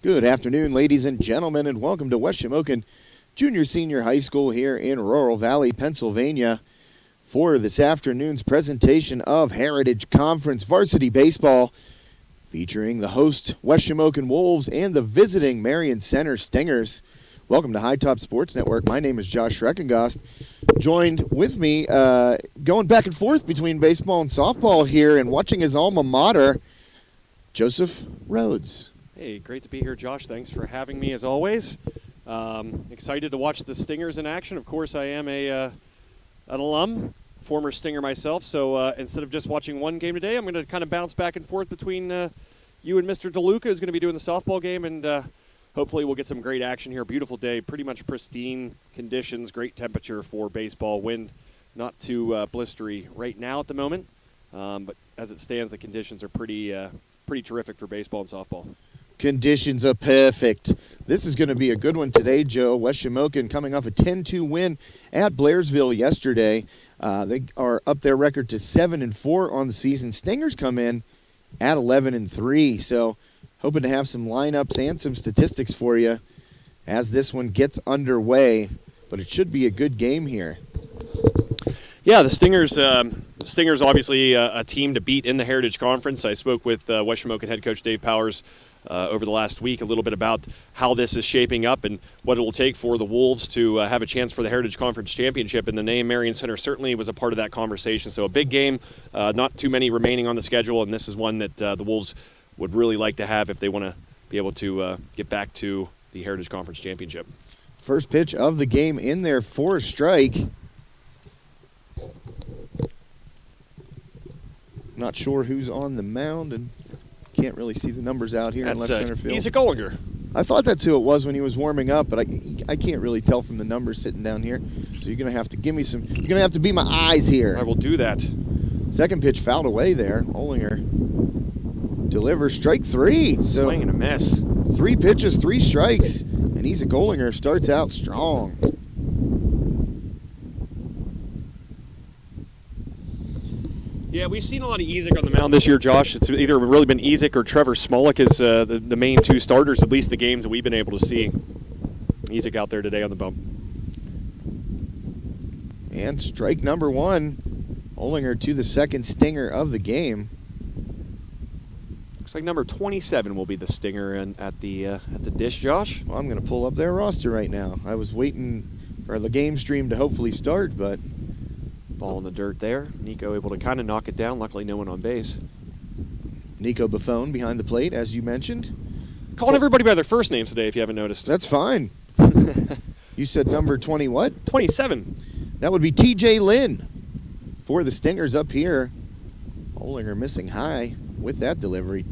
Good afternoon, ladies and gentlemen, and welcome to West Shamokin Junior Senior High School here in Rural Valley, Pennsylvania, for this afternoon's presentation of Heritage Conference Varsity Baseball, featuring the host West Shamokin Wolves and the visiting Marion Center Stingers. Welcome to High Top Sports Network. My name is Josh Schreckengost. Joined with me, going back and forth between baseball and softball here and watching his alma mater, Joseph Rhodes. Hey, great to be here, Josh. Thanks for having me, as always. Excited to watch the Stingers in action. Of course, I am an alum, former Stinger myself, so instead of just watching one game today, I'm going to kind of bounce back and forth between you and Mr. DeLuca, who's going to be doing the softball game, and hopefully we'll get some great action here. Beautiful day, pretty much pristine conditions, great temperature for baseball. Wind not too blistery right now at the moment, but as it stands, the conditions are pretty terrific for baseball and softball. Conditions are perfect. This is going to be a good one today, Joe. West Shamokin coming off a 10-2 win at Blairsville yesterday. They are up their record to 7-4 on the season. Stingers come in at 11-3. So hoping to have some lineups and some statistics for you as this one gets underway. But it should be a good game here. Yeah, the Stingers obviously a team to beat in the Heritage Conference. I spoke with West Shamokin head coach Dave Powers over the last week a little bit about how this is shaping up and what it will take for the Wolves to have a chance for the Heritage Conference Championship. And the name Marion Center certainly was a part of that conversation. So a big game, not too many remaining on the schedule, and this is one that the Wolves would really like to have if they want to be able to get back to the Heritage Conference Championship. First pitch of the game in there for a strike. Not sure who's on the mound, and can't really see the numbers out here in left center field. He's a Gollinger. I thought that's who it was when he was warming up, but I can't really tell from the numbers sitting down here. So you're going to have to give me some. You're going to have to be my eyes here. I will do that. Second pitch fouled away there. Ollinger delivers strike three. So swing and a miss. 3 pitches, 3 strikes, and he's a Gollinger. Starts out strong. Yeah, we've seen a lot of Ezek on the mound this year, Josh. It's either really been Ezek or Trevor Smolik as the main 2 starters, at least the games that we've been able to see. Ezek out there today on the bump. And strike number 1. Ollinger to the second stinger of the game. Looks like number 27 will be the stinger at the dish, Josh. Well, I'm going to pull up their roster right now. I was waiting for the game stream to hopefully start, but ball in the dirt there. Nico able to kind of knock it down. Luckily, no one on base. Nico Buffone behind the plate, as you mentioned. Calling everybody by their first names today, if you haven't noticed. That's fine. You said number 20 what? 27. That would be TJ Lynn for the Stingers up here. Ollinger missing high with that delivery.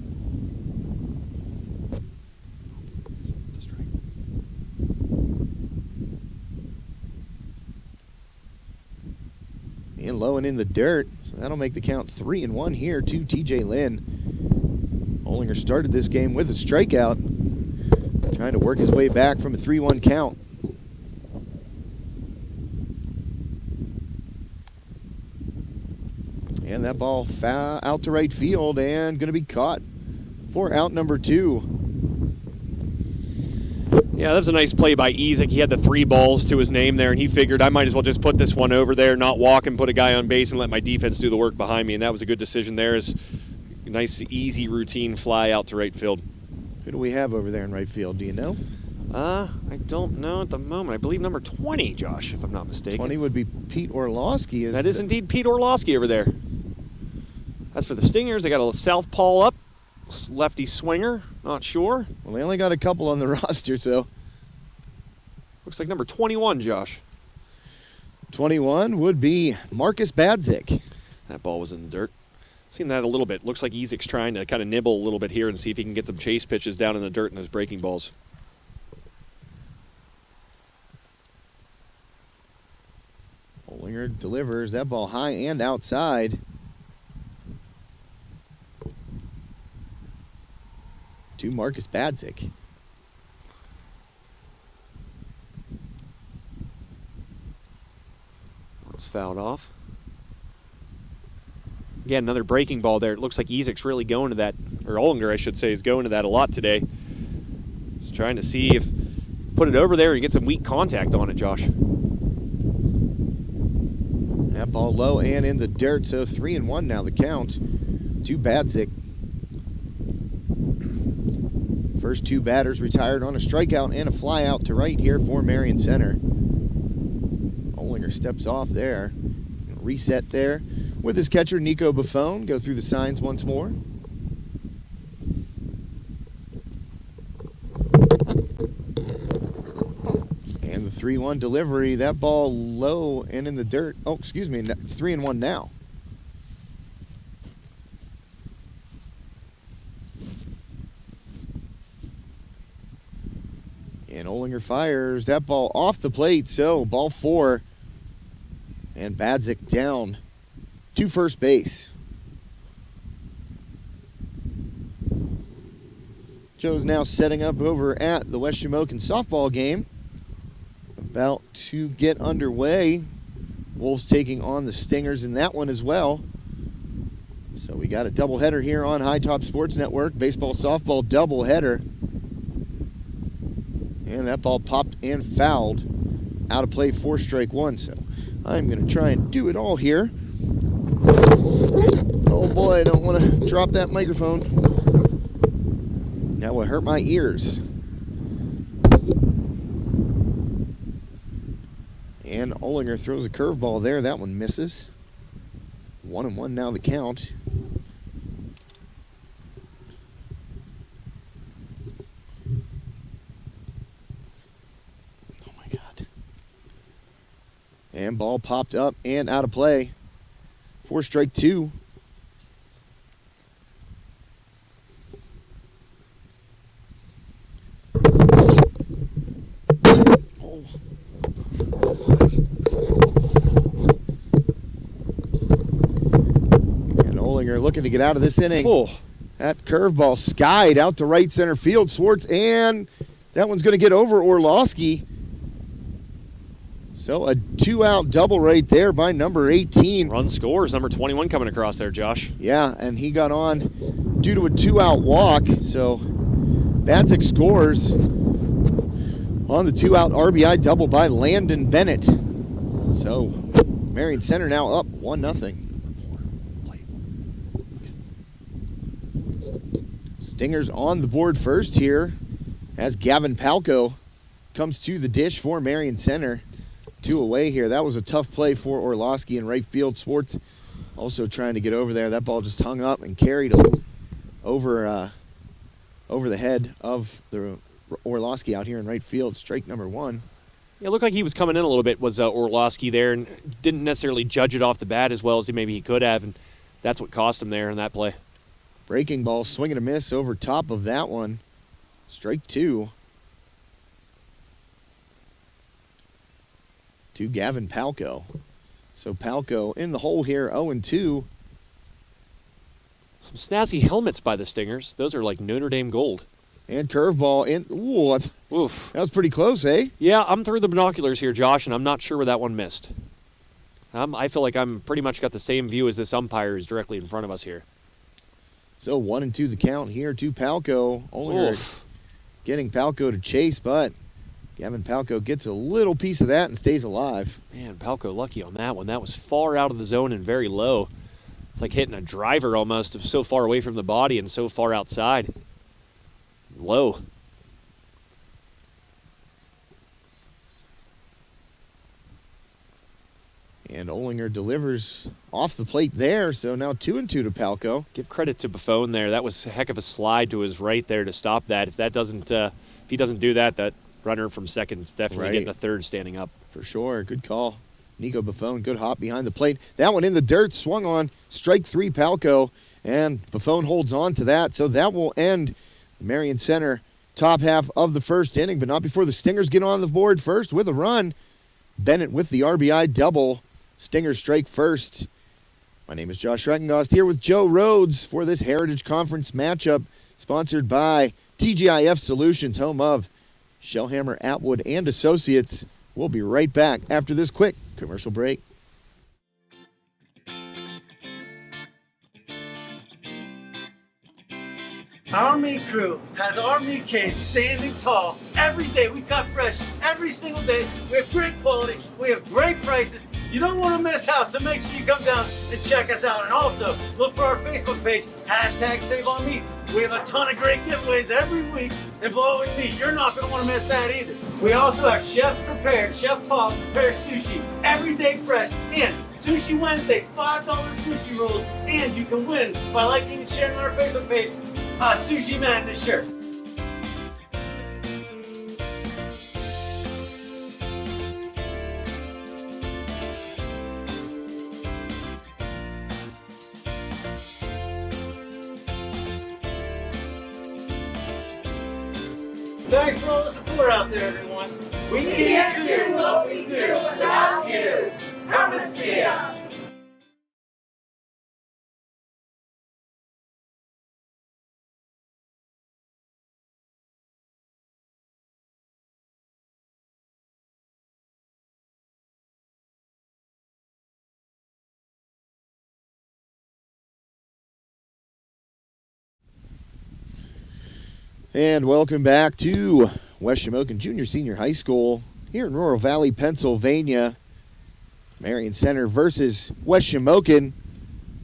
And low and in the dirt, so that'll make the count 3-1 here to TJ Lynn. Ollinger started this game with a strikeout, trying to work his way back from a 3-1 count. And that ball foul out to right field and going to be caught for out number 2. Yeah, that was a nice play by Ezek. He had the 3 balls to his name there, and he figured I might as well just put this one over there, not walk and put a guy on base and let my defense do the work behind me, and that was a good decision there. Is a nice, easy, routine fly out to right field. Who do we have over there in right field? Do you know? I don't know at the moment. I believe number 20, Josh, if I'm not mistaken. 20 would be Pete Orlowski. That is indeed Pete Orlowski over there. As for the Stingers, they got a southpaw up. Lefty swinger, not sure. Well, they only got a couple on the roster, so. Looks like number 21, Josh. 21 would be Marcus Badzik. That ball was in the dirt. Seen that a little bit. Looks like Ezek's trying to kind of nibble a little bit here and see if he can get some chase pitches down in the dirt in those breaking balls. Ollinger delivers that ball high and outside. To Marcus Badzik. It's fouled off. Again, another breaking ball there. It looks like Ezek's really going to that, or Ollinger, I should say, is going to that a lot today. Trying to see if put it over there and get some weak contact on it, Josh. That ball low and in the dirt, so 3-1 now the count to Badzik. First two batters retired on a strikeout and a fly out to right here for Marion Center. Olinger steps off there. Reset there with his catcher, Nico Buffone. Go through the signs once more. And the 3-1 delivery. That ball low and in the dirt. Oh, excuse me. It's 3-1 now. And Olinger fires that ball off the plate. So ball 4. And Badzik down to first base. Joe's now setting up over at the West Shamokin softball game. About to get underway. Wolves taking on the Stingers in that one as well. So we got a doubleheader here on High Top Sports Network. Baseball, softball doubleheader. And that ball popped and fouled. Out of play for strike 1. So I'm going to try and do it all here. Oh boy, I don't want to drop that microphone. That will hurt my ears. And Olinger throws a curveball there. That one misses. 1-1 now the count. Oh my God. And ball popped up and out of play for strike 2. Oh. And Olinger looking to get out of this inning. Oh. That curveball skied out to right center field. Swartz, and that one's going to get over Orlowski. So a 2-out double right there by number 18. Run scores, number 21 coming across there, Josh. Yeah, and he got on due to a 2-out walk. So Badzik scores on the 2-out RBI double by Landon Bennett. So Marion Center now up 1-0. Stingers on the board first here as Gavin Palco comes to the dish for Marion Center. 2 away here. That was a tough play for Orlowski in right field. Swartz also trying to get over there. That ball just hung up and carried over the head of the Orlowski out here in right field. Strike number 1. Yeah, it looked like he was coming in a little bit, was Orlowski there, and didn't necessarily judge it off the bat as well as maybe he could have, and that's what cost him there in that play. Breaking ball, swing and a miss over top of that one. Strike 2. To Gavin Palco. So Palco in the hole here, 0-2. Some snazzy helmets by the Stingers. Those are like Notre Dame gold. And curveball in. Ooh, Oof. that was pretty close, eh? Yeah, I'm through the binoculars here, Josh, and I'm not sure where that one missed. I feel like I'm pretty much got the same view as this umpire is directly in front of us here. So 1-2 the count here to Palco. Olinger getting Palco to chase, but Gavin Palco gets a little piece of that and stays alive. Man, Palco lucky on that one. That was far out of the zone and very low. It's like hitting a driver almost, so far away from the body and so far outside. Low. And Olinger delivers off the plate there, so now 2-2 to Palco. Give credit to Buffone there. That was a heck of a slide to his right there to stop that. If he doesn't do that, that runner from second is definitely getting a third standing up. For sure. Good call. Nico Buffone, good hop behind the plate. That one in the dirt, swung on, strike 3 Palco, and Buffone holds on to that. So that will end the Marion Center top half of the first inning, but not before the Stingers get on the board first with a run. Bennett with the RBI double. Stingers strike first. My name is Josh Reckengost here with Joe Rhodes for this Heritage Conference matchup sponsored by TGIF Solutions, home of Shellhammer, Atwood, and Associates. We'll be right back after this quick commercial break. Our meat crew has our meat cage standing tall every day. We cut fresh every single day. We have great quality. We have great prices. You don't want to miss out, so make sure you come down and check us out. And also, look for our Facebook page, #SaveOnMeat. We have a ton of great giveaways every week involving meat. You're not going to want to miss that either. We also have chef-prepared, Chef Paul prepared sushi every day fresh. And Sushi Wednesdays, $5 sushi rolls. And you can win by liking and sharing on our Facebook page a Sushi Madness shirt. Thanks for all the support out there, everyone. We can't do what we do without you. Come and see us. And welcome back to West Shamokin Junior Senior High School here in Rural Valley, Pennsylvania. Marion Center versus West Shamokin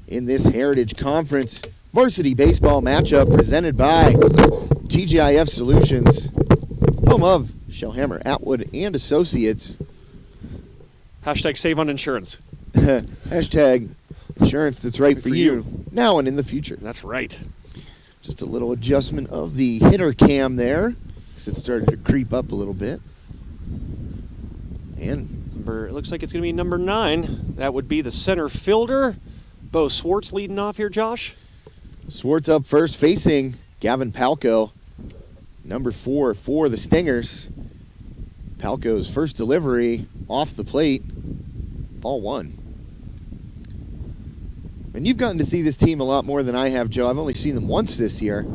in this Heritage Conference varsity baseball matchup presented by TGIF Solutions, home of Shellhammer, Atwood, and Associates. #Save on Insurance. Hashtag insurance that's right for you now and in the future. That's right. Just a little adjustment of the hitter cam there, because it started to creep up a little bit. And It looks like it's going to be number 9. That would be the center fielder. Bo Swartz leading off here, Josh. Swartz up first, facing Gavin Palco, number 4 for the Stingers. Palco's first delivery off the plate, ball 1. And you've gotten to see this team a lot more than I have, Joe. I've only seen them once this year.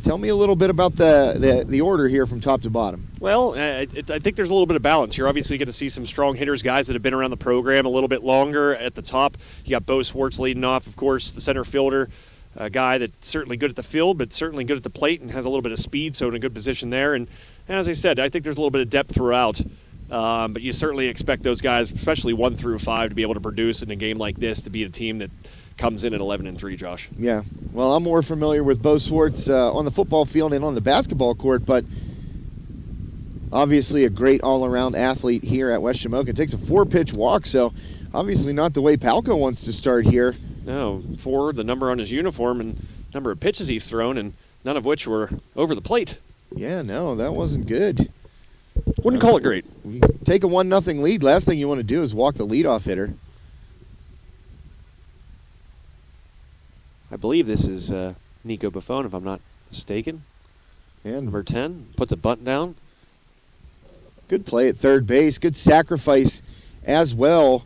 Tell me a little bit about the order here from top to bottom. Well, I think there's a little bit of balance. You're obviously going to see some strong hitters, guys that have been around the program a little bit longer. At the top, you got Bo Swartz leading off, of course, the center fielder, a guy that's certainly good at the field, but certainly good at the plate and has a little bit of speed, so in a good position there. And as I said, I think there's a little bit of depth throughout. But you certainly expect those guys, especially 1 through 5, to be able to produce in a game like this, to be a team that comes in at 11-3, Josh. Yeah. Well, I'm more familiar with Bo Swartz on the football field and on the basketball court, but obviously a great all-around athlete here at West Shamokin. Takes a 4-pitch walk, so obviously not the way Palco wants to start here. No, 4, the number on his uniform, and number of pitches he's thrown, and none of which were over the plate. Yeah, no, that wasn't good. Wouldn't call it great. Take a 1-0 lead. Last thing you want to do is walk the leadoff hitter. I believe this is Nico Buffon, if I'm not mistaken. And Number 10 puts a bunt down. good play at third base. Good sacrifice as well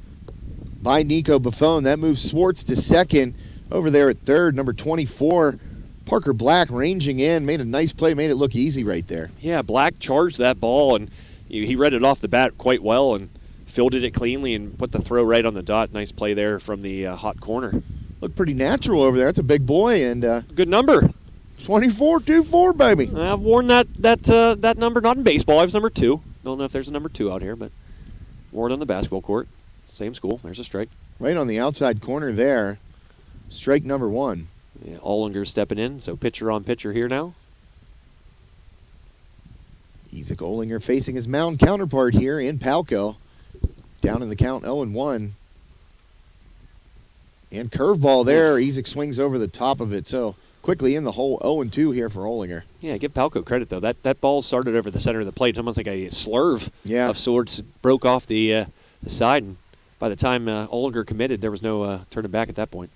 by Nico Buffon. That moves Swartz to second. Over there at third, number 24, Parker Black ranging in. Made a nice play, made it look easy right there. Yeah, Black charged that ball, and he read it off the bat quite well and fielded it cleanly and put the throw right on the dot. Nice play there from the hot corner. Looked pretty natural over there. That's a big boy, and Good number. 24-24, baby. I've worn that number, not in baseball. I was number 2. Don't know if there's a number 2 out here, but worn on the basketball court. Same school. There's a strike. Right on the outside corner there. Strike number 1. Yeah, Ollinger stepping in, so pitcher on pitcher here now. Isaac Ollinger facing his mound counterpart here in Palco. Down in the count, 0-1. And curveball there. Isaac swings over the top of it. So quickly in the hole, 0-2 here for Ollinger. Yeah, give Palco credit, though. That ball started over the center of the plate. It's almost like a slurve Yeah. of sorts. Broke off the side, and by the time Ollinger committed, there was no turning back at that point.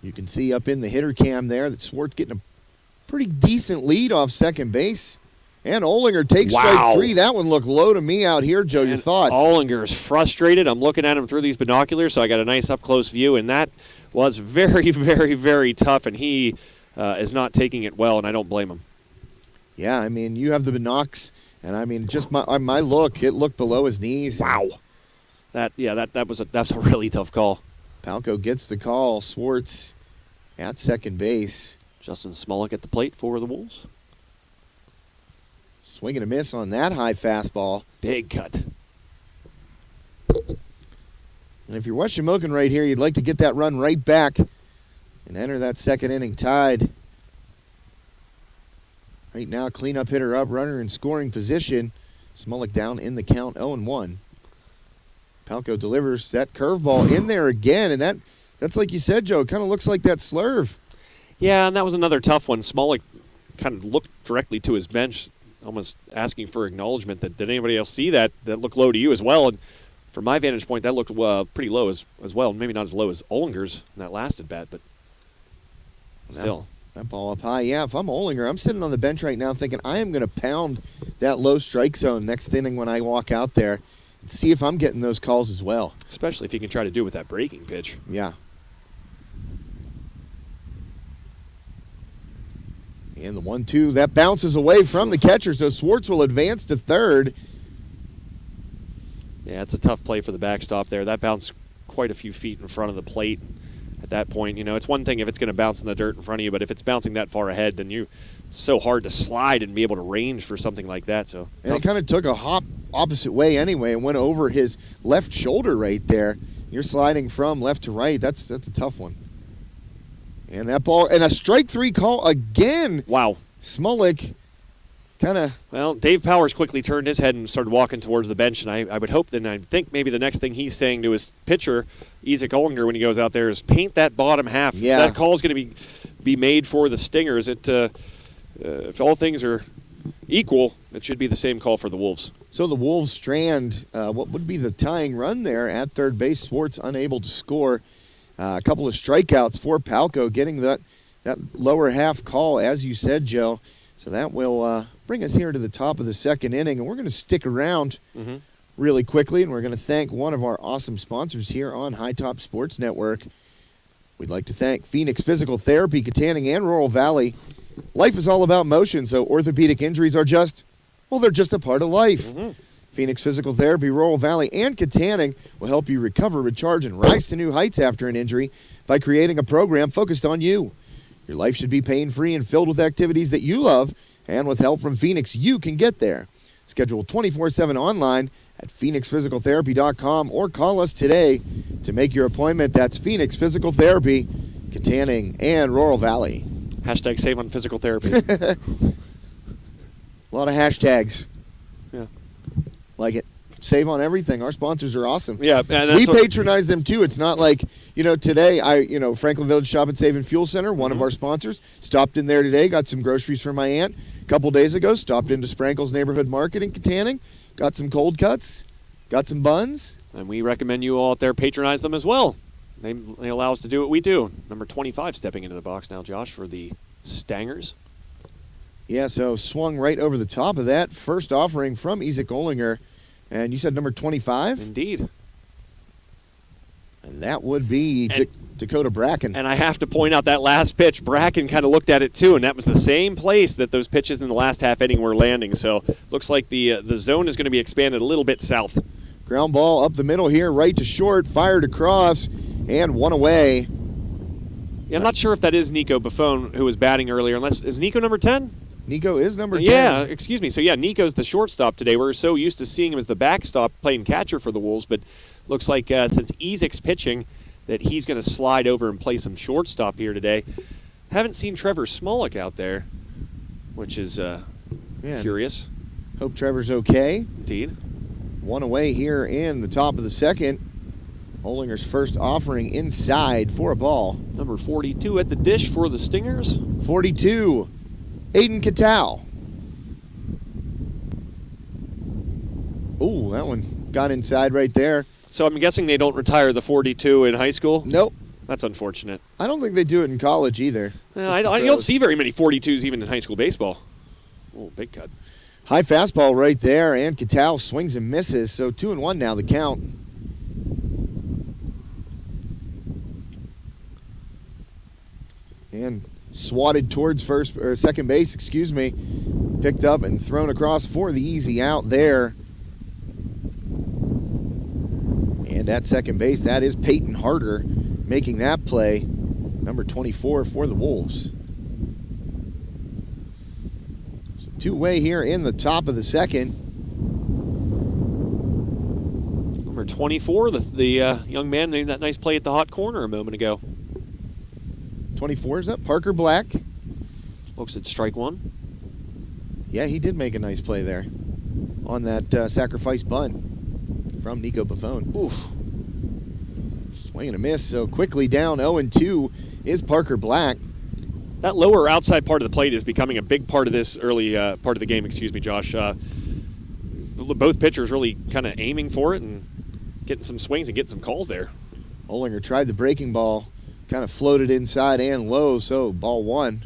You can see up in the hitter cam there that Swartz getting a pretty decent lead off second base. And Ollinger takes Wow. strike 3. That one looked low to me out here, Joe. Your And thoughts? Ollinger is frustrated. I'm looking at him through these binoculars, so I got a nice up-close view, and that was very, very, very tough, and he is not taking it well, and I don't blame him. Yeah, I mean, you have the binocs, and I mean, just my look, it looked below his knees. Wow. That's a really tough call. Palco gets the call. Swartz at second base. Justin Smolik at the plate for the Wolves. Swing and a miss on that high fastball. Big cut. And if you're West Shamokin right here, you'd like to get that run right back and enter that second inning tied. Right now, cleanup hitter up, runner in scoring position. Smolik down in the count, 0-1. Palco delivers that curveball in there again, and that's like you said, Joe. It kind of looks like that slurve. Yeah, and that was another tough one. Smolik kind of looked directly to his bench, almost asking for acknowledgement. Did anybody else see that? That looked low to you as well. And from my vantage point, that looked pretty low as well. Maybe not as low as Ollinger's in that last at bat, but still. That ball up high. Yeah, if I'm Ollinger, I'm sitting on the bench right now thinking I am going to pound that low strike zone next inning when I walk out there and see if I'm getting those calls as well. Especially if you can try to do it with that breaking pitch. Yeah. And the 1-2, that bounces away from the catcher, so Swartz will advance to third. Yeah, it's a tough play for the backstop there. That bounced quite a few feet in front of the plate at that point. You know, it's one thing if it's going to bounce in the dirt in front of you, but if it's bouncing that far ahead, then it's so hard to slide and be able to range for something like that. So, and it kind of took a hop opposite way anyway and went over his left shoulder right there. You're sliding from left to right. That's a tough one. And that ball, and a strike three call again. Wow. Smolik kind of. Well, Dave Powers quickly turned his head and started walking towards the bench, and I would hope I think maybe the next thing he's saying to his pitcher, Isaac Ollinger, when he goes out there is paint that bottom half. Yeah. That call is going to be made for the Stingers. If all things are equal, it should be the same call for the Wolves. So the Wolves strand what would be the tying run there at third base. Swartz unable to score. A couple of strikeouts for Palco, getting that lower half call, as you said, Joe. So that will bring us here to the top of the second inning, and we're going to stick around really quickly, and we're going to thank one of our awesome sponsors here on High Top Sports Network. We'd like to thank Phoenix Physical Therapy, Katanning, and Rural Valley. Life is all about motion, so orthopedic injuries are they're just a part of life. Phoenix Physical Therapy, Rural Valley, and Katanning will help you recover, recharge, and rise to new heights after an injury by creating a program focused on you. Your life should be pain-free and filled with activities that you love, and with help from Phoenix, you can get there. Schedule 24/7 online at phoenixphysicaltherapy.com or call us today to make your appointment. That's Phoenix Physical Therapy, Katanning, and Rural Valley. Hashtag save on physical therapy. A lot of hashtags. Yeah. Like it. Save on everything. Our sponsors are awesome. Yeah, and we patronize them too. It's not like, today Franklin Village Shop and Save and Fuel Center, one of our sponsors, stopped in there today, got some groceries for my aunt. A couple days ago, stopped into Sprankle's Neighborhood Market in Katanning, got some cold cuts, got some buns. And we recommend you all out there patronize them as well. They allow us to do what we do. Number 25 stepping into the box now, Josh, for the Stangers. Yeah, so swung right over the top of that. First offering from Isaac Ollinger. And you said number 25? Indeed. And that would be Dakota Bracken. And I have to point out that last pitch, Bracken kind of looked at it too, and that was the same place that those pitches in the last half inning were landing. So looks like the zone is going to be expanded a little bit south. Ground ball up the middle here, right to short, fired across, and one away. Yeah, I'm not sure if that is Nico Buffon who was batting earlier. Is Nico number 10? Nico is number 10. Yeah, excuse me. So, yeah, Nico's the shortstop today. We're so used to seeing him as the backstop playing catcher for the Wolves, but looks like since Isaac's pitching that he's going to slide over and play some shortstop here today. Haven't seen Trevor Smolik out there, which is curious. Hope Trevor's okay. Indeed. One away here in the top of the second. Ollinger's first offering inside for a ball. Number 42 at the dish for the Stingers. 42. Aiden Catal. Oh, that one got inside right there. So I'm guessing they don't retire the 42 in high school? Nope. That's unfortunate. I don't think they do it in college either. You don't see very many 42s even in high school baseball. Oh, big cut. High fastball right there, and Catal swings and misses. So 2-1 now, the count. And swatted towards second base, picked up and thrown across for the easy out there. And at second base, that is Peyton Harder making that play, number 24 for the Wolves. Two-way here in the top of the second. Number 24, the young man made that nice play at the hot corner a moment ago. 24 is up. Parker Black. Looks at strike one. Yeah, he did make a nice play there on that sacrifice bunt from Nico Buffon. Oof. Swing and a miss, so quickly down 0-2 is Parker Black. That lower outside part of the plate is becoming a big part of this early part of the game, Josh. Both pitchers really kind of aiming for it and getting some swings and getting some calls there. Olinger tried the breaking ball, kind of floated inside and low, so ball one.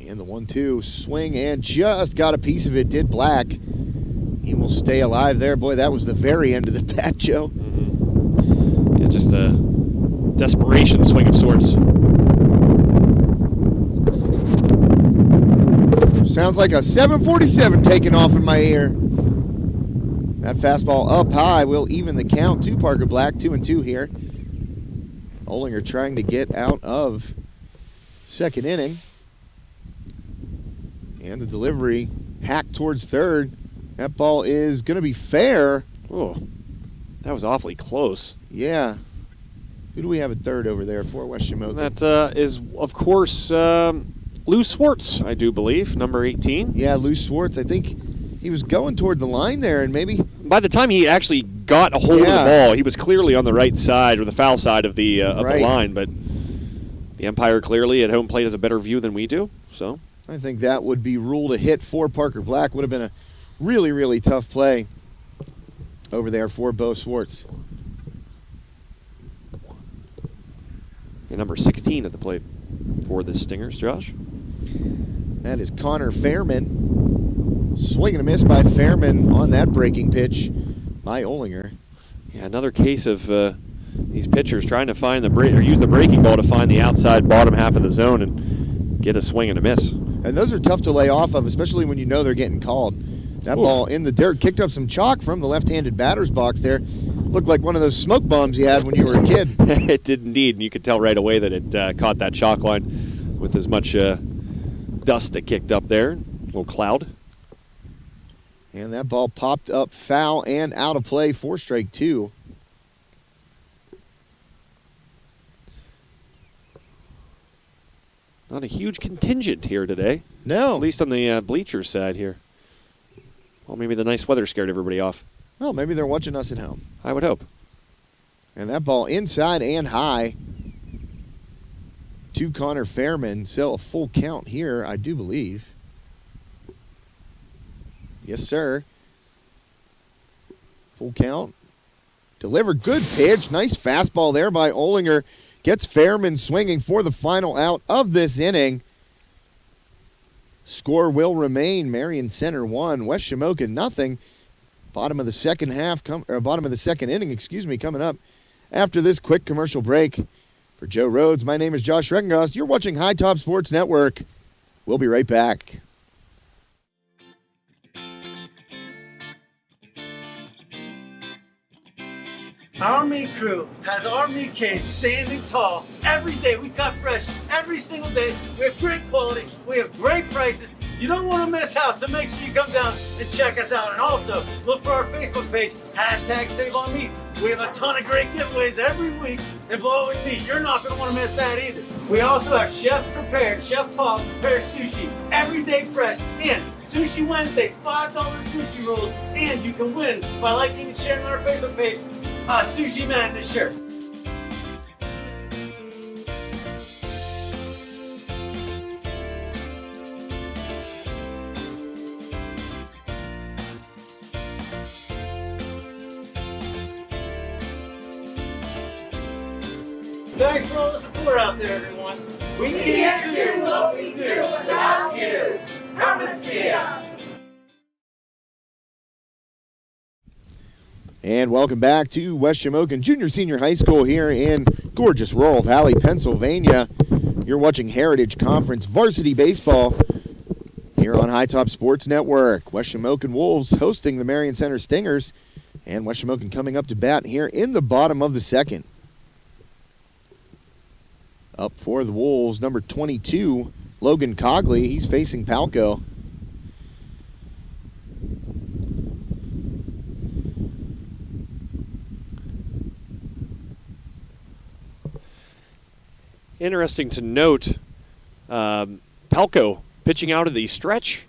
And the 1-2 swing and just got a piece of it, did Black. He will stay alive there. Boy, that was the very end of the bat, Joe. Mm-hmm. Yeah, just a desperation swing of sorts. Sounds like a 747 taking off in my ear. That fastball up high will even the count to Parker Black. 2-2 here. Olinger trying to get out of second inning. And the delivery hacked towards third. That ball is going to be fair. Oh, that was awfully close. Yeah. Who do we have at third over there for West Shamokin? That is, of course, Lou Swartz, I do believe, number 18. Yeah, Lou Swartz. I think he was going toward the line there, and maybe... By the time he actually got a hold of the ball, he was clearly on the right side, or the foul side of the line, but the umpire clearly at home plate has a better view than we do, so... I think that would be ruled a hit for Parker Black. Would have been a really, really tough play over there for Bo Swartz. And number 16 at the plate for the Stingers, Josh. That is Connor Fairman. Swing and a miss by Fairman on that breaking pitch by Olinger. Yeah, another case of these pitchers trying to find use the breaking ball to find the outside bottom half of the zone and get a swing and a miss. And those are tough to lay off of, especially when you know they're getting called. That ball in the dirt kicked up some chalk from the left-handed batter's box there. Looked like one of those smoke bombs you had when you were a kid. It did indeed, and you could tell right away that it caught that chalk line with as much dust that kicked up there, a little cloud. And that ball popped up foul and out of play for strike two. Not a huge contingent here today. No. At least on the bleachers side here. Well, maybe the nice weather scared everybody off. Well, maybe they're watching us at home. I would hope. And that ball inside and high to Connor Fairman. So a full count here, I do believe. Yes, sir. Full count. Delivered. Good pitch. Nice fastball there by Olinger. Gets Fairman swinging for the final out of this inning. Score will remain Marion Center 1, West Shamokin nothing. Bottom of the second inning, coming up after this quick commercial break. For Joe Rhodes, my name is Josh Reckengost. You're watching High Top Sports Network. We'll be right back. Our meat crew has our meat cage standing tall. Every day we cut fresh, every single day. We have great quality, we have great prices. You don't want to miss out, so make sure you come down and check us out. And also, look for our Facebook page, #SaveOnMeat. We have a ton of great giveaways every week involving meat. You're not going to want to miss that either. We also have Chef Paul prepared sushi, every day fresh, and Sushi Wednesdays, $5 sushi rolls, and you can win by liking and sharing on our Facebook page. Sushi Madness shirt. Thanks for all the support out there, everyone. We can't do what we do without you. Come and see us. And welcome back to West Shamokin Junior Senior High School here in gorgeous Rural Valley, Pennsylvania. You're watching Heritage Conference Varsity Baseball here on High Top Sports Network. West Shamokin Wolves hosting the Marion Center Stingers, and West Shamokin coming up to bat here in the bottom of the second. Up for the Wolves, number 22, Logan Cogley. He's facing Palco. Interesting to note, Palco pitching out of the stretch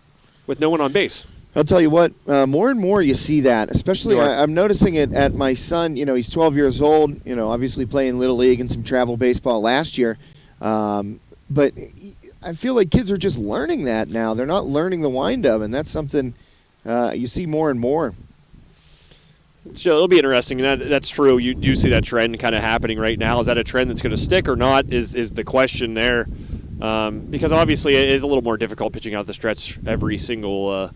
with no one on base. I'll tell you what, more and more you see that, especially I'm noticing it at my son. You know, he's 12 years old, you know, obviously playing Little League and some travel baseball last year. But I feel like kids are just learning that now. They're not learning the windup, and that's something you see more and more. So it'll be interesting. That's true. You do see that trend kind of happening right now. Is that a trend that's going to stick or not is the question there. Because obviously it is a little more difficult pitching out the stretch every single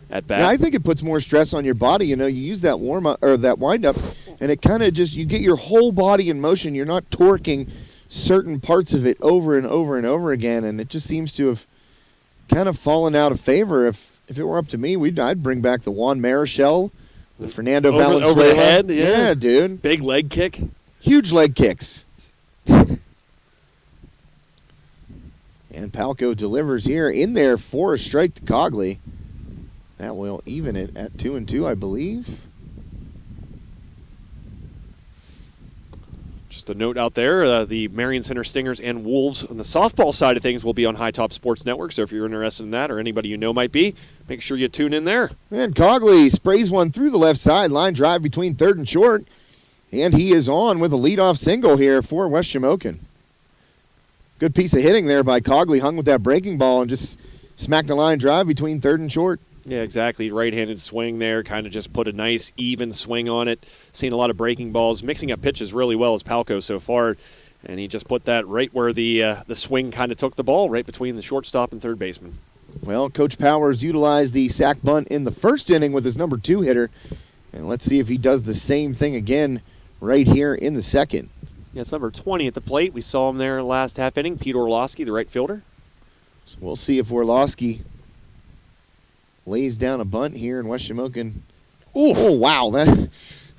at bat. Yeah, I think it puts more stress on your body. You know, you use that warm-up or that wind-up, and it kind of just, you get your whole body in motion. You're not torquing certain parts of it over and over and over again, and it just seems to have kind of fallen out of favor. If it were up to me, I'd bring back the Juan Marichal, the Fernando Valenzuela. Over the head, yeah, dude. Big leg kick. Huge leg kicks. And Palco delivers here in there for a strike to Cogley. That will even it at 2-2, I believe. Just a note out there, the Marion Center Stingers and Wolves on the softball side of things will be on High Top Sports Network, so if you're interested in that or anybody you know might be, make sure you tune in there. And Cogley sprays one through the left side, line drive between third and short, and he is on with a leadoff single here for West Shamokin. Good piece of hitting there by Cogley, hung with that breaking ball and just smacked a line drive between third and short. Yeah, exactly. Right-handed swing there, kind of just put a nice, even swing on it. Seen a lot of breaking balls, mixing up pitches really well as Palco so far, and he just put that right where the swing kind of took the ball, right between the shortstop and third baseman. Well, Coach Powers utilized the sac bunt in the first inning with his number 2 hitter, and let's see if he does the same thing again right here in the second. Yeah, it's number 20 at the plate. We saw him there last half inning, Pete Orlowski, the right fielder. So we'll see if Orlowski lays down a bunt here in West Shamokin. Ooh. Oh, wow.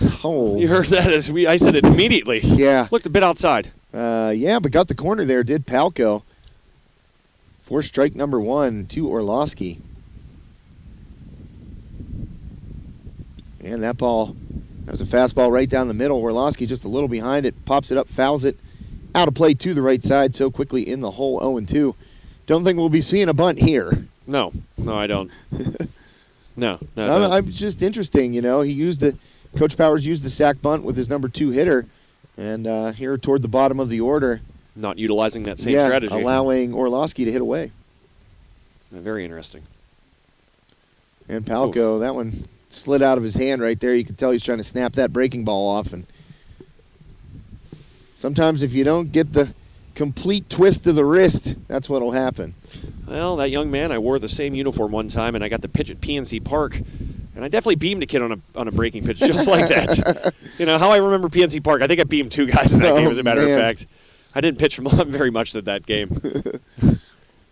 You heard that I said it immediately. Yeah. Looked a bit outside. Yeah, but got the corner there, did Palco. For strike number 1 to Orlowski. And that ball, that was a fastball right down the middle. Orlowski just a little behind it, pops it up, fouls it out of play to the right side so quickly in the hole 0-2. Don't think we'll be seeing a bunt here. No, I don't. No. I'm just interesting, you know. Coach Powers used the sac bunt with his number 2 hitter, and here toward the bottom of the order, not utilizing that same strategy. Allowing Orlowski to hit away. Very interesting. And Palco, that one slid out of his hand right there. You could tell he's trying to snap that breaking ball off. And sometimes if you don't get the complete twist of the wrist, that's what will happen. Well, that young man, I wore the same uniform one time, and I got to pitch at PNC Park, and I definitely beamed a kid on a breaking pitch just like that. You know, how I remember PNC Park, I think I beamed 2 guys in that game, as a matter of fact. I didn't pitch very much at that game.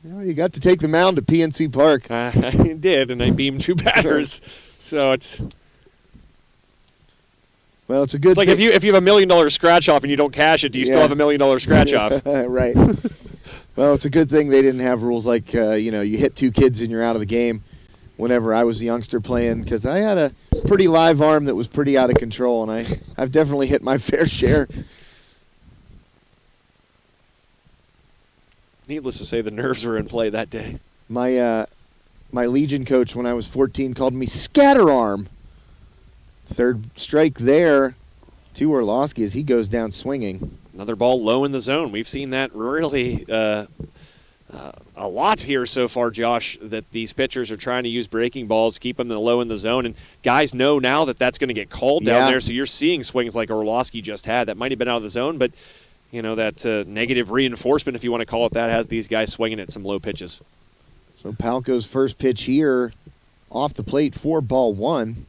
Well, you got to take the mound at PNC Park. I did, and I beamed 2 batters. So it's... Well, it's a good thing. Like if you have $1 million scratch off and you don't cash it, do you still have $1 million scratch off? Right. Well, it's a good thing they didn't have rules like, you hit 2 kids and you're out of the game whenever I was a youngster playing, because I had a pretty live arm that was pretty out of control, and I've definitely hit my fair share. Needless to say, the nerves were in play that day. My Legion coach when I was 14 called me scatter arm. Third strike there to Orlowski as he goes down swinging. Another ball low in the zone. We've seen that really a lot here so far, Josh, that these pitchers are trying to use breaking balls, keep them low in the zone. And guys know now that that's going to get called down there, so you're seeing swings like Orlowski just had. That might have been out of the zone, but that negative reinforcement, if you want to call it that, has these guys swinging at some low pitches. So Palco's first pitch here off the plate for ball 1.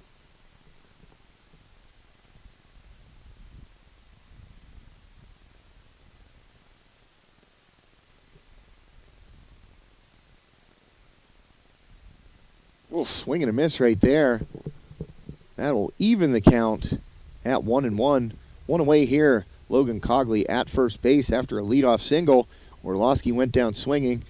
Oof, swing and a miss right there. That'll even the count at 1-1. One away here Logan Cogley at first base after a leadoff single. Orlowski went down swinging.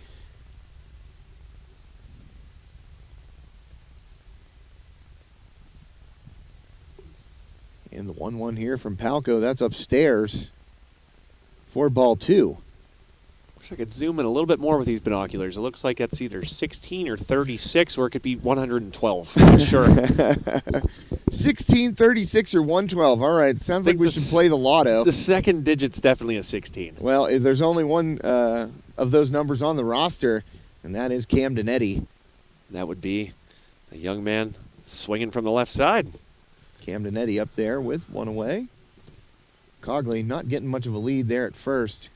And the 1-1 here from Palco, that's upstairs for ball 2. Wish I could zoom in a little bit more with these binoculars. It looks like that's either 16 or 36, or it could be 112. Not sure. 16, 36, or 112. All right, sounds like we should play the lotto. The second digit's definitely a 16. Well, there's only one of those numbers on the roster, and that is Camden Eddy. That would be a young man swinging from the left side. Camden Eddy up there with one away. Cogley not getting much of a lead there at first.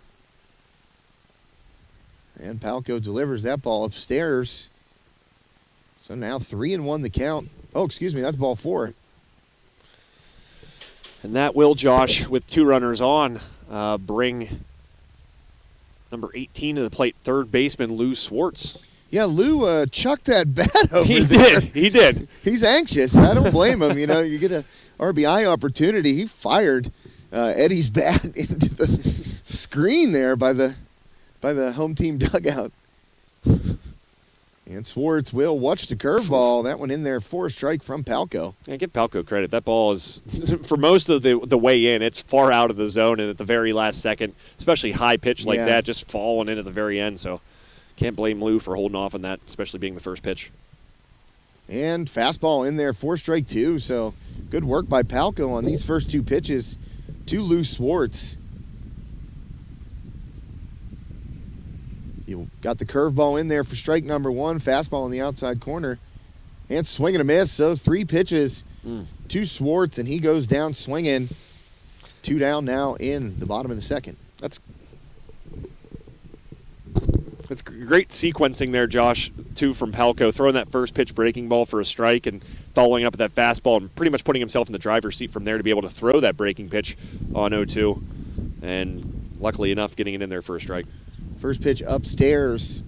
And Palco delivers that ball upstairs. So now 3-1 the count. Oh, excuse me, that's ball 4. And that will, Josh, with 2 runners on, bring number 18 to the plate, third baseman Lou Swartz. Yeah, Lou chucked that bat over He there. He did. He's anxious. I don't blame him. You know, you get a RBI opportunity. He fired Eddie's bat into the screen there by the home team dugout. And Swartz will watch the curveball. That one in there for a strike from Palco. Yeah, give Palco credit. That ball is, for most of the way in, it's far out of the zone, and at the very last second, especially high pitch like that, just falling in at the very end. So can't blame Lou for holding off on that, especially being the first pitch. And fastball in there for strike 2. So good work by Palco on these first 2 pitches to Lou Swartz. You got the curveball in there for strike number 1, fastball in the outside corner, and swing and a miss. So 3 pitches to Swartz, and he goes down swinging. 2 down now in the bottom of the second. That's great sequencing there, Josh, too, from Palco, throwing that first pitch breaking ball for a strike and following up with that fastball and pretty much putting himself in the driver's seat from there to be able to throw that breaking pitch on 0-2. And luckily enough, getting it in there for a strike. First pitch upstairs.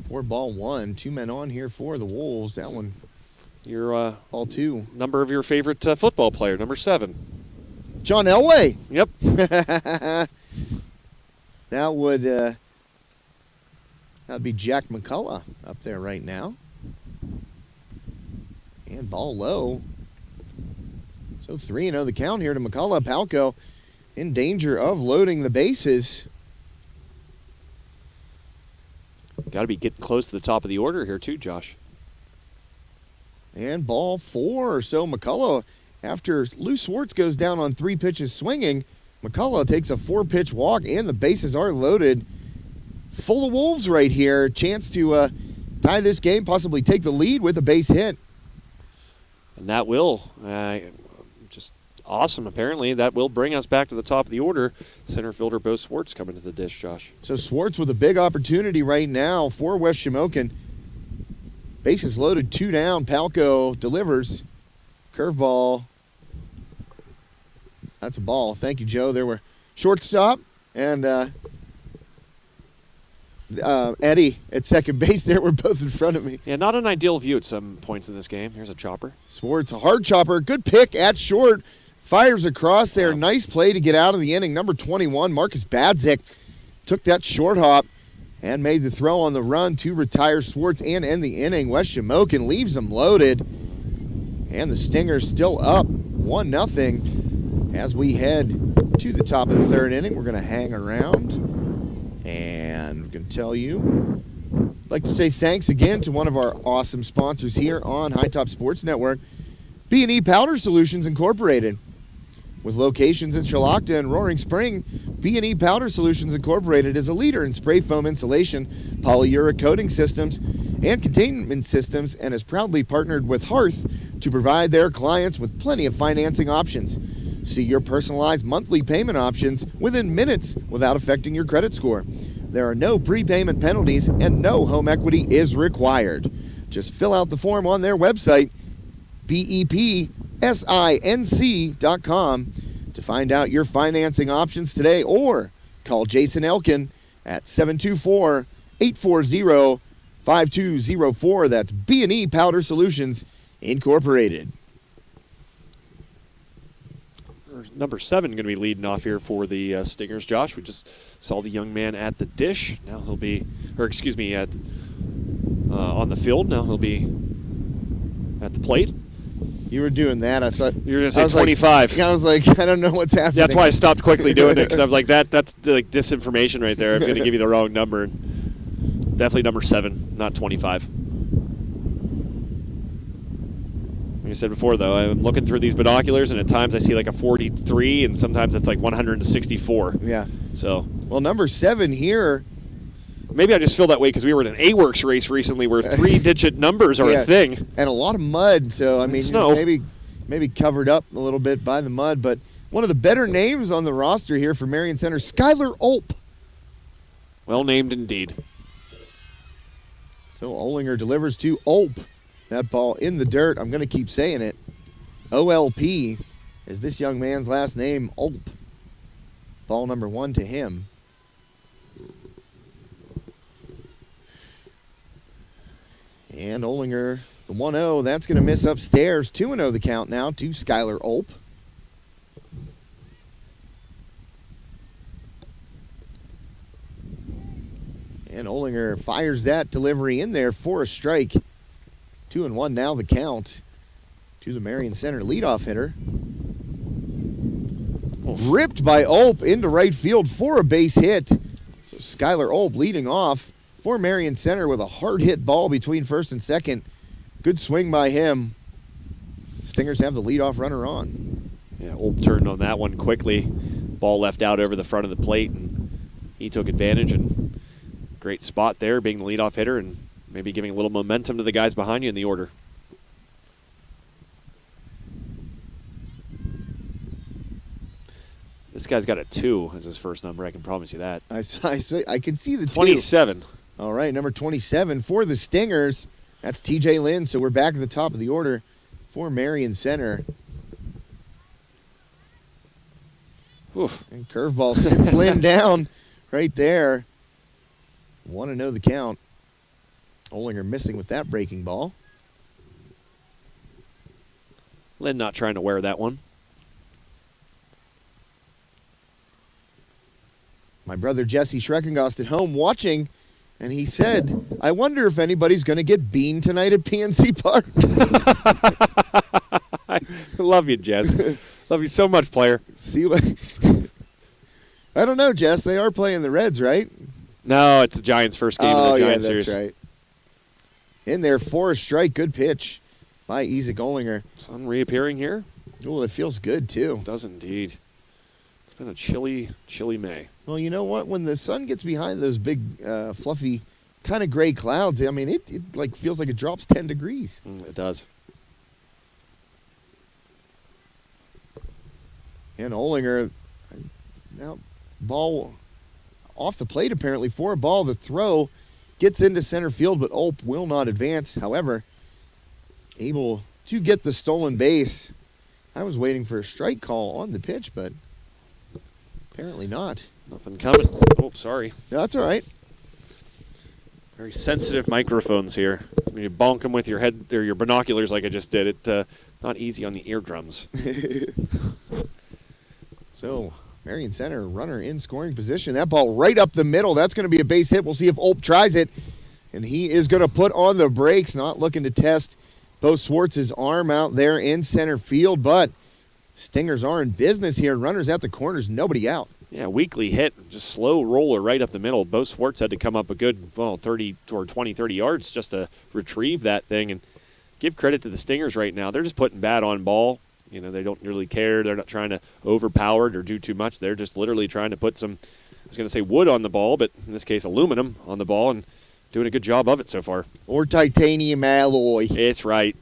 For ball 1, 2 men on here for the Wolves. That one, Your ball 2. number of your favorite football player, number 7. John Elway. Yep. That would that'd be Jack McCullough up there right now. And ball low. So 3-0 the count here to McCullough. Palco in danger of loading the bases. Got to be getting close to the top of the order here too, Josh. And ball 4. So McCullough, after Lou Swartz goes down on 3 pitches swinging, McCullough takes a 4-pitch walk, and the bases are loaded. Full of Wolves right here. Chance to tie this game, possibly take the lead with a base hit. And that will, just awesome apparently, that will bring us back to the top of the order. Center fielder Bo Swartz coming to the dish, Josh. So Swartz with a big opportunity right now for West Shamokin. Bases loaded, 2 down. Palco delivers. Curveball. That's a ball. Thank you, Joe. There were shortstop and Eddie at second base there were both in front of me. Yeah, not an ideal view at some points in this game. Here's a chopper. Swartz, a hard chopper. Good pick at short. Fires across there. Wow. Nice play to get out of the inning. Number 21, Marcus Badzik, took that short hop and made the throw on the run to retire Swartz and end the inning. West Shamokin leaves them loaded. And the Stingers still up 1-0 as we head to the top of the third inning. We're going to hang around and we're going to tell you. I'd like to say thanks again to one of our awesome sponsors here on High Top Sports Network, B&E Powder Solutions Incorporated. With locations in Chilocta and Roaring Spring, B&E Powder Solutions Incorporated is a leader in spray foam insulation, polyuric coating systems, and containment systems, and has proudly partnered with Hearth to provide their clients with plenty of financing options. See your personalized monthly payment options within minutes without affecting your credit score. There are no prepayment penalties and no home equity is required. Just fill out the form on their website, BEPSINC.com, to find out your financing options today, or call Jason Elkin at 724-840-5204. That's B&E Powder Solutions Incorporated. Number 7 going to be leading off here for the Stingers. Josh, we just saw the young man at the dish. Now he'll be, on the field. Now he'll be at the plate. You were doing that. I thought you were going to say 25. I was like, I don't know what's happening. That's why I stopped quickly doing it, because I was like, that's like disinformation right there. I'm going to give you the wrong number. Definitely number 7, not 25. Like I said before, though, I'm looking through these binoculars, and at times I see like a 43, and sometimes it's like 164. Yeah. So. Well, number 7 here. Maybe I just feel that way because we were in an A-Works race recently where 3-digit numbers are a thing. And a lot of mud, so I mean, snow. Maybe covered up a little bit by the mud, but one of the better names on the roster here for Marion Center, Skylar Olp. Well named indeed. So Olinger delivers to Olp. That ball in the dirt. I'm going to keep saying it. OLP is this young man's last name, Olp. Ball number 1 to him. And Olinger, the 1-0, that's going to miss upstairs. 2-0 the count now to Skylar Olp. And Olinger fires that delivery in there for a strike. 2-1 now the count to the Marion Center leadoff hitter. Ripped by Olp into right field for a base hit. So Skylar Olp leading off for Marion Center with a hard hit ball between first and second. Good swing by him. Stingers have the leadoff runner on. Yeah, Olp turned on that one quickly. Ball left out over the front of the plate, and he took advantage, and great spot there being the leadoff hitter and maybe giving a little momentum to the guys behind you in the order. This guy's got a 2 as his first number. I can promise you that. I can see the 27. 2. All right, number 27 for the Stingers. That's TJ Lynn, so we're back at the top of the order for Marion Center. Oof. And curveball sits Lynn down right there. 1-0 the count. Olinger missing with that breaking ball. Lynn not trying to wear that one. My brother Jesse Schreckengost at home watching, and he said, I wonder if anybody's going to get beaned tonight at PNC Park. I love you, Jess. Love you so much, player. See what? I don't know, Jess. They are playing the Reds, right? No, it's the Giants' first game of the Giants series. That's right. In there for a strike. Good pitch by Isaac Olinger. Sun reappearing here? Oh, it feels good, too. It does indeed. It's been a chilly, chilly May. Well, you know what? When the sun gets behind those big, fluffy, kind of gray clouds, I mean, it like feels like it drops 10 degrees. It does. And Olinger, now ball off the plate apparently for a ball. The throw gets into center field, but Olp will not advance. However, able to get the stolen base. I was waiting for a strike call on the pitch, but apparently not. Nothing coming. Oh, sorry. No, that's all right. Very sensitive microphones here. When you bonk them with your head or your binoculars like I just did, it not easy on the eardrums. So, Marion Center, runner in scoring position. That ball right up the middle. That's going to be a base hit. We'll see if Olp tries it. And he is going to put on the brakes, not looking to test Bo Swartz's arm out there in center field. But Stingers are in business here. Runners at the corners, nobody out. Yeah, weakly hit, just slow roller right up the middle. Bo Swartz had to come up a good, 30 or 20, 30 yards just to retrieve that thing. And give credit to the Stingers right now. They're just putting bat on ball. You know, they don't really care. They're not trying to overpower it or do too much. They're just literally trying to put some, I was going to say wood on the ball, but in this case aluminum on the ball, and doing a good job of it so far. Or titanium alloy. It's right.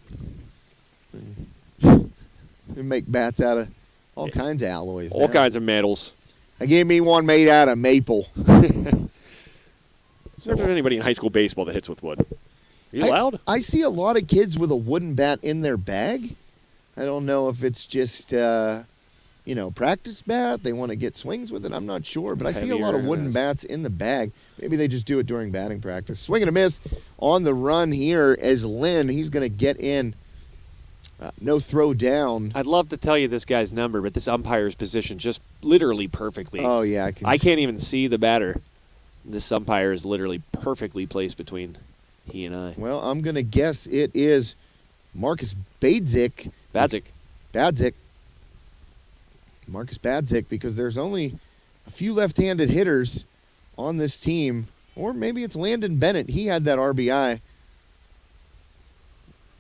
They make bats out of all kinds of alloys. All kinds of metals. I gave me one made out of maple. So if there's anybody in high school baseball that hits with wood. Are you allowed? I see a lot of kids with a wooden bat in their bag. I don't know if it's just, practice bat. They want to get swings with it. I'm not sure. But I see a lot of wooden bats in the bag. Maybe they just do it during batting practice. Swing and a miss on the run here as Lynn. He's going to get in No throw down. I'd love to tell you this guy's number, but this umpire's position just literally perfectly. Oh, yeah. I can't even see the batter. This umpire is literally perfectly placed between he and I. Well, I'm going to guess it is Marcus Badzik. Badzik. Marcus Badzik, because there's only a few left-handed hitters on this team. Or maybe it's Landon Bennett. He had that RBI.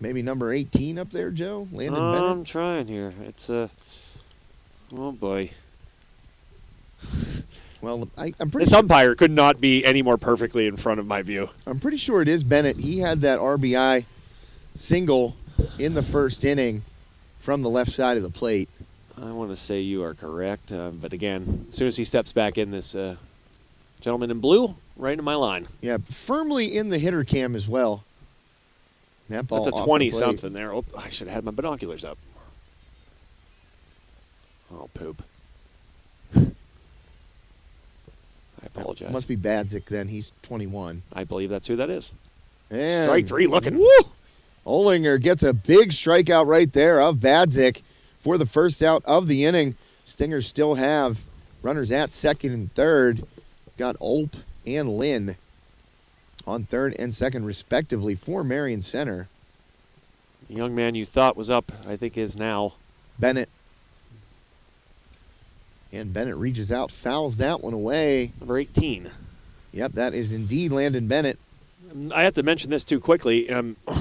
Maybe number 18 up there, Joe? Landon Bennett? I'm trying here. It's oh, boy. Well, I'm pretty This umpire could not be any more perfectly in front of my view. I'm pretty sure it is Bennett. He had that RBI single in the first inning from the left side of the plate. I want to say you are correct, but again, as soon as he steps back in, this gentleman in blue, right into my line. Yeah, firmly in the hitter cam as well. That ball That's a off the 20-something there. Oh, I should have had my binoculars up. Oh, poop. I apologize. Must be Badzik then. He's 21. I believe that's who that is. And Strike three looking. Woo! Olinger gets a big strikeout right there of Badzik for the first out of the inning. Stingers still have runners at second and third. Got Olp and Lynn on third and second, respectively, for Marion Center. The young man you thought was up, I think, is now. Bennett. And Bennett reaches out, fouls that one away. Number 18. Yep, that is indeed Landon Bennett. I have to mention this too quickly.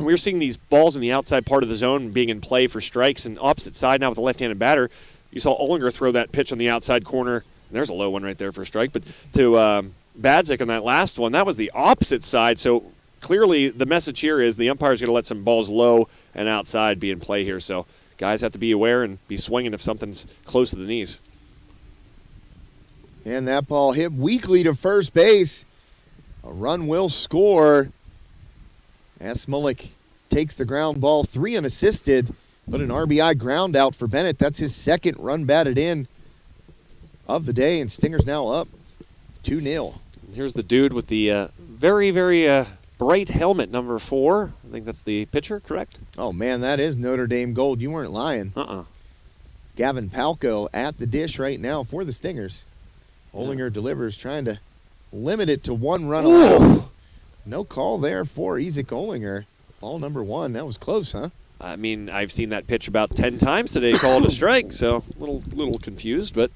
We're seeing these balls in the outside part of the zone being in play for strikes, and opposite side now with a left-handed batter. You saw Olinger throw that pitch on the outside corner. There's a low one right there for a strike. But to Badzik on that last one, that was the opposite side. So clearly the message here is the umpire's going to let some balls low and outside be in play here. So guys have to be aware and be swinging if something's close to the knees. And that ball hit weakly to first base. A run will score. As Smolik takes the ground ball, 3 unassisted, but an RBI ground out for Bennett. That's his second run batted in of the day, and Stingers now up 2-0. Here's the dude with the very, very bright helmet, number 4. I think that's the pitcher, correct? Oh, man, that is Notre Dame gold. You weren't lying. Gavin Palco at the dish right now for the Stingers. Olinger delivers, trying to limit it to 1 run allowed. No call there for Isaac Olinger. Ball number 1. That was close, huh? I mean, I've seen that pitch about 10 times today called a strike, so a little confused, but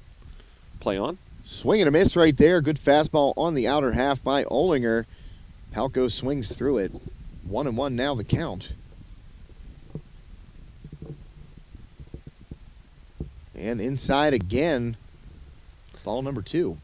play on. Swing and a miss right there. Good fastball on the outer half by Olinger. Palco swings through it. 1-1 now the count. And inside again. Ball number 2.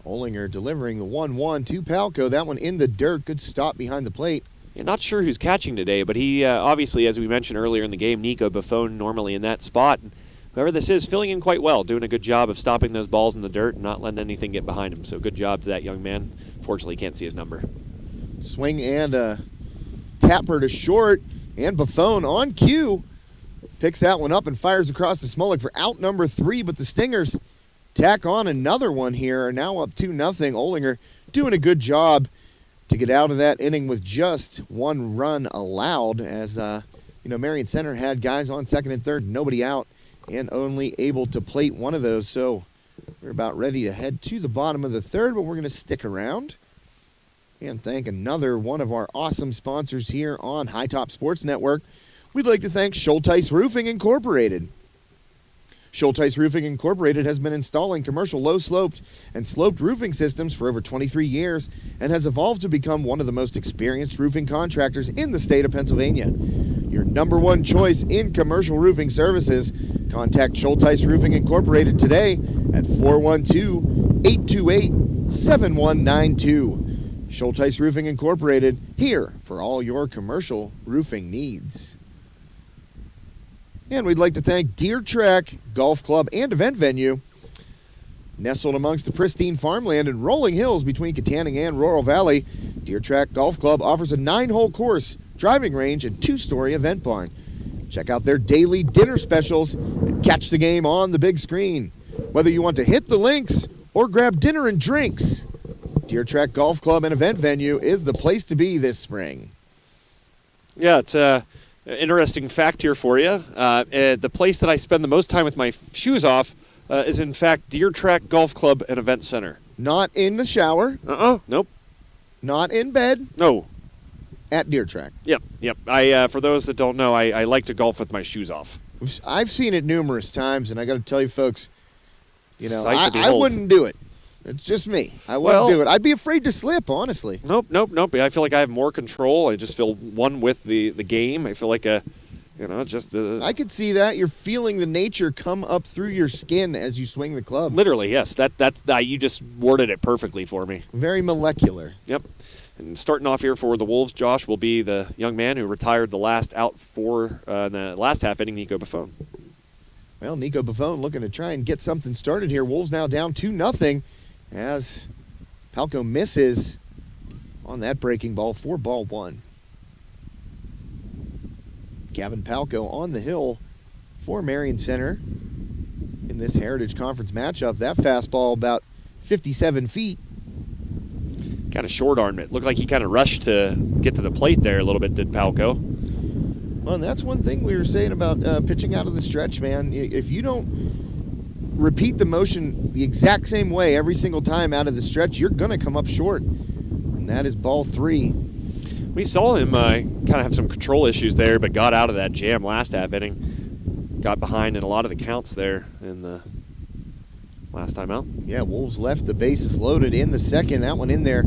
Olinger delivering the 1-1 to Palco. That one in the dirt. Good stop behind the plate. You're not sure who's catching today, but he obviously, as we mentioned earlier in the game, Nico Buffon normally in that spot. And whoever this is, filling in quite well, doing a good job of stopping those balls in the dirt and not letting anything get behind him. So good job to that young man. Fortunately, can't see his number. Swing and a tapper to short, and Buffon on cue picks that one up and fires across to Smolik for out number 3, but the Stingers tack on another one here, are now up 2-0. Olinger doing a good job to get out of that inning with just 1 run allowed, as Marion Center had guys on second and third, nobody out, and only able to plate one of those. So we're about ready to head to the bottom of the third, but we're going to stick around and thank another one of our awesome sponsors here on High Top Sports Network. We'd like to thank Schulteis Roofing Incorporated. Schulteis Roofing Incorporated has been installing commercial low-sloped and sloped roofing systems for over 23 years and has evolved to become one of the most experienced roofing contractors in the state of Pennsylvania. Your number 1 choice in commercial roofing services. Contact Schulteis Roofing Incorporated today at 412-828-7192. Schulteis Roofing Incorporated, here for all your commercial roofing needs. And we'd like to thank Deer Track Golf Club and Event Venue. Nestled amongst the pristine farmland and rolling hills between Katanning and Rural Valley, Deer Track Golf Club offers a 9-hole course, driving range, and 2-story event barn. Check out their daily dinner specials and catch the game on the big screen. Whether you want to hit the links or grab dinner and drinks, Deer Track Golf Club and Event Venue is the place to be this spring. Yeah, it's an interesting fact here for you. The place that I spend the most time with my shoes off is, in fact, Deer Track Golf Club and Event Center. Not in the shower. Nope. Not in bed. No. At Deer Track. Yep. For those that don't know, I like to golf with my shoes off. I've seen it numerous times, and I got to tell you, folks, Sight to I behold. wouldn't do it. It's just me. I wouldn't do it. I'd be afraid to slip, honestly. Nope. I feel like I have more control. I just feel one with the game. I feel like I could see that. You're feeling the nature come up through your skin as you swing the club. Literally, yes. That you just worded it perfectly for me. Very molecular. Yep. And starting off here for the Wolves, Josh, will be the young man who retired the last out for the last half inning, Nico Buffon. Well, Nico Buffon looking to try and get something started here. Wolves now down 2-0 as Palco misses on that breaking ball for ball one. Gavin Palco on the hill for Marion Center in this Heritage Conference matchup. That fastball about 57 feet. Kind of short-armed it. Looked like he kind of rushed to get to the plate there a little bit, did Palco. Well, and that's one thing we were saying about pitching out of the stretch, man. If you don't repeat the motion the exact same way every single time out of the stretch, you're going to come up short. And that is ball three. We saw him kind of have some control issues there, but got out of that jam last half inning. Got behind in a lot of the counts there in the last time out. Yeah, Wolves left the bases loaded in the second. That one in there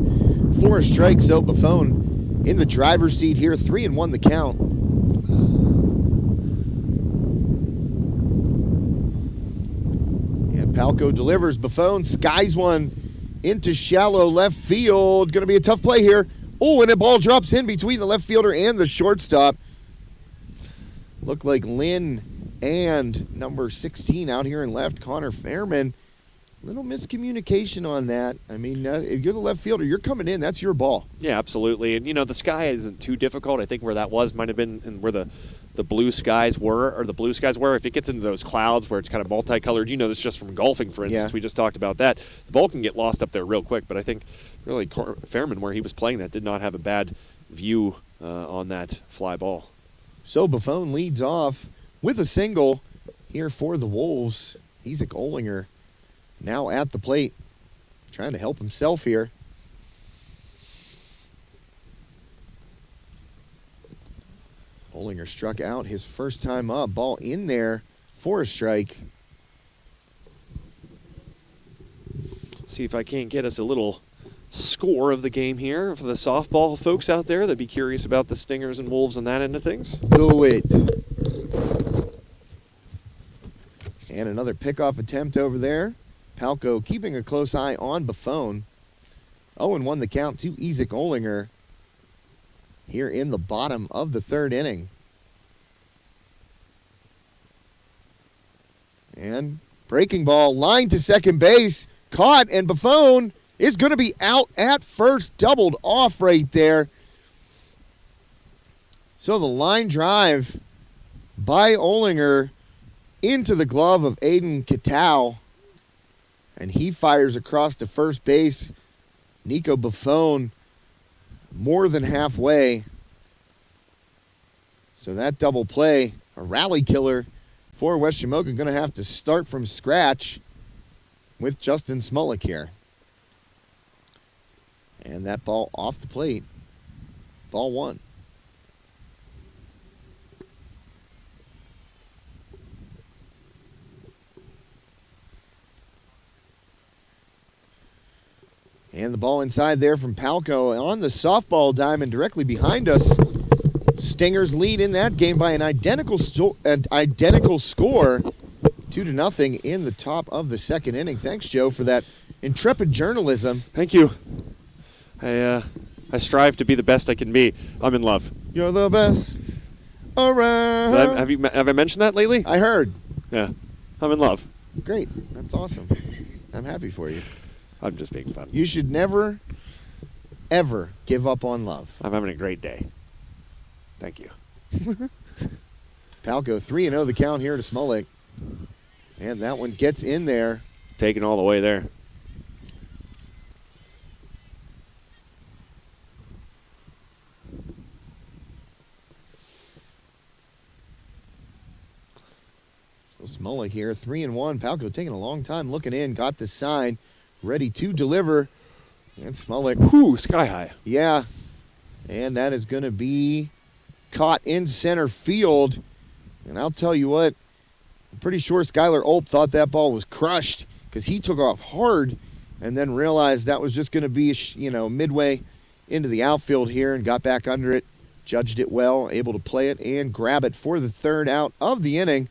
for a strike. So Buffon in the driver's seat here, 3-1 the count. And Palco delivers. Buffon skies one into shallow left field. Going to be a tough play here. Oh, and a ball drops in between the left fielder and the shortstop. Looked like Lynn and number 16 out here in left, Connor Fairman. Little miscommunication on that. I mean, if you're the left fielder, you're coming in. That's your ball. Yeah, absolutely. And, the sky isn't too difficult. I think where that was might have been where the blue skies were, or the blue skies were. If it gets into those clouds where it's kind of multicolored, this just from golfing, for instance. Yeah. We just talked about that. The ball can get lost up there real quick, but I think really Fairman, where he was playing that, did not have a bad view on that fly ball. So Buffon leads off with a single here for the Wolves. Isaac Olinger now at the plate, trying to help himself here. Olinger struck out his first time up. Ball in there for a strike. See if I can't get us a little score of the game here for the softball folks out there that'd be curious about the Stingers and Wolves on that end of things. Do it. And another pickoff attempt over there. Palco keeping a close eye on Buffon. 0-1 the count to Isaac Olinger here in the bottom of the third inning. And breaking ball, line to second base, caught, and Buffon is going to be out at first, doubled off right there. So the line drive by Olinger into the glove of Aiden Kitao, and he fires across to first base. Nico Buffon more than halfway. So that double play, a rally killer for West Shamokin, going to have to start from scratch with Justin Smolik here. And that ball off the plate. Ball one. And the ball inside there from Palco on the softball diamond directly behind us. Stingers lead in that game by an identical score, 2-0 in the top of the second inning. Thanks, Joe, for that intrepid journalism. Thank you. I strive to be the best I can be. I'm in love. You're the best around. Have I mentioned that lately? I heard. Yeah. I'm in love. Great. That's awesome. I'm happy for you. I'm just being fun. You should never, ever give up on love. I'm having a great day. Thank you. Palco 3-0 the count here to Smolik. And that one gets in there. Taking all the way there. So Smolik here, 3-1. Palco taking a long time looking in, got the sign, ready to deliver. And Smolik, Whew, sky high. yeah. And that is going to be caught in center field. And I'll tell you what, I'm pretty sure Skylar Ulp thought that ball was crushed because he took off hard and then realized that was just going to be, midway into the outfield here and got back under it, judged it well, able to play it and grab it for the third out of the inning.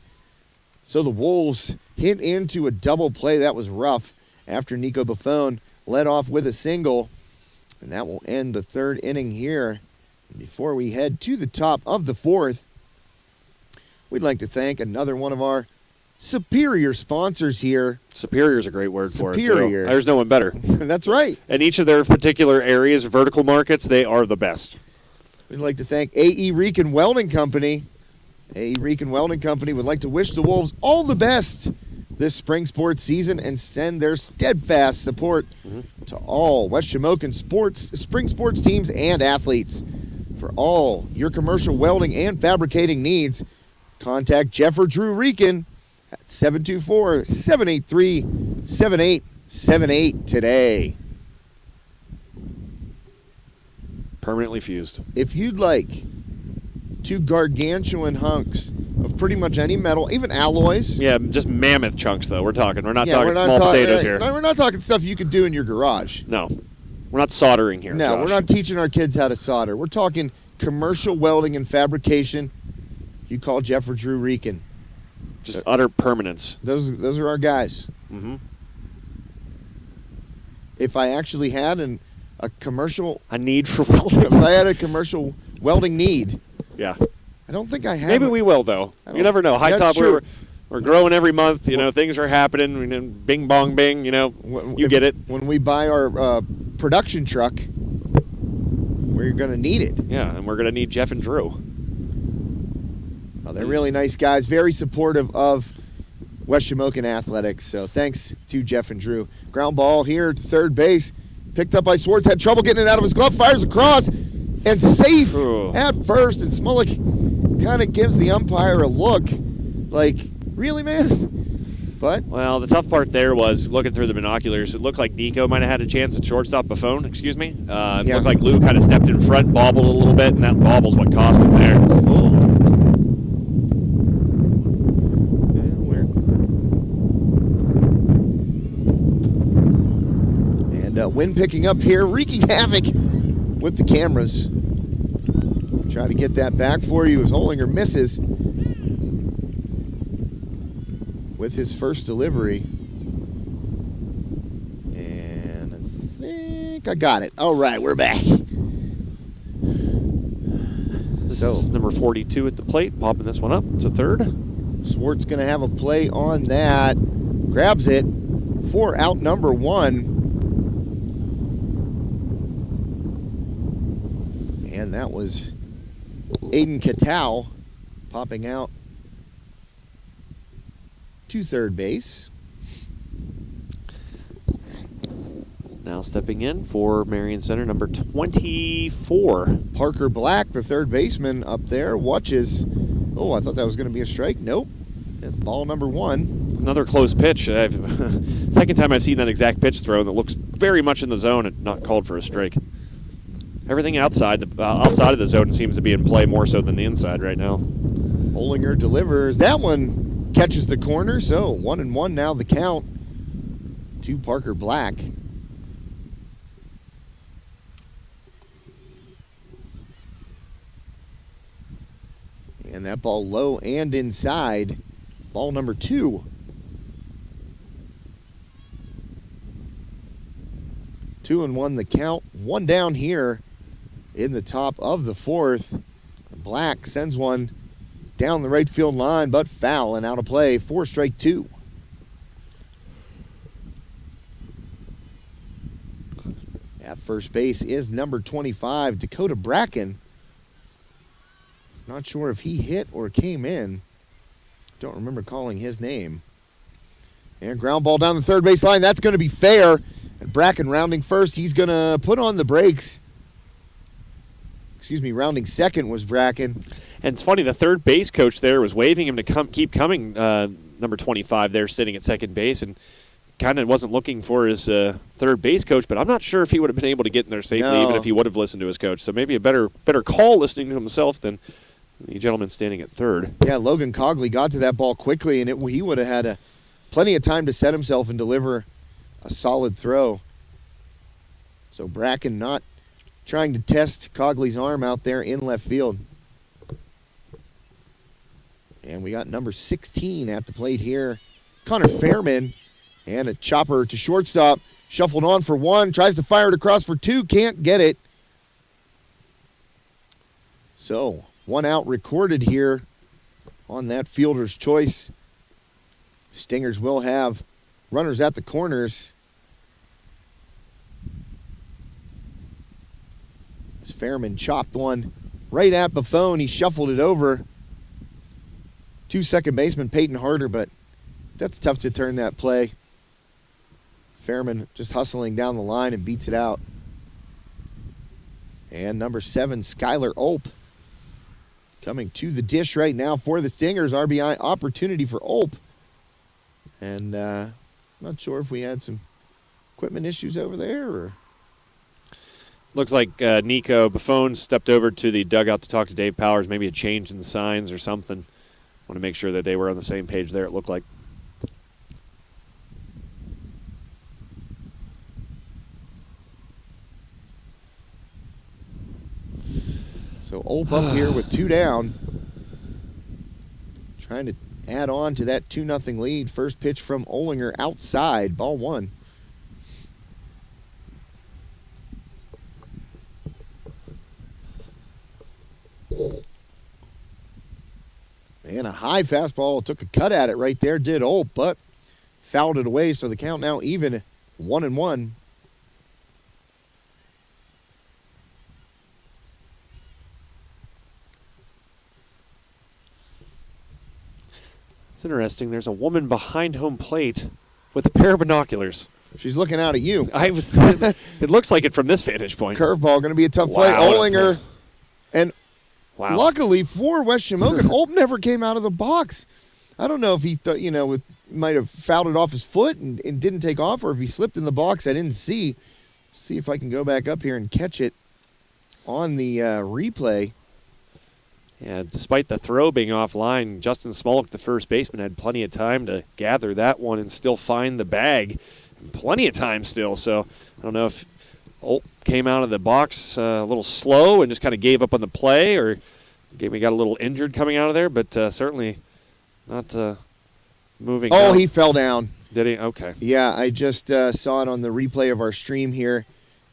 So the Wolves hit into a double play. That was rough after Nico Buffon led off with a single. And that will end the third inning here. Before we head to the top of the fourth, we'd like to thank another one of our superior sponsors here. Superior is a great word for it. Superior. There's no one better. That's right. In each of their particular areas, vertical markets, they are the best. We'd like to thank A.E. Rican Welding Company. A.E. Rican Welding Company would like to wish the Wolves all the best this spring sports season and send their steadfast support to all West Shamokin spring sports teams and athletes. For all your commercial welding and fabricating needs, contact Jeff or Drew Rican at 724-783-7878 today. Permanently fused. If you'd like 2 gargantuan hunks of pretty much any metal, even alloys. Yeah, just mammoth chunks, though. We're talking. We're not Yeah, talking we're not small talk- potatoes here. No, we're not talking stuff you could do in your garage. No. We're not soldering here. No, Josh. we're not teaching our kids how to solder. We're talking commercial welding and fabrication. You call Jeff or Drew Rican. Just utter permanence. Those are our guys. Mm-hmm. If I actually had a commercial, A need for welding. if I had a commercial welding need, Yeah. I don't think I have. Maybe we will, though. I You don't- never know. High That's top, true. we're growing every month. Things are happening. Bing, bong, bing. You get it. When we buy our production truck, we're going to need it. Yeah, and we're going to need Jeff and Drew. Oh, they're really nice guys, very supportive of West Shamokin Athletics. So thanks to Jeff and Drew. Ground ball here to third base. Picked up by Swartz. Had trouble getting it out of his glove. Fires across. And safe Ooh. at first. And Smolik kind of gives the umpire a look. Like, really, man? But Well, the tough part there was looking through the binoculars. It looked like Nico might have had a chance at shortstop. Buffon, excuse me. It Yeah. looked like Lou kind of stepped in front, bobbled a little bit, and that bobble's what cost him there. And wind picking up here, wreaking havoc with the cameras. Try to get that back for you as Hollinger misses with his first delivery. And I think I got it. All right, we're back. This So- is number 42 at the plate, popping this one up to third. Swartz going to have a play on that. Grabs it for out number 1. And that was Aiden Katow popping out to third base. Now stepping in for Marion Center, number 24. Parker Black, the third baseman up there, watches. Oh, I thought that was going to be a strike. Nope. And ball number 1. Another close pitch. Second time I've seen that exact pitch thrown that looks very much in the zone and not called for a strike. Everything outside of the zone seems to be in play more so than the inside right now. Hollinger delivers. That one catches the corner, so 1-1 now the count to Parker Black. And that ball low and inside. Ball number 2. 2-1 the count. 1 down here in the top of the fourth. Black sends one down the right field line, but foul and out of play for strike 2. At first base is number 25, Dakota Bracken. Not sure if he hit or came in. Don't remember calling his name. And ground ball down the third base line. That's going to be fair. And Bracken rounding first. He's going to put on the brakes. Excuse me, rounding second was Bracken. And it's funny, the third base coach there was waving him to keep coming, number 25 there sitting at second base, and kind of wasn't looking for his third base coach, but I'm not sure if he would have been able to get in there safely even if he would have listened to his coach. So maybe a better call listening to himself than the gentleman standing at third. Yeah, Logan Cogley got to that ball quickly, and he would have had plenty of time to set himself and deliver a solid throw. So Bracken not trying to test Cogley's arm out there in left field. And we got number 16 at the plate here, Connor Fairman, and a chopper to shortstop. Shuffled on for one, tries to fire it across for two, can't get it. So, one out recorded here on that fielder's choice. Stingers will have runners at the corners. As Fairman chopped one right at Buffon, he shuffled it over to second baseman Peyton Harder, but that's tough to turn that play. Fairman just hustling down the line and beats it out. And number 7, Skylar Ulp, coming to the dish right now for the Stingers. RBI opportunity for Ulp. And not sure if we had some equipment issues over there or... Looks like Nico Buffon stepped over to the dugout to talk to Dave Powers. Maybe a change in the signs or something. Want to make sure that they were on the same page there, it looked like. So Ulp up here with 2 down. Trying to add on to that 2-0 lead. First pitch from Olinger outside, ball 1. And a high fastball, took a cut at it right there, did Ulp, but fouled it away, so the count now even 1-1. It's interesting. There's a woman behind home plate with a pair of binoculars. She's looking out at you. It looks like it from this vantage point. Curveball going to be a tough play. Wow. Olinger. And wow. Luckily for West Shamokin, Ulp never came out of the box. I don't know if he thought, might have fouled it off his foot and didn't take off, or if he slipped in the box. I didn't see. See if I can go back up here and catch it on the replay. Yeah, despite the throw being offline, Justin Smollick, the first baseman, had plenty of time to gather that one and still find the bag. Plenty of time still, so I don't know if Ulp came out of the box a little slow and just kind of gave up on the play, or maybe got a little injured coming out of there, but certainly not moving. Oh, out. he fell down. Did he? Okay. Yeah, I just saw it on the replay of our stream here,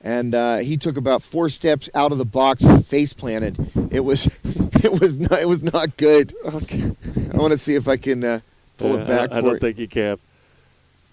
and he took about 4 steps out of the box, face planted. It was not good. Okay. I want to see if I can pull it back. I don't think you can.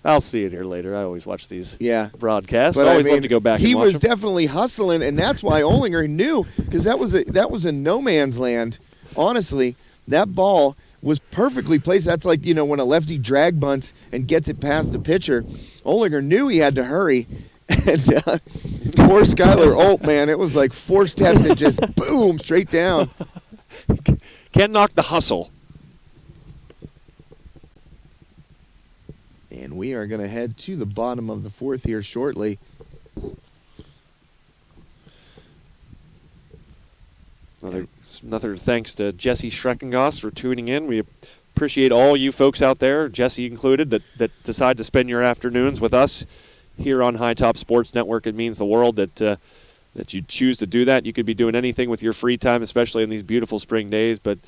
I'll see it here later. I always watch these broadcasts. But I always love to go back and watch He was them. definitely hustling, and that's why Olinger knew, because that was a no man's land. Honestly, that ball was perfectly placed. That's like, when a lefty drag bunts and gets it past the pitcher. Olinger knew he had to hurry. And poor Skylar Ulp, man, it was like 4 steps and just boom, straight down. Can't knock the hustle. And we are going to head to the bottom of the 4th here shortly. Another thanks to Jesse Schreckengoss for tuning in. We appreciate all you folks out there, Jesse included, that decide to spend your afternoons with us here on High Top Sports Network. It means the world that you choose to do that. You could be doing anything with your free time, especially in these beautiful spring days, but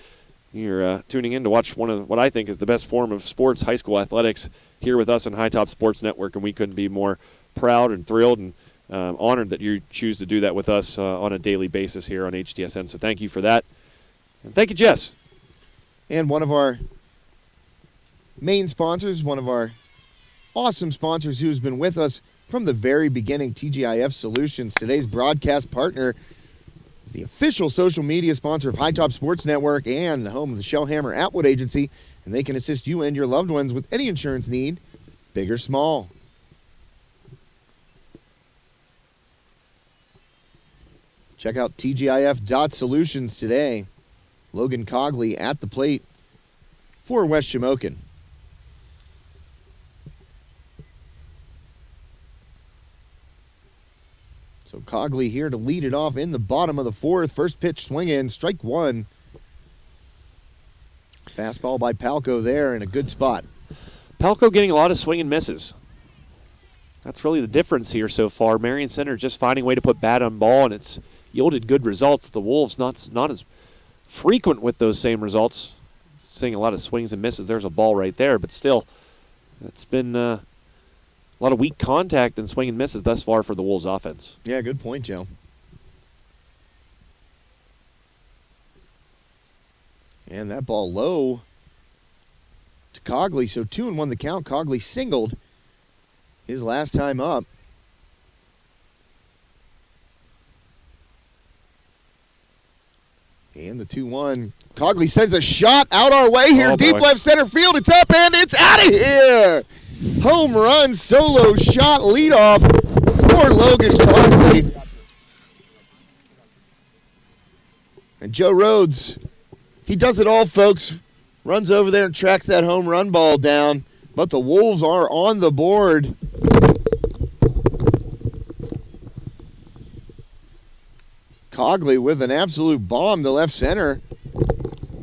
you're tuning in to watch one of what I think is the best form of sports, high school athletics, here with us on High Top Sports Network, and we couldn't be more proud and thrilled and honored that you choose to do that with us on a daily basis here on HTSN. So thank you for that. And thank you, Jess. And one of our main sponsors, one of our awesome sponsors who's been with us from the very beginning, TGIF Solutions. Today's broadcast partner is the official social media sponsor of High Top Sports Network and the home of the Shellhammer Atwood Agency, and they can assist you and your loved ones with any insurance need, big or small. Check out TGIF.Solutions today. Logan Cogley at the plate for West Shamokin. So Cogley here to lead it off in the bottom of the fourth. First pitch swing in, strike one. Fastball by Palco there in a good spot. Palco getting a lot of swing and misses. That's really the difference here so far. Marion Center just finding a way to put bat on ball, and it's yielded good results. The Wolves not as frequent with those same results. Seeing a lot of swings and misses. There's a ball right there, but still, it's been a lot of weak contact and swing and misses thus far for the Wolves offense. Yeah, good point, Joe. And that ball low to Cogley. So 2-1 the count. Cogley singled his last time up. And the 2-1. Cogley sends a shot out our way here. Oh, deep boy. left center field. It's up and it's out of here. Home run, solo shot, leadoff for Logan Cogley. And Joe Rhodes, he does it all, folks. Runs over there and tracks that home run ball down. But the Wolves are on the board. Cogley with an absolute bomb to left center.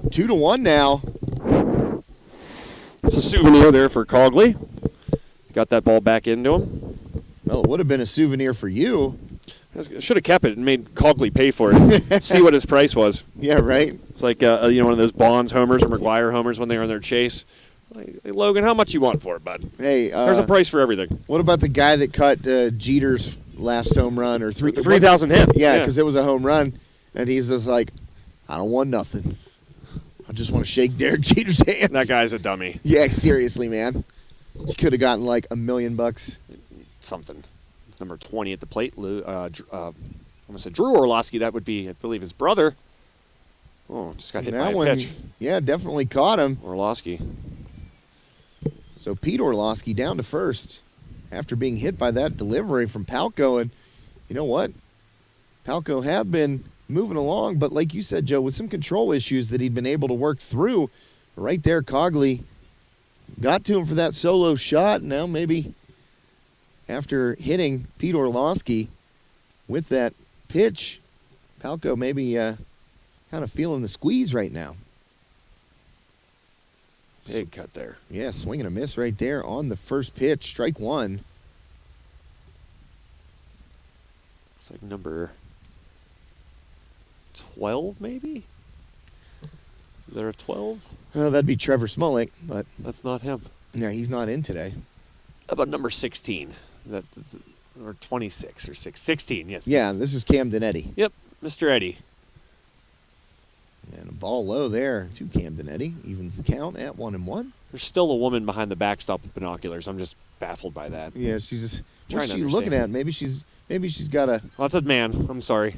2-1 now. It's a souvenir there for Cogley. Got that ball back into him. Well, it would have been a souvenir for you. Should have kept it and made Cogley pay for it. See what his price was. Yeah, right? It's like one of those Bonds homers or McGuire homers when they were on their chase. Like, hey, Logan, how much you want for it, bud? Hey, there's a price for everything. What about the guy that cut Jeter's last home run or 3,000 hit? Yeah, because it was a home run, and he's just like, I don't want nothing. I just want to shake Derek Jeter's hand. That guy's a dummy. Yeah, seriously, man. He could have gotten like $1 million. Something. Number 20 at the plate. I'm going to say Drew Orlowski. That would be, I believe, his brother. Oh, just got hit by a pitch. Yeah, definitely caught him. Orlowski. So Pete Orlowski down to first after being hit by that delivery from Palco. And you know what? Palco had been moving along, but like you said, Joe, with some control issues that he'd been able to work through. Right there, Cogley got to him for that solo shot. Now maybe after hitting Pete Orlowski with that pitch, Palco maybe kind of feeling the squeeze right now. Big cut there. Yeah, swing and a miss right there on the first pitch. Strike one. It's like number 12, maybe? Is there a 12? That'd be Trevor Smolik, but That's not him. yeah, he's not in today. How about number 16? Or 26 or 16, yes. Yeah, this is Camden Eddy. Yep, Mr. Eddy. And a ball low there to Camden Eddy. Evens the count at 1-1. There's still a woman behind the backstop with binoculars. I'm just baffled by that. Yeah, she's just Trying what's to she looking understand. at? Maybe she's got a Well, that's a man. I'm sorry.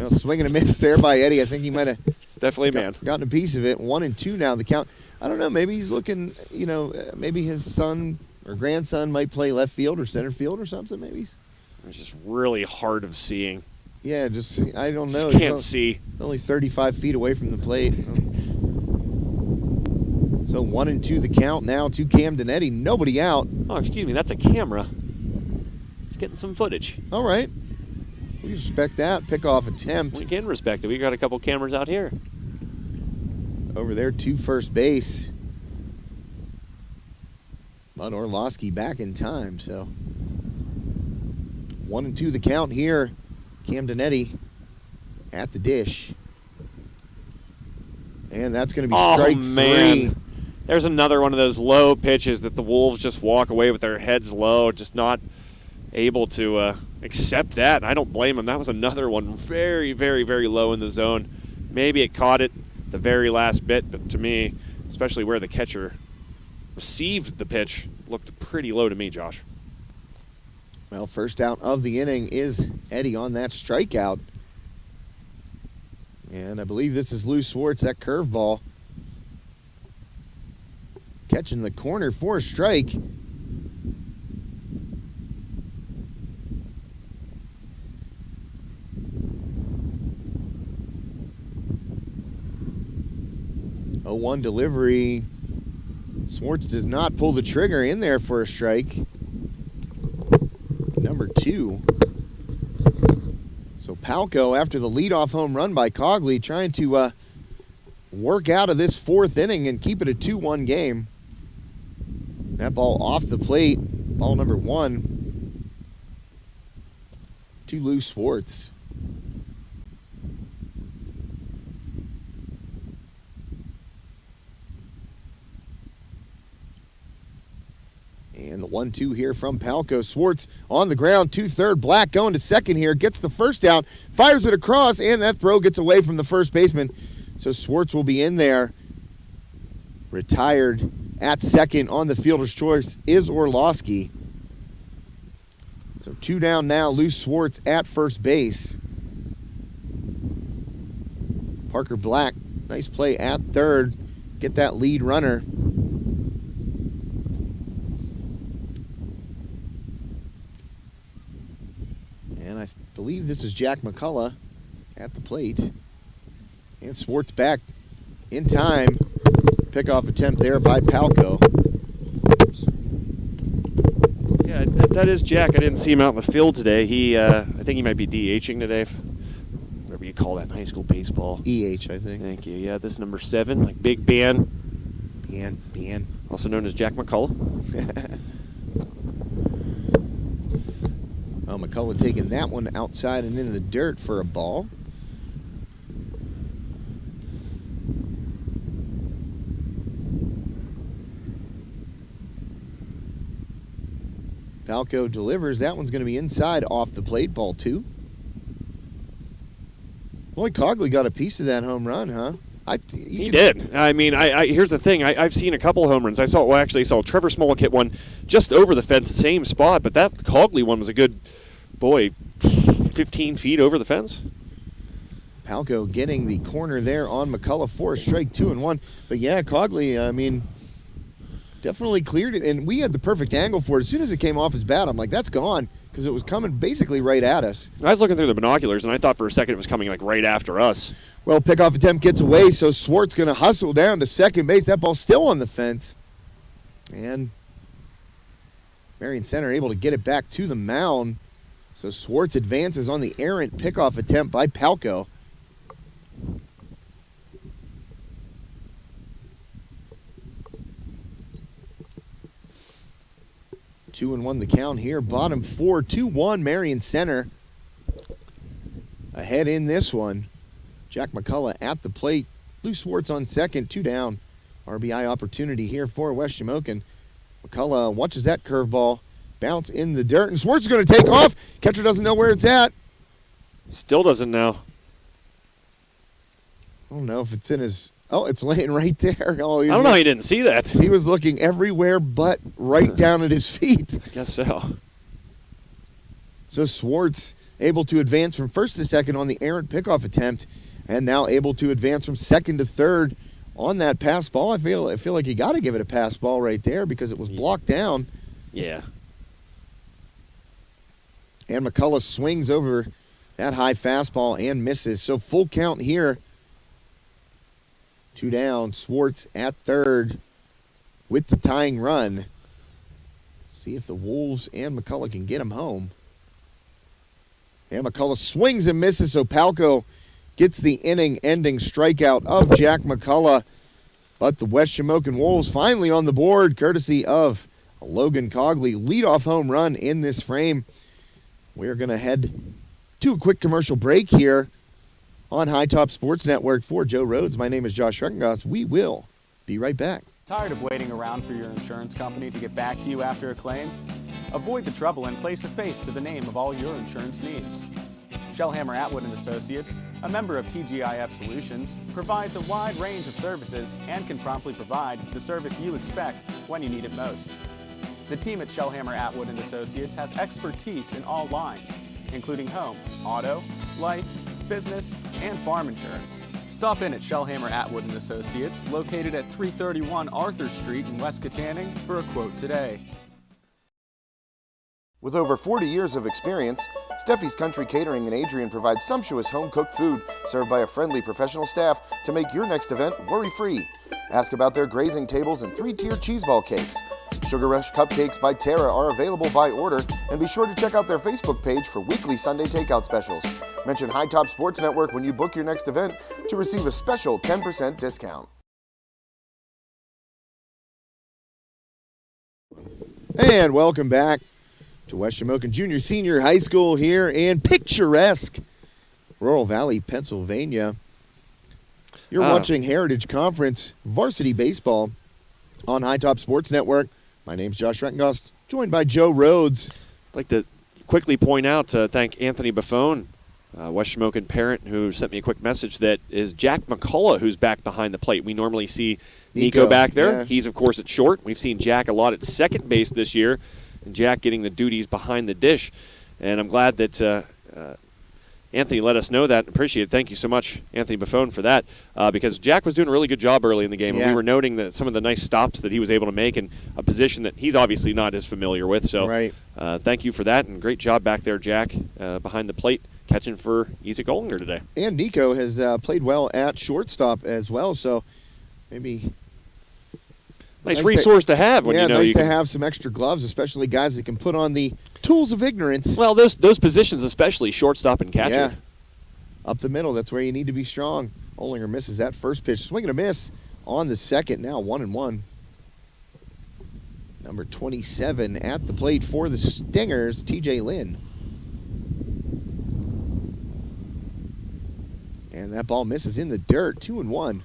swing and a miss there by Eddy. I think he might have It's definitely a man. gotten a piece of it. 1-2 now the count. I don't know. Maybe he's looking. Maybe his son or grandson might play left field or center field or something. Maybe. It's just really hard of seeing. Yeah, just I don't know. Just He's can't see. only 35 feet away from the plate. So 1-2 the count now to Camden Eddy. Nobody out. Oh, excuse me. That's a camera. It's getting some footage. All right. We respect that. Pickoff attempt We can respect it. We got a couple cameras out here. over there to first base. But Orlowski back in time, so 1-2 the count here. Camden Eddy at the dish. And that's going to be strike man. three. There's another one of those low pitches that the Wolves just walk away with their heads low, just not able to accept that. And I don't blame them. That was another one very, very, very low in the zone. Maybe it caught it the very last bit, but to me, especially where the catcher received the pitch, looked pretty low to me, Josh. Well, first out of the inning is Eddy on that strikeout. And I believe this is Lou Swartz, that curveball. Catching the corner for a strike. 0-1 delivery. Swartz does not pull the trigger in there for a strike. Number 2. So Palco, after the leadoff home run by Cogley, trying to work out of this 4th inning and keep it a 2-1 game. That ball off the plate, ball number 1 to Lou Swartz. And the 1-2 here from Palco. Swartz on the ground, 2-3. Black going to second here, gets the first out, fires it across, and that throw gets away from the first baseman. So Swartz will be in there. Retired at second. On the fielder's choice is Orlowski. So 2 down now. Lou Swartz at first base. Parker Black, nice play at third. Get that lead runner. And I believe this is Jack McCullough at the plate. And Swartz back in time. Pickoff attempt there by Palco. Yeah, that is Jack. I didn't see him out in the field today. I think he might be DHing today. Whatever you call that in high school baseball. EH, I think. Thank you. Yeah, this number 7, like Big Ben. Ben. Also known as Jack McCullough. Oh, McCullough taking that one outside and into the dirt for a ball. Palco delivers. That one's going to be inside off the plate. Ball 2. Boy, Cogley got a piece of that home run, huh? He did. I mean, here's the thing. I've seen a couple home runs. I saw Trevor Smolik hit one just over the fence, same spot, but that Cogley one was a good, 15 feet over the fence. Palco getting the corner there on McCullough for a strike, 2-1. But yeah, Cogley, definitely cleared it, and we had the perfect angle for it. As soon as it came off his bat, I'm like, that's gone, because it was coming basically right at us. I was looking through the binoculars, and I thought for a second it was coming right after us. Well, pickoff attempt gets away, so Swartz going to hustle down to second base. That ball's still on the fence. And Marion Center able to get it back to the mound. So Swartz advances on the errant pickoff attempt by Palco. Two and one the count here. Bottom 4, 2-1 Marion Center. Ahead in this one. Jack McCullough at the plate. Lou Swartz on second, 2 down. RBI opportunity here for West Shamokin. McCullough watches that curveball bounce in the dirt, and Swartz is going to take off. Catcher doesn't know where it's at. Still doesn't know. I don't know if it's in his... Oh, it's laying right there. Oh, I don't know how you didn't see that. He was looking everywhere but right down at his feet. I guess so. So Swartz able to advance from first to second on the errant pickoff attempt, and now able to advance from second to third on that pass ball. I feel like you got to give it a pass ball right there because it was blocked down. Yeah. And McCullough swings over that high fastball and misses. So full count here. 2 down. Swartz at third with the tying run. See if the Wolves and McCullough can get him home. And McCullough swings and misses, so Palco gets the inning-ending strikeout of Jack McCullough. But the West Shamokin Wolves finally on the board, courtesy of Logan Cogley. Leadoff home run in this frame. We're going to head to a quick commercial break here on High Top Sports Network. For Joe Rhodes, my name is Josh Reckengoss. We will be right back. Tired of waiting around for your insurance company to get back to you after a claim? Avoid the trouble and place a face to the name of all your insurance needs. Shellhammer Atwood & Associates, a member of TGIF Solutions, provides a wide range of services and can promptly provide the service you expect when you need it most. The team at Shellhammer Atwood & Associates has expertise in all lines, including home, auto, life, business, and farm insurance. Stop in at Shellhammer Atwood & Associates, located at 331 Arthur Street in West Katanning, for a quote today. With over 40 years of experience, Steffi's Country Catering in Adrian provides sumptuous home-cooked food served by a friendly professional staff to make your next event worry-free. Ask about their grazing tables and 3-tier cheese ball cakes. Sugar Rush Cupcakes by Tara are available by order, and be sure to check out their Facebook page for weekly Sunday takeout specials. Mention High Top Sports Network when you book your next event to receive a special 10% discount. And welcome back to West Shamokin Junior Senior High School here in picturesque Rural Valley, Pennsylvania. You're watching Heritage Conference Varsity Baseball on High Top Sports Network. My name's Josh Rettengost, joined by Joe Rhodes. I'd like to quickly point out, thank Anthony Buffone, West Shamokin parent, who sent me a quick message that is Jack McCullough who's back behind the plate. We normally see Nico back there. Yeah. He's, of course, at short. We've seen Jack a lot at second base this year, and Jack getting the duties behind the dish. And I'm glad that Anthony let us know that and appreciate it. Thank you so much, Anthony Buffone, for that, because Jack was doing a really good job early in the game. Yeah. And we were noting that some of the nice stops that he was able to make in a position that he's obviously not as familiar with. So Right. Thank you for that, and great job back there, Jack, behind the plate, catching for Isaac Ollinger today. And Nico has played well at shortstop as well, so maybe Nice Nice resource to have when you know nice you to can. have some extra gloves, especially guys that can put on the tools of ignorance. Well, those positions, especially shortstop and catcher. Yeah. Up the middle, that's where you need to be strong. Ollinger misses that first pitch. Swing and a miss on the second, now 1-1. Number 27 at the plate for the Stingers, TJ Lynn. And that ball misses in the dirt, 2-1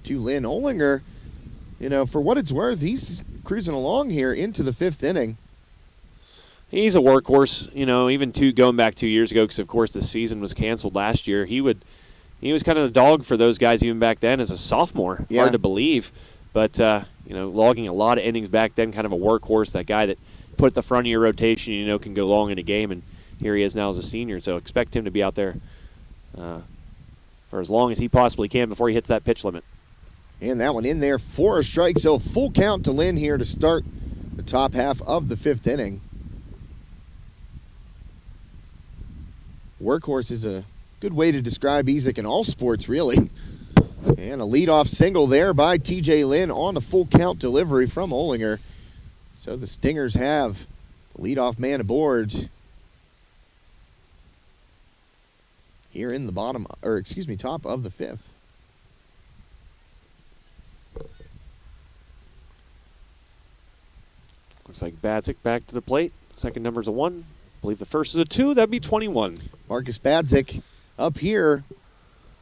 to Lynn. Ollinger, you know, for what it's worth, he's cruising along here into the fifth inning. He's a workhorse, you know, even going back 2 years ago, because, of course, the season was canceled last year. He was kind of the dog for those guys even back then as a sophomore. Yeah. Hard to believe. But, you know, logging a lot of innings back then, kind of a workhorse, that guy that put at the front of your rotation, you know, can go long in a game. And here he is now as a senior. So expect him to be out there for as long as he possibly can before he hits that pitch limit. And that one in there for a strike. So full count to Lynn here to start the top half of the fifth inning. Workhorse is a good way to describe Isaac in all sports, really. And a leadoff single there by TJ Lynn on a full count delivery from Ollinger. So the Stingers have the leadoff man aboard here in the top of the fifth. Looks like Badzik back to the plate. Second number's a 1. I believe the first is a 2. That'd be 21. Marcus Badzik up here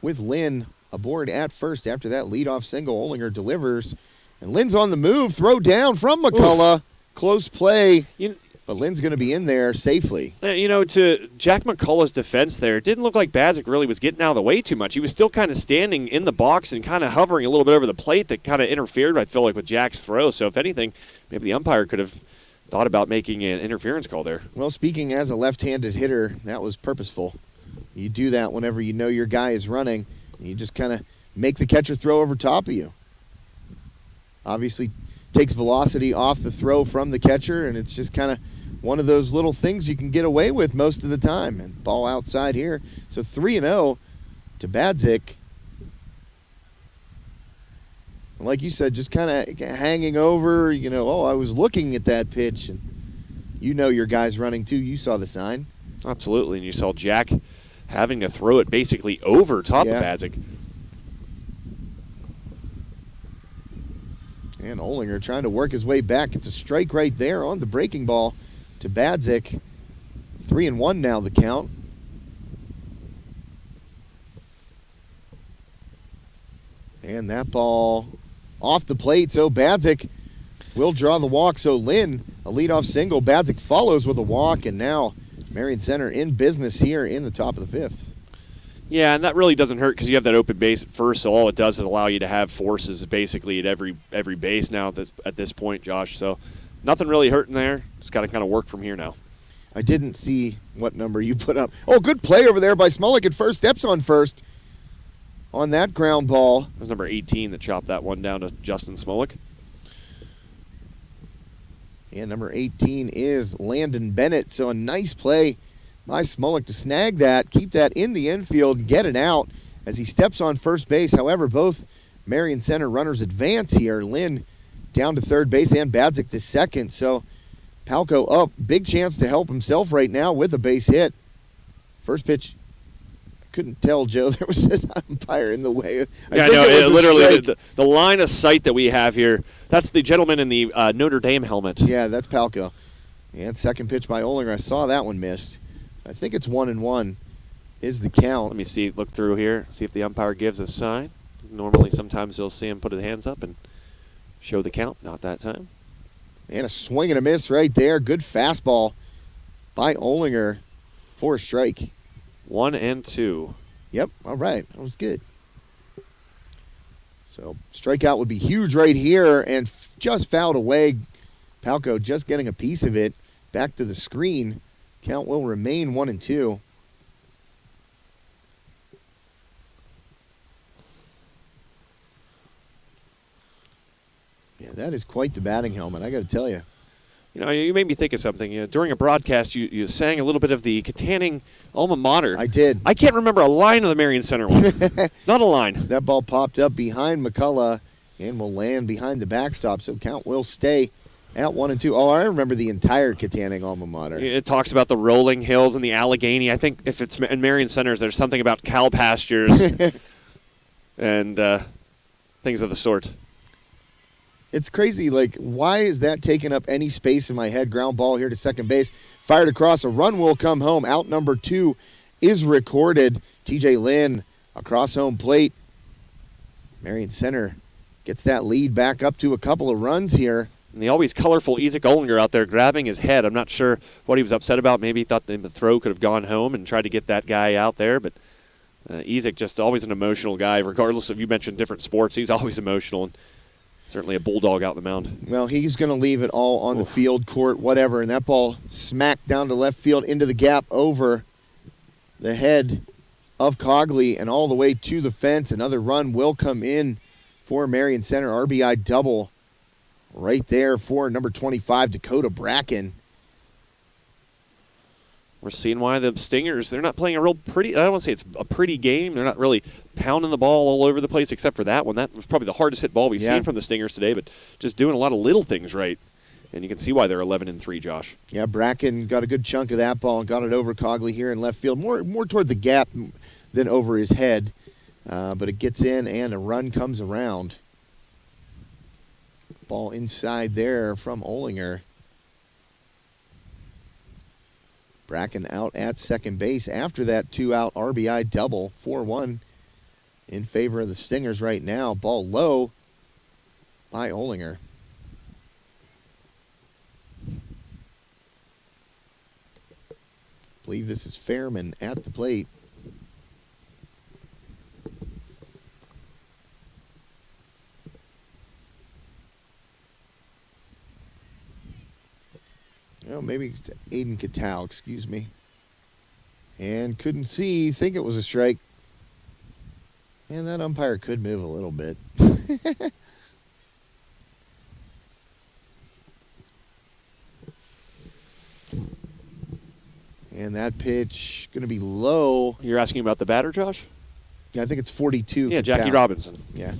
with Lynn aboard at first after that leadoff single. Ollinger delivers, and Lynn's on the move. Throw down from McCullough. Oof. Close play, but Lynn's going to be in there safely. You know, to Jack McCullough's defense there, it didn't look like Badzik really was getting out of the way too much. He was still kind of standing in the box and kind of hovering a little bit over the plate that kind of interfered, I feel like, with Jack's throw. So if anything, maybe the umpire could have thought about making an interference call there. Well, speaking as a left-handed hitter, that was purposeful. You do that whenever you know your guy is running, and you just kind of make the catcher throw over top of you. Obviously takes velocity off the throw from the catcher, and it's just kind of one of those little things you can get away with most of the time. And ball outside here. So 3-0 to Badzik. And like you said, just kind of hanging over, you know, oh, I was looking at that pitch. And you know your guy's running too. You saw the sign. Absolutely, and you saw Jack having to throw it basically over top of Badzik. And Ollinger trying to work his way back. It's a strike right there on the breaking ball to Badzik. 3-1 now the count. And that ball off the plate, so Badzik will draw the walk. So Lynn, a leadoff single. Badzik follows with a walk, and now Marion Center in business here in the top of the fifth. Yeah, and that really doesn't hurt because you have that open base at first, so all it does is allow you to have forces basically at every base now at this point, Josh. So nothing really hurting there. Just got to kind of work from here now. I didn't see what number you put up. Oh, good play over there by Smolik at first. Steps on first on that ground ball. That was number 18 that chopped that one down to Justin Smolik. And number 18 is Landon Bennett. So a nice play by Smolik to snag that, keep that in the infield, get it out as he steps on first base. However, both Marion Center runners advance here. Lynn down to third base and Badzik to second. So Palco up. Big chance to help himself right now with a base hit. First pitch. Couldn't tell, Joe. There was an umpire in the way. I know. Literally, the line of sight that we have here, that's the gentleman in the Notre Dame helmet. Yeah, that's Palco. And second pitch by Olinger. I saw that one missed. I think it's 1-1 is the count. Let me see, look through here, see if the umpire gives a sign. Normally, sometimes you'll see him put his hands up and show the count. Not that time. And a swing and a miss right there. Good fastball by Olinger for a strike. 1-2. Yep, all right. That was good. So strikeout would be huge right here and just fouled away. Palco just getting a piece of it. Back to the screen. Count will remain 1-2. Yeah, that is quite the batting helmet, I got to tell you. You know, you made me think of something. You know, during a broadcast, you sang a little bit of the Katanning alma mater. I did. I can't remember a line of the Marion Center one. Not a line. That ball popped up behind McCullough and will land behind the backstop, so count will stay at 1-2. Oh, I remember the entire Katanning alma mater. It talks about the rolling hills and the Allegheny. I think if it's in Marion Centers, there's something about cow pastures and things of the sort. It's crazy, like, why is that taking up any space in my head? Ground ball here to second base. Fired across. A run will come home. Out number 2 is recorded. TJ Lynn across home plate. Marion Center gets that lead back up to a couple of runs here. And the always colorful Isaac Olinger out there grabbing his head. I'm not sure what he was upset about. Maybe he thought the throw could have gone home and tried to get that guy out there. But Isaac just always an emotional guy. Regardless of, you mentioned different sports, he's always emotional. And certainly a bulldog out the mound. Well, he's going to leave it all on the field, court, whatever. And that ball smacked down to left field into the gap over the head of Cogley and all the way to the fence. Another run will come in for Marion Center. RBI double right there for number 25, Dakota Bracken. We're seeing why the Stingers, they're not playing a real pretty, I don't want to say it's a pretty game. They're not really pounding the ball all over the place except for that one. That was probably the hardest hit ball we've seen from the Stingers today, but just doing a lot of little things right. And you can see why they're 11-3, Josh. Yeah, Bracken got a good chunk of that ball and got it over Cogley here in left field. More toward the gap than over his head. But it gets in and a run comes around. Ball inside there from Olinger. Bracken out at second base after that 2-out RBI double. 4-1 in favor of the Stingers right now. Ball low by Olinger. I believe this is Fairman at the plate. Oh, maybe it's Aiden Cattell, excuse me. And couldn't see, think it was a strike. And that umpire could move a little bit. And that pitch going to be low. You're asking about the batter, Josh? Yeah, I think it's 42. Yeah, Cattell. Jackie Robinson. Yeah.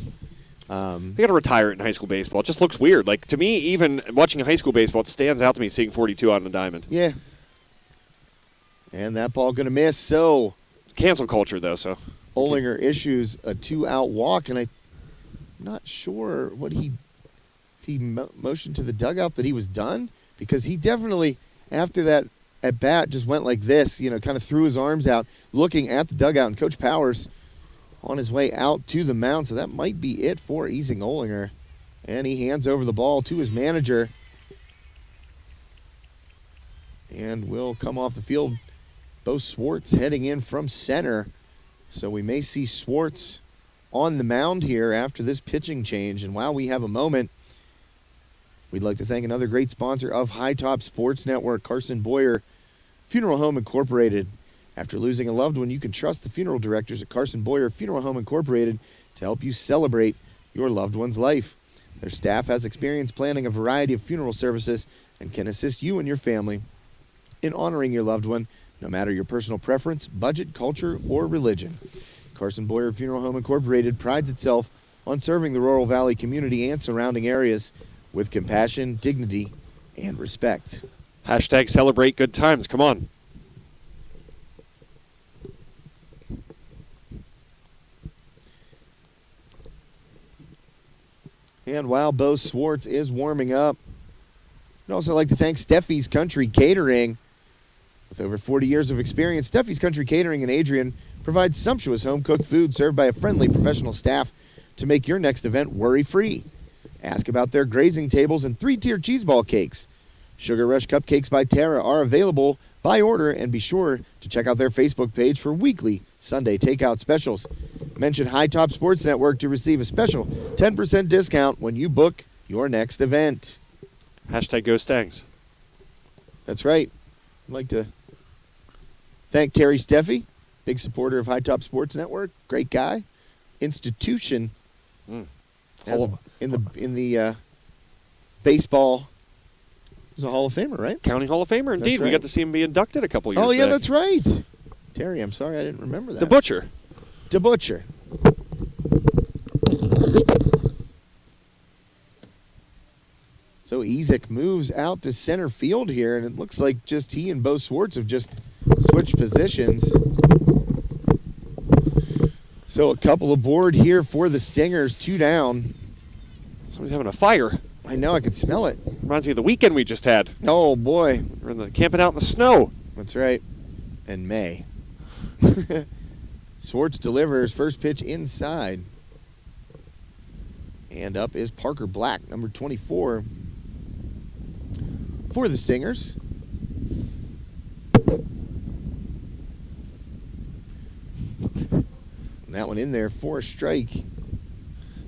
They got to retire it in high school baseball. It just looks weird. Like, to me, even watching high school baseball, it stands out to me seeing 42 on the diamond. Yeah. And that ball going to miss, so. Cancel culture, though, so. Olinger issues a 2-out walk, and I'm not sure what he motioned to the dugout that he was done, because he definitely, after that at bat, just went like this, kind of threw his arms out, looking at the dugout, and Coach Powers on his way out to the mound, so that might be it for Isaac Olinger. And he hands over the ball to his manager. And will come off the field. Bo Swartz heading in from center. So we may see Swartz on the mound here after this pitching change. And while we have a moment, we'd like to thank another great sponsor of High Top Sports Network, Carson Boyer Funeral Home Incorporated. After losing a loved one, you can trust the funeral directors at Carson Boyer Funeral Home Incorporated to help you celebrate your loved one's life. Their staff has experience planning a variety of funeral services and can assist you and your family in honoring your loved one, no matter your personal preference, budget, culture, or religion. Carson Boyer Funeral Home Incorporated prides itself on serving the Rural Valley community and surrounding areas with compassion, dignity, and respect. Hashtag celebrate good times. Come on. And while Bo Swartz is warming up, I'd also like to thank Steffi's Country Catering. With over 40 years of experience, Steffi's Country Catering in Adrian provides sumptuous home-cooked food served by a friendly professional staff to make your next event worry-free. Ask about their grazing tables and 3-tier cheese ball cakes. Sugar Rush Cupcakes by Tara are available by order, and be sure to check out their Facebook page for weekly Sunday takeout specials. Mention High Top Sports Network to receive a special 10% discount when you book your next event. Hashtag go Stangs. That's right. I'd like to thank Terry Steffi, big supporter of High Top Sports Network. Great guy. Institution in the baseball. He's a Hall of Famer, right? County Hall of Famer, indeed. Right. We got to see him be inducted a couple years Oh, yeah, back. that's right. Terry, I'm sorry I didn't remember that. The Butcher. The Butcher. So Ezek moves out to center field here, and it looks like just he and Bo Swartz have just switched positions. So a couple aboard here for the Stingers, 2 down. Somebody's having a fire. I know, I could smell it. Reminds me of the weekend we just had. Oh, boy. We're camping out in the snow. That's right. And May. Swartz delivers first pitch inside. And up is Parker Black, number 24, for the Stingers. And that one in there for a strike.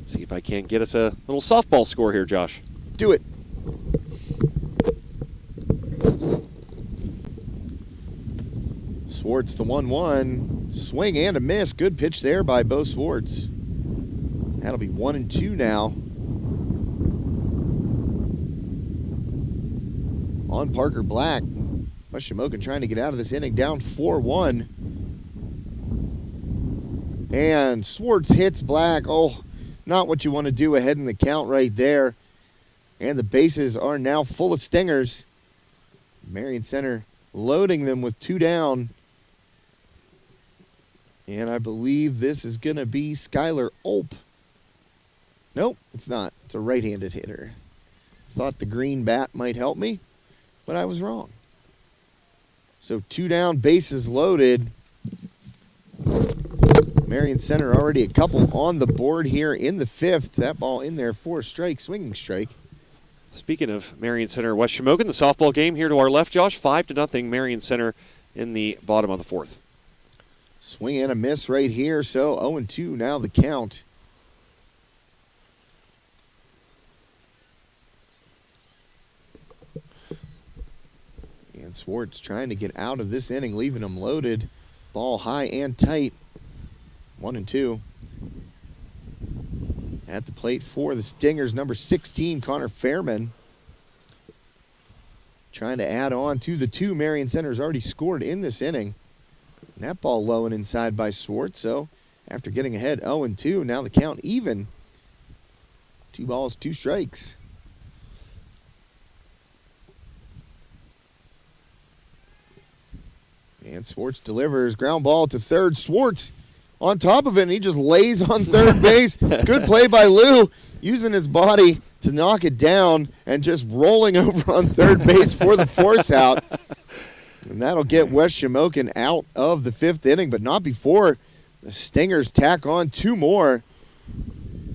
See if I can't get us a little softball score here, Josh. Do it. Swartz the 1-1. Swing and a miss. Good pitch there by Bo Swartz. That'll be 1-2 now. On Parker Black. West Shamokin trying to get out of this inning, down 4-1. And Swartz hits Black. Oh, not what you want to do ahead in the count right there. And the bases are now full of Stingers. Marion Center loading them with 2 down. And I believe this is going to be Skylar Ulp. Nope, it's not. It's a right-handed hitter. Thought the green bat might help me, but I was wrong. So 2 down, bases loaded. Marion Center already a couple on the board here in the 5th. That ball in there for a strike, swinging strike. Speaking of Marion Center, West Shamokin, the softball game here to our left, Josh, 5-0 Marion Center in the bottom of the 4th. Swing and a miss right here, so 0-2 now the count. And Swartz trying to get out of this inning, leaving him loaded. Ball high and tight. 1-2. At the plate for the Stingers, number 16, Connor Fairman. Trying to add on to the 2 Marion Center's already scored in this inning. And that ball low and inside by Swartz. So after getting ahead 0-2, now the count even. 2 balls, 2 strikes. And Swartz delivers. Ground ball to third. Swartz on top of it, and he just lays on third base. Good play by Lou, using his body to knock it down and just rolling over on third base for the force out. And that'll get West Shamokin out of the 5th inning, but not before the Stingers tack on 2 more.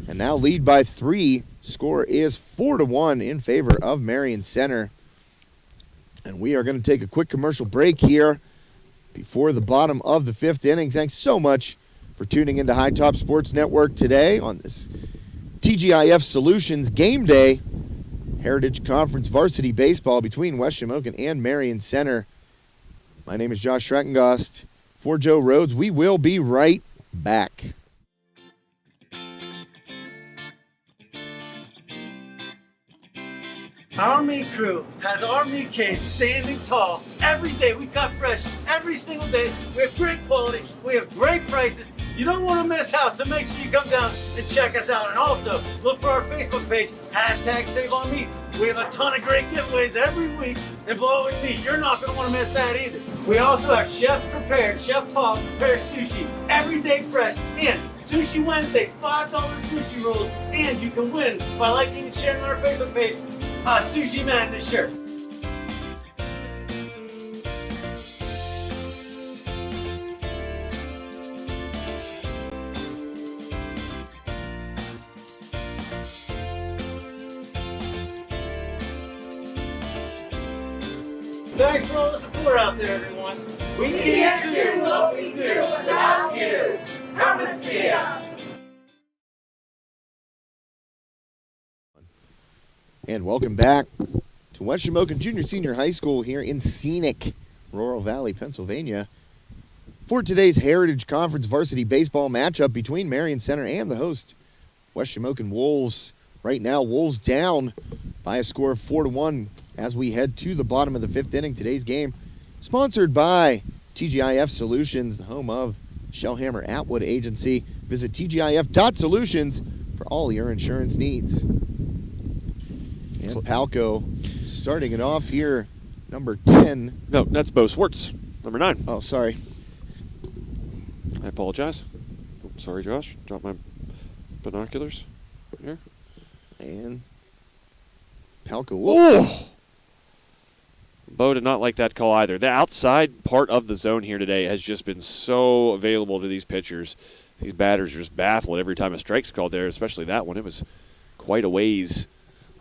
And now lead by 3. Score is 4-1 in favor of Marion Center. And we are going to take a quick commercial break here before the bottom of the 5th inning. Thanks so much for tuning into High Top Sports Network today on this TGIF Solutions Game Day. Heritage Conference Varsity Baseball between West Shamokin and Marion Center. My name is Josh Schreckengost. For Joe Rhodes, we will be right back. Our meat crew has our meat cage standing tall. Every day we cut fresh, every single day. We have great quality, we have great prices. You don't want to miss out, so make sure you come down and check us out. And also, look for our Facebook page, #SaveOnMeat. We have a ton of great giveaways every week involving meat. You're not going to want to miss that either. We also have Chef Paul prepared sushi every day fresh. And Sushi Wednesdays, $5 sushi rolls. And you can win by liking and sharing on our Facebook page a Sushi Madness shirt. Thanks for all the support out there, everyone. We can't do what we do without you. Come and see us. And welcome back to West Shamokin Junior Senior High School here in scenic Laurel Valley, Pennsylvania, for today's Heritage Conference varsity baseball matchup between Marion Center and the host, West Shamokin Wolves. Right now, Wolves down by a score of 4-1 as we head to the bottom of the fifth inning. Today's game sponsored by TGIF Solutions, the home of Shellhammer Atwood Agency. Visit tgif.solutions for all your insurance needs. And Palco starting it off here, number 10. No, that's Bo Swartz, number 9. Oh, sorry. I apologize. Oh, sorry, Josh. Dropped my binoculars here. And Palco. Whoa. Oh! Bo did not like that call either. The outside part of the zone here today has just been so available to these pitchers. These batters are just baffled every time a strike's called there, especially that one. It was quite a ways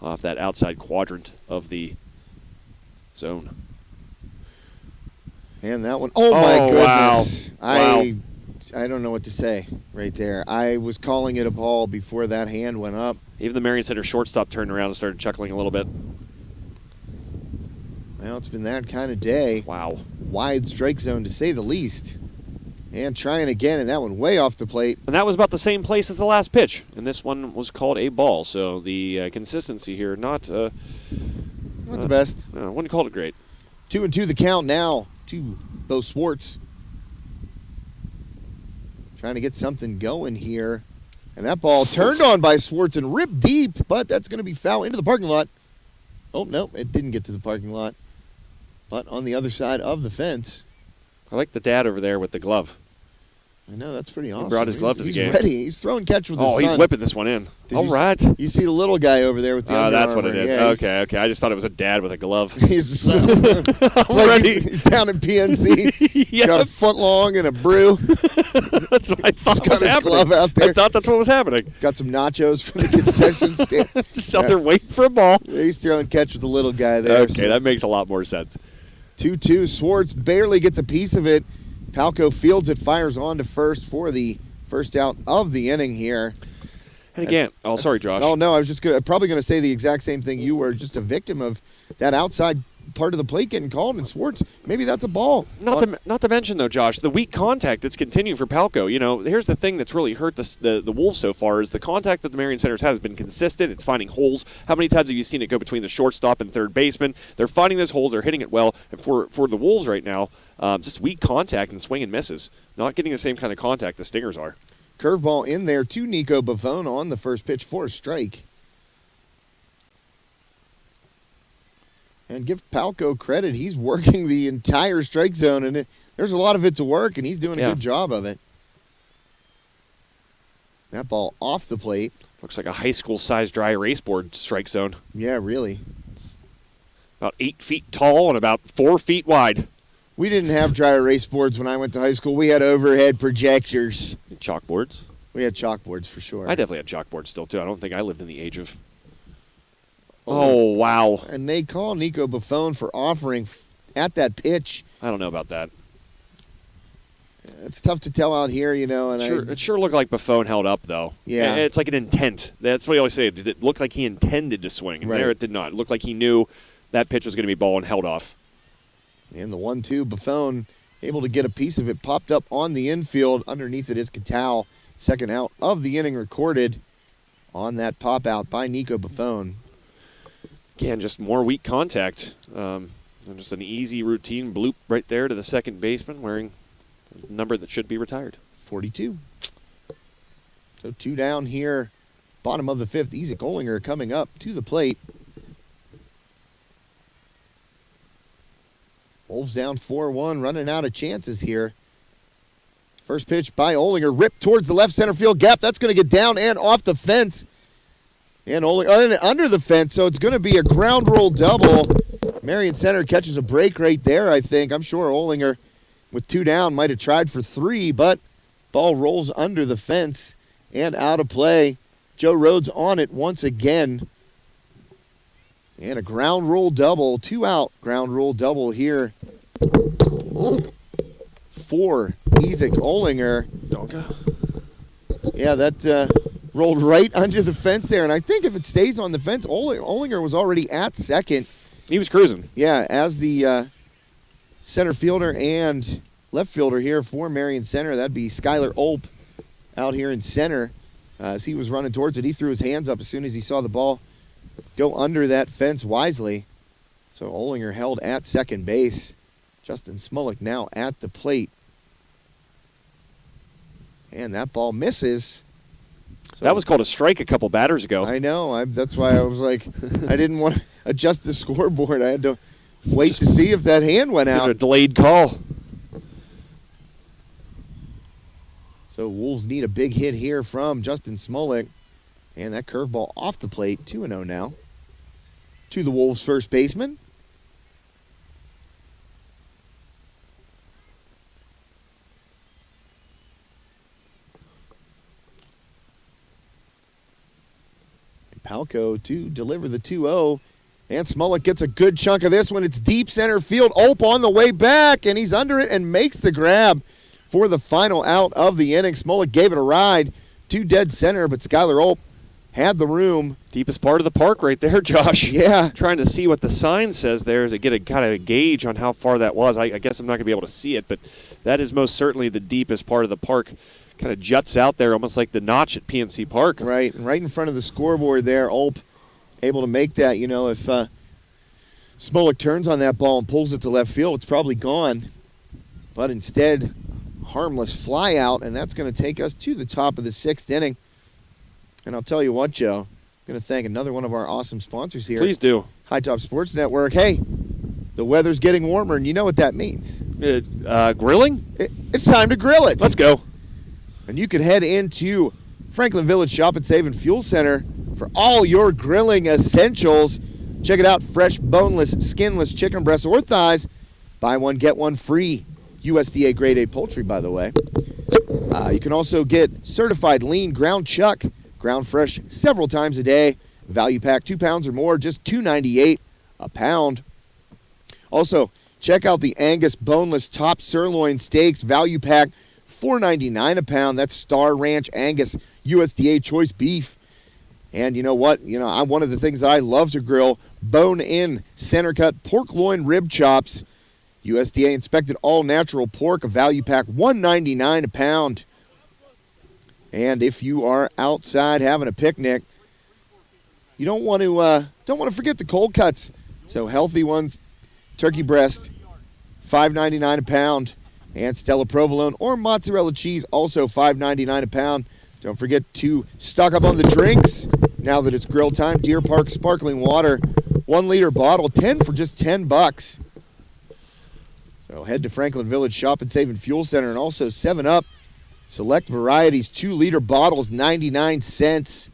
off that outside quadrant of the zone. And that one. Oh, my goodness. Wow. I don't know what to say right there. I was calling it a ball before that hand went up. Even the Marion Center shortstop turned around and started chuckling a little bit. Well, it's been that kind of day. Wow. Wide strike zone, to say the least. And trying again, and that one way off the plate. And that was about the same place as the last pitch. And this one was called a ball. So the consistency here, not the best. I wouldn't call it great. 2-2 the count now to Bo Swartz. Trying to get something going here. And that ball turned on by Swartz and ripped deep, but that's going to be foul into the parking lot. Oh, no, it didn't get to the parking lot. But on the other side of the fence. I like the dad over there with the glove. I know, that's pretty awesome. He brought his glove to the game. He's ready. He's throwing catch with his son. Oh, he's whipping this one in. All right. You see the little guy over there with the Under that's what Armour. it is. Yeah, okay. I just thought it was a dad with a glove. He's just it's like he's down in PNC. Yep. Got a foot long and a brew. That's what I thought got was his happening. glove out there. I thought that's what was happening. Got some nachos from the concession stand. Just out there waiting for a ball. He's throwing catch with the little guy there. Okay, that makes a lot more sense. 2-2. Swartz barely gets a piece of it. Palco fields it, fires on to first for the first out of the inning here. And again, sorry, Josh. Oh, no, I was just probably going to say the exact same thing. You were just a victim of that outside part of the plate getting called, and Swartz, maybe that's a ball. Not to mention, though, Josh, the weak contact that's continuing for Palco. You know, here's the thing that's really hurt the Wolves so far is the contact that the Marion Center's had has been consistent. It's finding holes. How many times have you seen it go between the shortstop and third baseman? They're finding those holes. They're hitting it well. And for the Wolves right now, just weak contact and swing and misses. Not getting the same kind of contact the Stingers are. Curveball in there to Nico Buffon on the first pitch for a strike. And give Palco credit. He's working the entire strike zone, and there's a lot of it to work, and he's doing a good job of it. That ball off the plate. Looks like a high school-sized dry erase board strike zone. Yeah, really. About 8 feet tall and about 4 feet wide. We didn't have dry erase boards when I went to high school. We had overhead projectors. Chalkboards. We had chalkboards for sure. I definitely had chalkboards still, too. I don't think I lived in the age of... Oh, wow. And they call Nico Buffon for offering at that pitch. I don't know about that. It's tough to tell out here, you know. And it sure looked like Buffon held up, though. Yeah. It's like an intent. That's what you always say. Did it look like he intended to swing? And there it did not. It looked like he knew that pitch was going to be ball and held off. And the 1-2, Buffon able to get a piece of it, popped up on the infield. Underneath it is Catal. Second out of the inning recorded on that pop out by Nico Buffon. Again, just more weak contact. And just an easy routine bloop right there to the second baseman wearing a number that should be retired. 42. So 2 down here, bottom of the 5th. Isaac Olinger coming up to the plate. Wolves down 4-1, running out of chances here. First pitch by Olinger, ripped towards the left center field gap. That's going to get down and off the fence. And Olinger under the fence, so it's going to be a ground roll double. Marion Center catches a break right there, I think. I'm sure Olinger, with 2 down, might have tried for 3, but ball rolls under the fence and out of play. Joe Rhodes on it once again. And a ground roll double, 2 out ground roll double here for Isaac Olinger. Donka. Yeah, that rolled right under the fence there. And I think if it stays on the fence, Olinger was already at second. He was cruising. Yeah, as the center fielder and left fielder here for Marion Center. That'd be Skylar Olp out here in center. As he was running towards it, he threw his hands up as soon as he saw the ball go under that fence wisely. So Olinger held at second base. Justin Smolik now at the plate. And that ball misses. So That was called a strike a couple batters ago. I know. That's why I was like, I didn't want to adjust the scoreboard. I had to wait to see if that hand went It's out. a delayed call. So Wolves need a big hit here from Justin Smolik. And that curveball off the plate, 2-0 now. To the Wolves' first baseman. And Palco to deliver the 2-0. And Smolik gets a good chunk of this one. It's deep center field. Ope on the way back, and he's under it and makes the grab for the final out of the inning. Smolik gave it a ride to dead center, but Skylar Ope had the room. Deepest part of the park right there, Josh. Yeah. Trying to see what the sign says there to get a kind of a gauge on how far that was. I guess I'm not going to be able to see it, but that is most certainly the deepest part of the park. Kind of juts out there almost like the notch at PNC Park. Right in front of the scoreboard there. Ope able to make that. You know, if Smolik turns on that ball and pulls it to left field, it's probably gone. But instead, harmless fly out, and that's going to take us to the top of the 6th inning. And I'll tell you what, Joe, I'm going to thank another one of our awesome sponsors here. Please do. High Top Sports Network. Hey, the weather's getting warmer, and you know what that means. Grilling? It's time to grill it. Let's go. And you can head into Franklin Village Shop and Save and Fuel Center for all your grilling essentials. Check it out, fresh, boneless, skinless chicken breasts or thighs. Buy one, get one free. USDA Grade A poultry, by the way. You can also get certified lean ground chuck, ground fresh several times a day. Value pack, 2 pounds or more, just $2.98 a pound. Also, check out the Angus boneless top sirloin steaks, value pack, $4.99 a pound. That's Star Ranch Angus USDA choice beef. And you know what? One of the things that I love to grill, bone-in center cut pork loin rib chops. USDA inspected all natural pork, a value pack, $1.99 a pound. And if you are outside having a picnic, you don't want to forget the cold cuts. So healthy ones, turkey breast, $5.99 a pound, and Stella provolone or mozzarella cheese, also $5.99 a pound. Don't forget to stock up on the drinks now that it's grill time. Deer Park sparkling water, 1 liter bottle, 10 for just $10. So head to Franklin Village Shop and Save and Fuel Center, and also 7-Up. Select varieties, 2 liter bottles, 99 cents.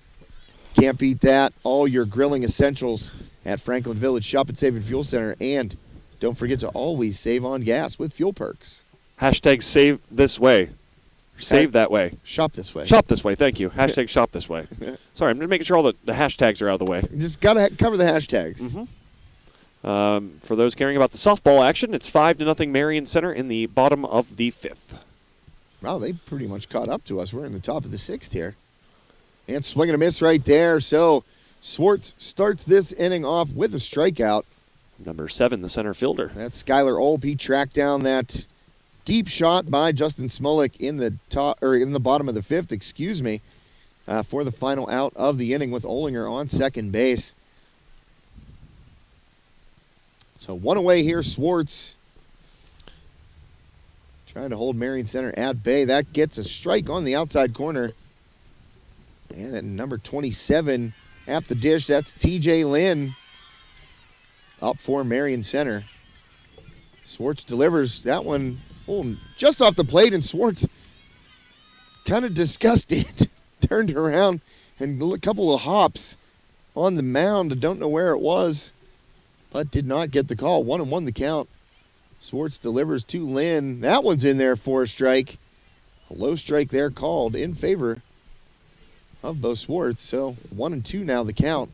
Can't beat that. All your grilling essentials at Franklin Village Shop and Save and Fuel Center. And don't forget to always save on gas with Fuel Perks. Hashtag save this way. Save that way. Shop this way. Shop this way. Thank you. Hashtag shop this way. Sorry, I'm just making sure all the hashtags are out of the way. You just got to cover the hashtags. Mm-hmm. For those caring about the softball action, it's 5-0 Marion Center in the bottom of the 5th. Wow, they pretty much caught up to us. We're in the top of the 6th here. And swing and a miss right there. So Swartz starts this inning off with a strikeout. Number 7, the center fielder. That's Skylar Olp. He tracked down that deep shot by Justin Smolik in the bottom of the 5th, for the final out of the inning with Olinger on second base. So one away here, Swartz. Trying to hold Marion Center at bay. That gets a strike on the outside corner. And at number 27 at the dish, that's TJ Lynn. Up for Marion Center. Swartz delivers that one just off the plate, and Swartz kind of disgusted. Turned around and a couple of hops on the mound. I don't know where it was, but did not get the call. 1-1 the count. Swartz delivers to Lynn. That one's in there for a strike. A low strike there called in favor of Bo Swartz. So 1-2 now the count.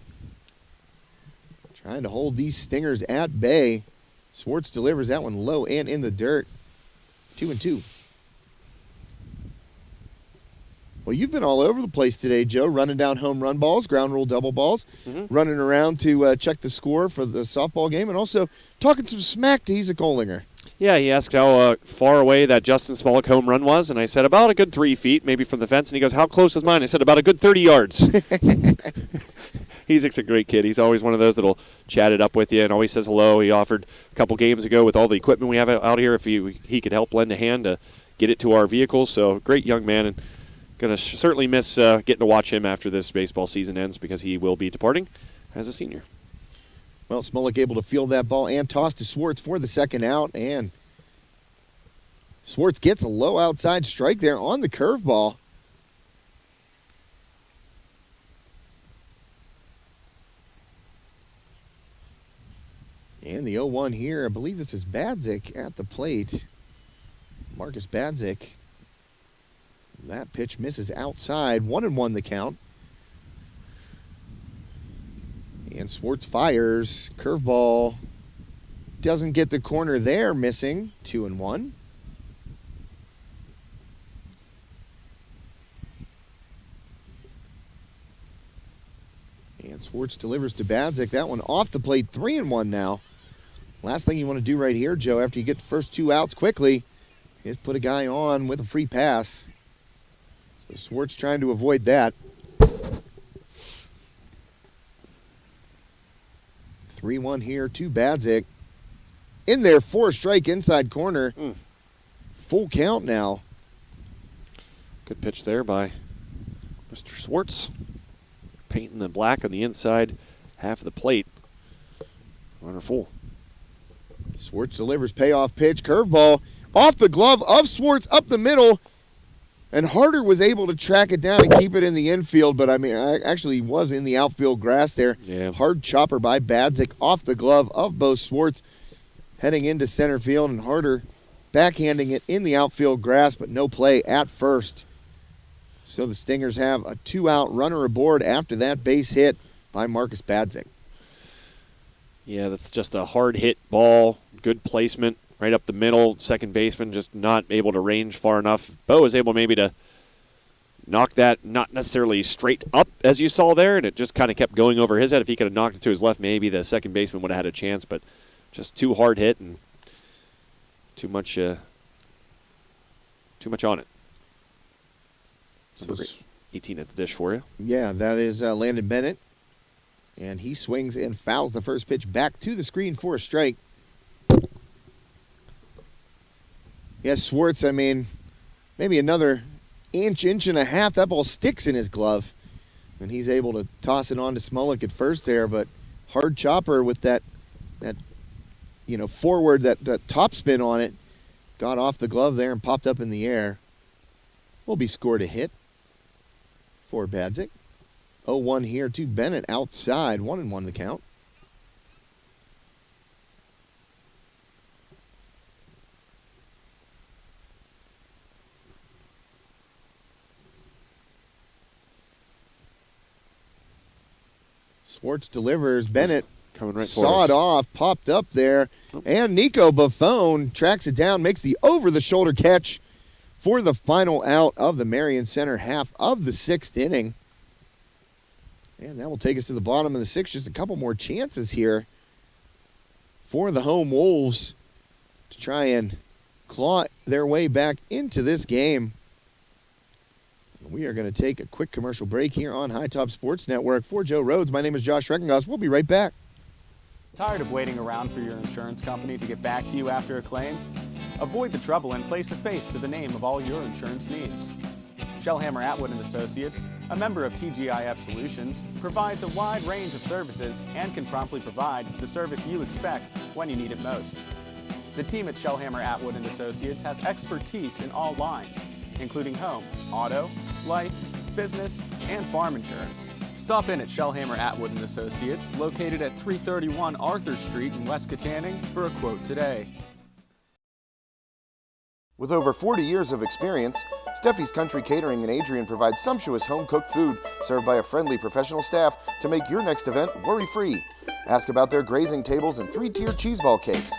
Trying to hold these Stingers at bay. Swartz delivers that one low and in the dirt. 2-2. Well, you've been all over the place today, Joe, running down home run balls, ground rule double balls, running around to check the score for the softball game, and also talking some smack to Isaac Olinger. Yeah, he asked how far away that Justin Smolik home run was, and I said about a good 3 feet, maybe from the fence, and he goes, how close is mine? I said about a good 30 yards. Isaac's a great kid. He's always one of those that'll chat it up with you and always says hello. He offered a couple games ago with all the equipment we have out here if he could help lend a hand to get it to our vehicles. So great young man, and going to certainly miss getting to watch him after this baseball season ends because he will be departing as a senior. Well, Smolik able to field that ball and toss to Swartz for the second out, and Swartz gets a low outside strike there on the curveball. And the 0-1 here, I believe this is Badzik at the plate. Marcus Badzik. That pitch misses outside. 1-1 the count. And Swartz fires. Curveball doesn't get the corner there, missing. 2-1. And Swartz delivers to Badzik. That one off the plate. 3-1 now. Last thing you want to do right here, Joe, after you get the first 2 outs quickly, is put a guy on with a free pass. So Swartz trying to avoid that. 3-1 here to Badzik. In there for a strike inside corner. Full count now. Good pitch there by Mr. Swartz. Painting the black on the inside half of the plate. Runner full. Swartz delivers payoff pitch. Curveball off the glove of Swartz up the middle. And Harder was able to track it down and keep it in the infield, but I actually was in the outfield grass there. Yeah. Hard chopper by Badzik off the glove of Bo Swartz, heading into center field, and Harder backhanding it in the outfield grass, but no play at first. So the Stingers have a 2-out runner aboard after that base hit by Marcus Badzik. Yeah, that's just a hard hit ball, good placement. Right up the middle, second baseman just not able to range far enough. Bo was able maybe to knock that not necessarily straight up as you saw there, and it just kind of kept going over his head. If he could have knocked it to his left, maybe the second baseman would have had a chance, but just too hard hit and too much on it. So 18 at the dish for you. Yeah, that is Landon Bennett. And he swings and fouls the first pitch back to the screen for a strike. Yes, Swartz, maybe another inch and a half. That ball sticks in his glove. And he's able to toss it on to Smolik at first there, but hard chopper with that forward, that top spin on it. Got off the glove there and popped up in the air. Will be scored a hit for Badzik. 0-1 here to Bennett outside. 1-1 the count. Swartz delivers. Bennett coming right for saw us. it off, popped up there, and Nico Buffone tracks it down, makes the over-the-shoulder catch for the final out of the Marion Center half of the 6th inning. And that will take us to the bottom of the 6th. Just a couple more chances here for the home Wolves to try and claw their way back into this game. We are going to take a quick commercial break here on High Top Sports Network. For Joe Rhodes, my name is Josh Reckengoss. We'll be right back. Tired of waiting around for your insurance company to get back to you after a claim? Avoid the trouble and place a face to the name of all your insurance needs. Shellhammer Atwood & Associates, a member of TGIF Solutions, provides a wide range of services and can promptly provide the service you expect when you need it most. The team at Shellhammer Atwood & Associates has expertise in all lines, including home, auto, life, business, and farm insurance. Stop in at Shellhammer Atwood & Associates, located at 331 Arthur Street in West Katanning, for a quote today. With over 40 years of experience, Steffi's Country Catering in Adrian provides sumptuous home-cooked food served by a friendly professional staff to make your next event worry-free. Ask about their grazing tables and 3-tier cheeseball cakes.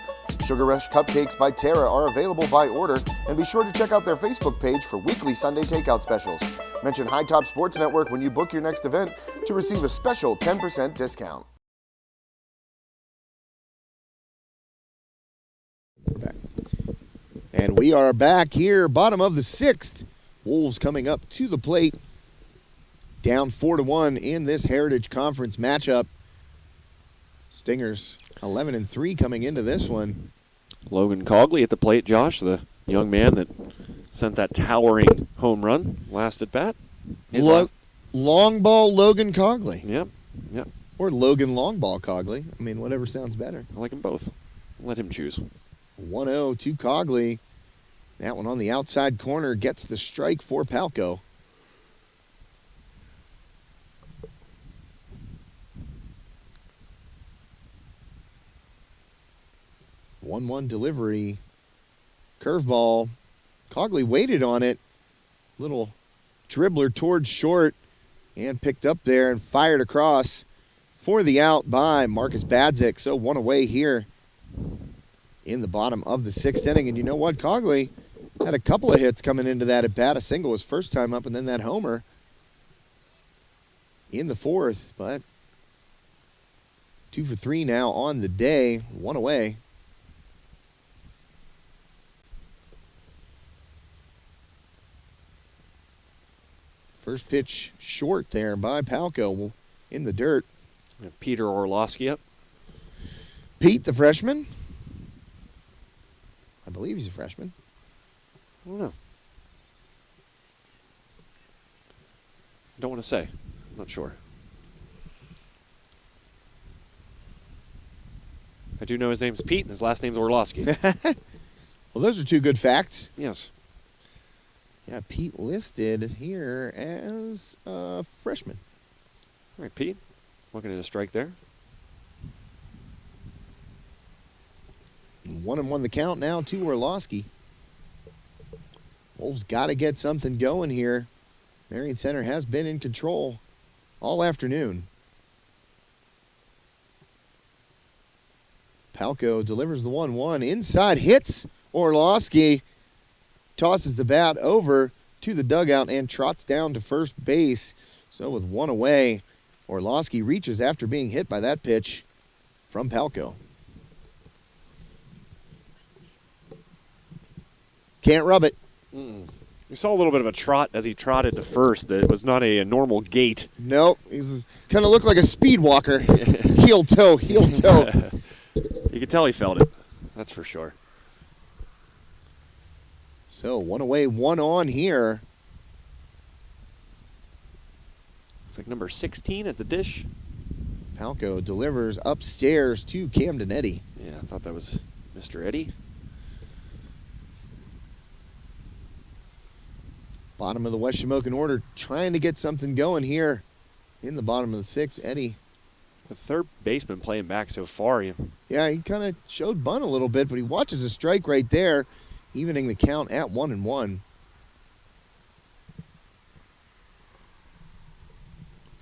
Sugar Rush Cupcakes by Tara are available by order, and be sure to check out their Facebook page for weekly Sunday takeout specials. Mention High Top Sports Network when you book your next event to receive a special 10% discount. We're back. And we are back here, bottom of the 6th. Wolves coming up to the plate, down 4-1 in this Heritage Conference matchup. Stingers 11-3 coming into this one. Logan Cogley at the plate, Josh, the young man that sent that towering home run last at bat. Long ball Logan Cogley. Yep. Or Logan long ball Cogley. I mean, whatever sounds better. I like them both. Let him choose. 1-0 to Cogley. That one on the outside corner gets the strike for Palco. One delivery. Curveball. Cogley waited on it. Little dribbler towards short and picked up there and fired across for the out by Marcus Badzik. So one away here in the bottom of the 6th inning. And you know what? Cogley had a couple of hits coming into that at bat. A single his first time up and then that homer in the 4th. But 2 for 3 now on the day. One away. First pitch short there by Palco in the dirt. Peter Orlowski up. Pete, the freshman. I believe he's a freshman. I don't know. I don't want to say. I'm not sure. I do know his name's Pete and his last name's Orlowski. Well, those are two good facts. Yes. Yeah, Pete listed here as a freshman. All right, Pete. Looking at a strike there. 1-1 the count now to Orlowski. Wolves got to get something going here. Marion Center has been in control all afternoon. Palco delivers the 1-1. Inside hits Orlowski. Tosses the bat over to the dugout and trots down to first base. So with one away, Orlowski reaches after being hit by that pitch from Palco. Can't rub it. We saw a little bit of a trot as he trotted to first. That was not a normal gait. Nope. He's kind of looked like a speed walker. Heel toe, heel toe. You could tell he felt it. That's for sure. So one away, one on here. It's like number 16 at the dish. Palco delivers upstairs to Camden Eddy. Yeah, I thought that was Mr. Eddy. Bottom of the West Shamokin order, trying to get something going here in the bottom of the 6th. Eddy. The third baseman playing back so far. Yeah, he kind of showed bunt a little bit, but he watches a strike right there, evening the count at 1-1.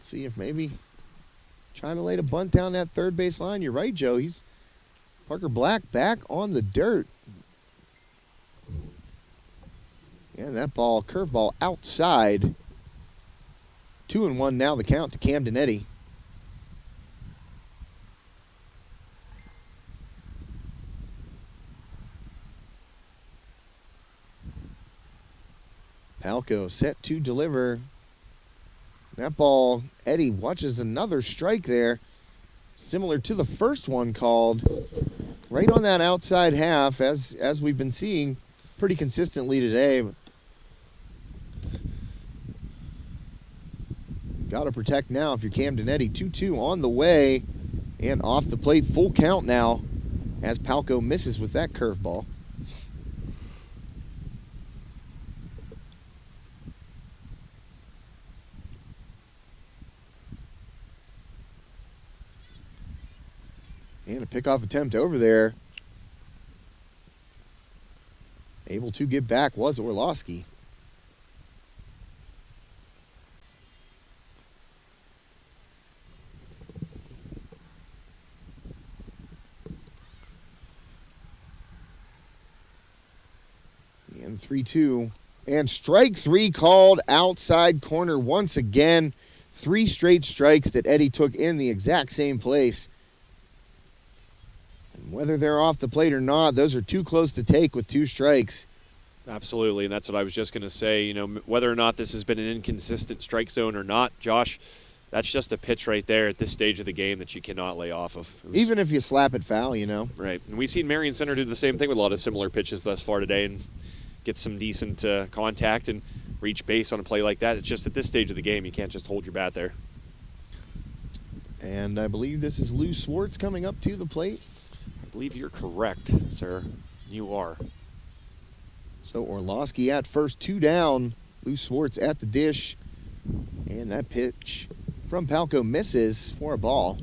See if maybe trying to lay the bunt down that third base line. You're right, Joe. He's Parker Black back on the dirt. And that ball, curveball outside. 2-1 now the count to Camden Eddy. Palco set to deliver. That ball, Eddy watches another strike there. similar to the first one called, right on that outside half, as we've been seeing pretty consistently today. Got to protect now if you're Camden Eddy. 2-2 on the way and off the plate. Full count now as Palco misses with that curveball. And a pickoff attempt over there. Able to get back was Orlowski. And 3-2. And strike 3 called outside corner once again. 3 straight strikes that Eddy took in the exact same place. And whether they're off the plate or not, those are too close to take with 2 strikes. Absolutely, and that's what I was just going to say. You know, whether or not this has been an inconsistent strike zone or not, Josh, that's just a pitch right there at this stage of the game that you cannot lay off of. Even if you slap it foul, you know. Right, and we've seen Marion Center do the same thing with a lot of similar pitches thus far today and get some decent contact and reach base on a play like that. It's just at this stage of the game, you can't just hold your bat there. And I believe this is Lou Swartz coming up to the plate. I believe you're correct, sir. You are. So Orlowski at first, 2 down. Lou Swartz at the dish. And that pitch from Palco misses for a ball.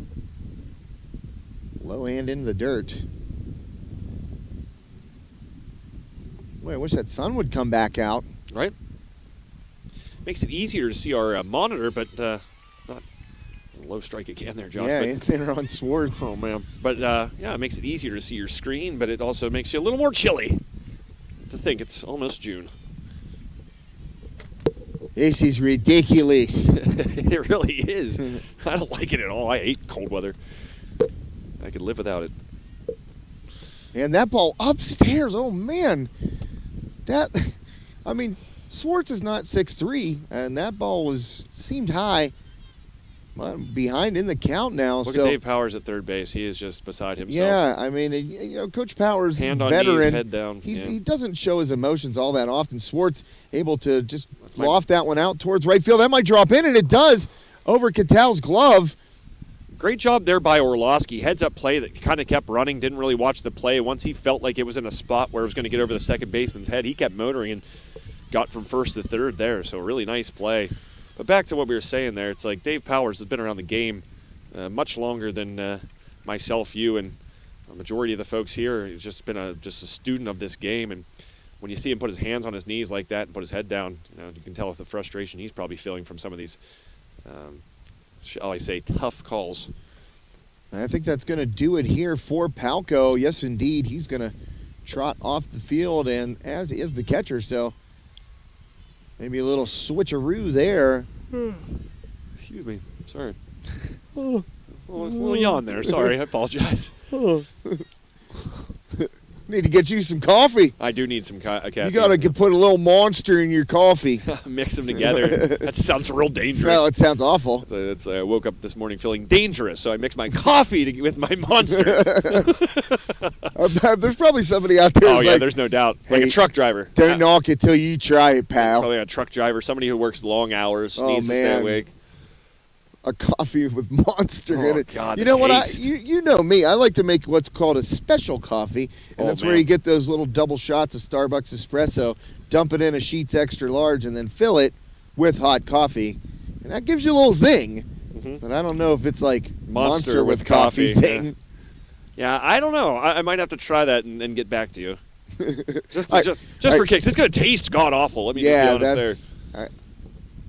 Low hand into the dirt. Boy, I wish that sun would come back out. Right? Makes it easier to see our monitor, but not low strike again there, Josh. Yeah, but, and thinner on Swartz. oh, man. But, yeah, it makes it easier to see your screen, but it also makes you a little more chilly to think it's almost June. This is ridiculous. It really is. I don't like it at all. I hate cold weather. I could live without it. And that ball upstairs, oh man. Swartz is not 6'3", and that ball seemed high. Behind in the count now. Look at Dave Powers at third base. He is just beside himself. Yeah, Coach Powers, Hand on veteran, knees, head down. He doesn't show his emotions all that often. Swartz able to just loft that one out towards right field. That might drop in, and it does over Catal's glove. Great job there by Orlowski. Heads up play that kind of kept running, didn't really watch the play. Once he felt like it was in a spot where it was going to get over the second baseman's head, he kept motoring and got from first to third there. So really nice play. But back to what we were saying there, it's like Dave Powers has been around the game much longer than myself, you, and a majority of the folks here. He's just been a student of this game. And when you see him put his hands on his knees like that and put his head down, you can tell the frustration he's probably feeling from some of these, shall I say, tough calls. I think that's going to do it here for Palco. Yes, indeed. He's going to trot off the field, and as is the catcher, so maybe a little switcheroo there. Excuse me. Sorry. A little yawn there. Sorry. I apologize. Need to get you some coffee. I do need some caffeine. You got to put a little Monster in your coffee. Mix them together. That sounds real dangerous. Well, it sounds awful. I woke up this morning feeling dangerous, so I mixed my coffee with my Monster. There's probably somebody out there. Oh, yeah, like, there's no doubt. Like a truck driver. Don't knock it till you try it, pal. Probably a truck driver, somebody who works long hours, needs to stay awake. A coffee with Monster in it. God, you know what? taste. You know me. I like to make what's called a special coffee, and that's where you get those little double shots of Starbucks espresso, dump it in a Sheetz extra large, and then fill it with hot coffee, and that gives you a little zing. Mm-hmm. But I don't know if it's like Monster with coffee zing. Yeah, I don't know. I might have to try that and get back to you. just for kicks. It's going to taste god awful. Let me just be honest there.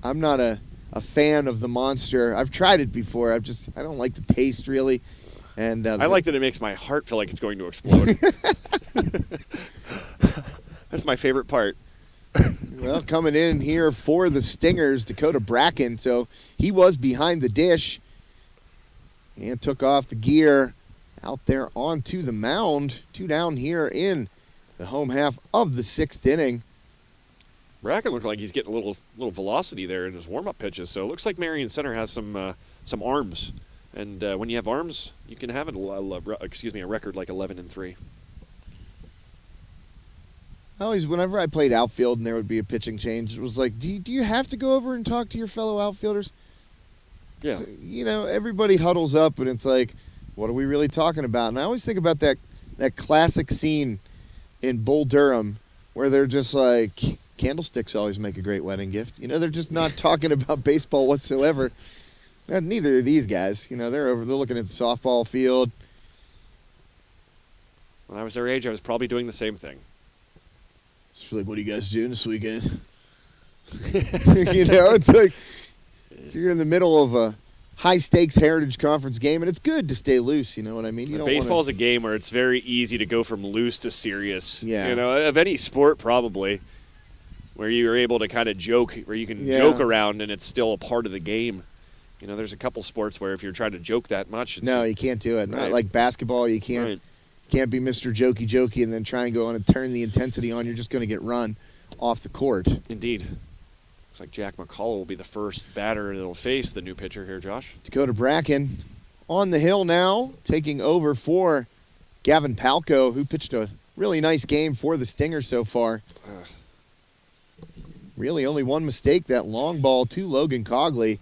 I'm not a fan of the Monster. I've tried it before. I don't like the taste really. And I like that it makes my heart feel like it's going to explode. That's my favorite part. Well, coming in here for the Stingers, Dakota Bracken. So he was behind the dish and took off the gear out there onto the mound. 2 down here in the home half of the 6th inning. Bracken looked like he's getting a little velocity there in his warm-up pitches, so it looks like Marion Center has some arms And when you have arms, you can have a record like 11-3. Whenever I played outfield and there would be a pitching change, it was like, do you have to go over and talk to your fellow outfielders? Yeah. So, everybody huddles up, and it's like, what are we really talking about? And I always think about that classic scene in Bull Durham where they're just like, candlesticks always make a great wedding gift. They're just not talking about baseball whatsoever. And neither of these guys. They're looking at the softball field. When I was their age, I was probably doing the same thing. Just like, what are you guys doing this weekend? It's like you're in the middle of a high-stakes Heritage Conference game, and it's good to stay loose, you know what I mean? Baseball's a game where it's very easy to go from loose to serious. Yeah. Of any sport probably, where you're able to kind of joke, where you can joke around and it's still a part of the game. There's a couple sports where if you're trying to joke that much, no, you can't do it. Right. Not like basketball, you can't. Right. Can't be Mr. Jokey and then try and go on and turn the intensity on. You're just going to get run off the court. Indeed. Looks like Jack McCullough will be the first batter that'll face the new pitcher here, Josh. Dakota Bracken on the hill now, taking over for Gavin Palco, who pitched a really nice game for the Stingers so far. Really only one mistake, that long ball to Logan Cogley,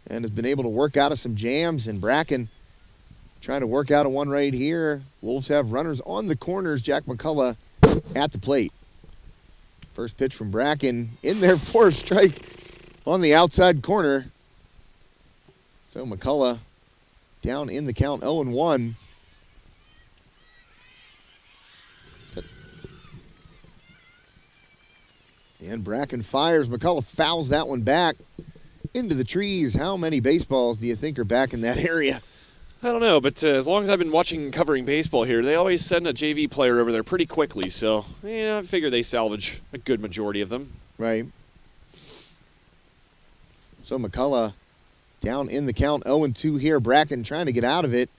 and has been able to work out of some jams, and Bracken trying to work out a one right here. Wolves have runners on the corners. Jack McCullough at the plate. First pitch from Bracken in there for a strike on the outside corner. So McCullough down in the count 0-1. And Bracken fires. McCullough fouls that one back into the trees. How many baseballs do you think are back in that area? I don't know, but as long as I've been watching and covering baseball here, they always send a JV player over there pretty quickly. So, I figure they salvage a good majority of them. Right. So McCullough down in the count 0-2 here. Bracken trying to get out of it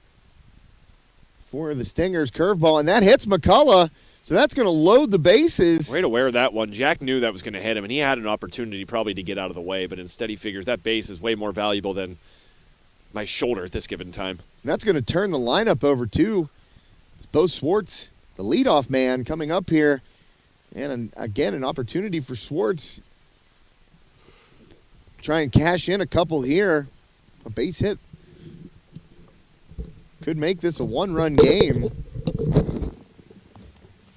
for the Stingers. Curveball, and that hits McCullough. So that's going to load the bases. Way to wear that one. Jack knew that was going to hit him, and he had an opportunity probably to get out of the way, but instead he figures that base is way more valuable than my shoulder at this given time. And that's going to turn the lineup over, too. It's Bo Swartz, the leadoff man, coming up here. And, again, an opportunity for Swartz. Try and cash in a couple here. A base hit could make this a one-run game.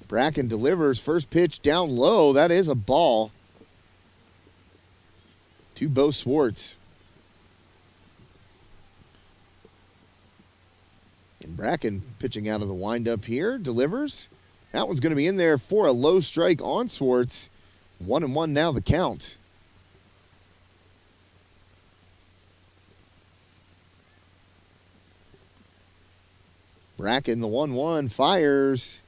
Bracken delivers. First pitch down low. That is a ball to Bo Swartz. And Bracken pitching out of the windup here. Delivers. That one's going to be in there for a low strike on Swartz. 1-1 now the count. Bracken, the 1-1, fires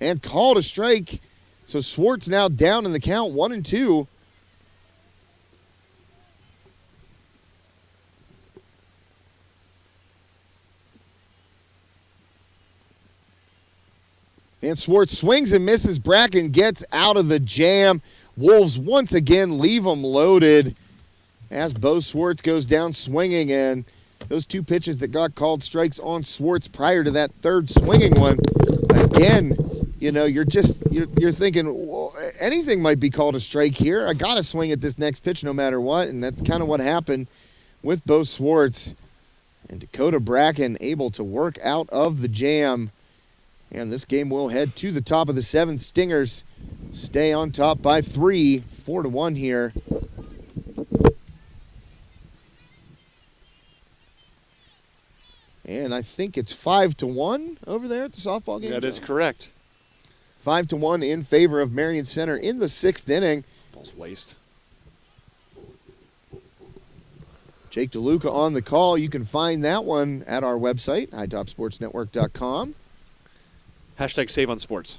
and called a strike. So Swartz now down in the count, 1-2. And Swartz swings and misses. Bracken gets out of the jam. Wolves once again leave them loaded as Bo Swartz goes down swinging, and those two pitches that got called strikes on Swartz prior to that third swinging one, again, you're thinking, well, anything might be called a strike here. I got to swing at this next pitch no matter what, and that's kind of what happened with Bo Swartz. And Dakota Bracken able to work out of the jam. And this game will head to the top of the seventh. Stingers stay on top by 3, 4-1 here. And I think it's 5-1 over there at the softball game. That is correct. 5-1 in favor of Marion Center in the 6th inning. Ball's waste. Jake DeLuca on the call. You can find that one at our website, hightopsportsnetwork.com. Hashtag save on sports.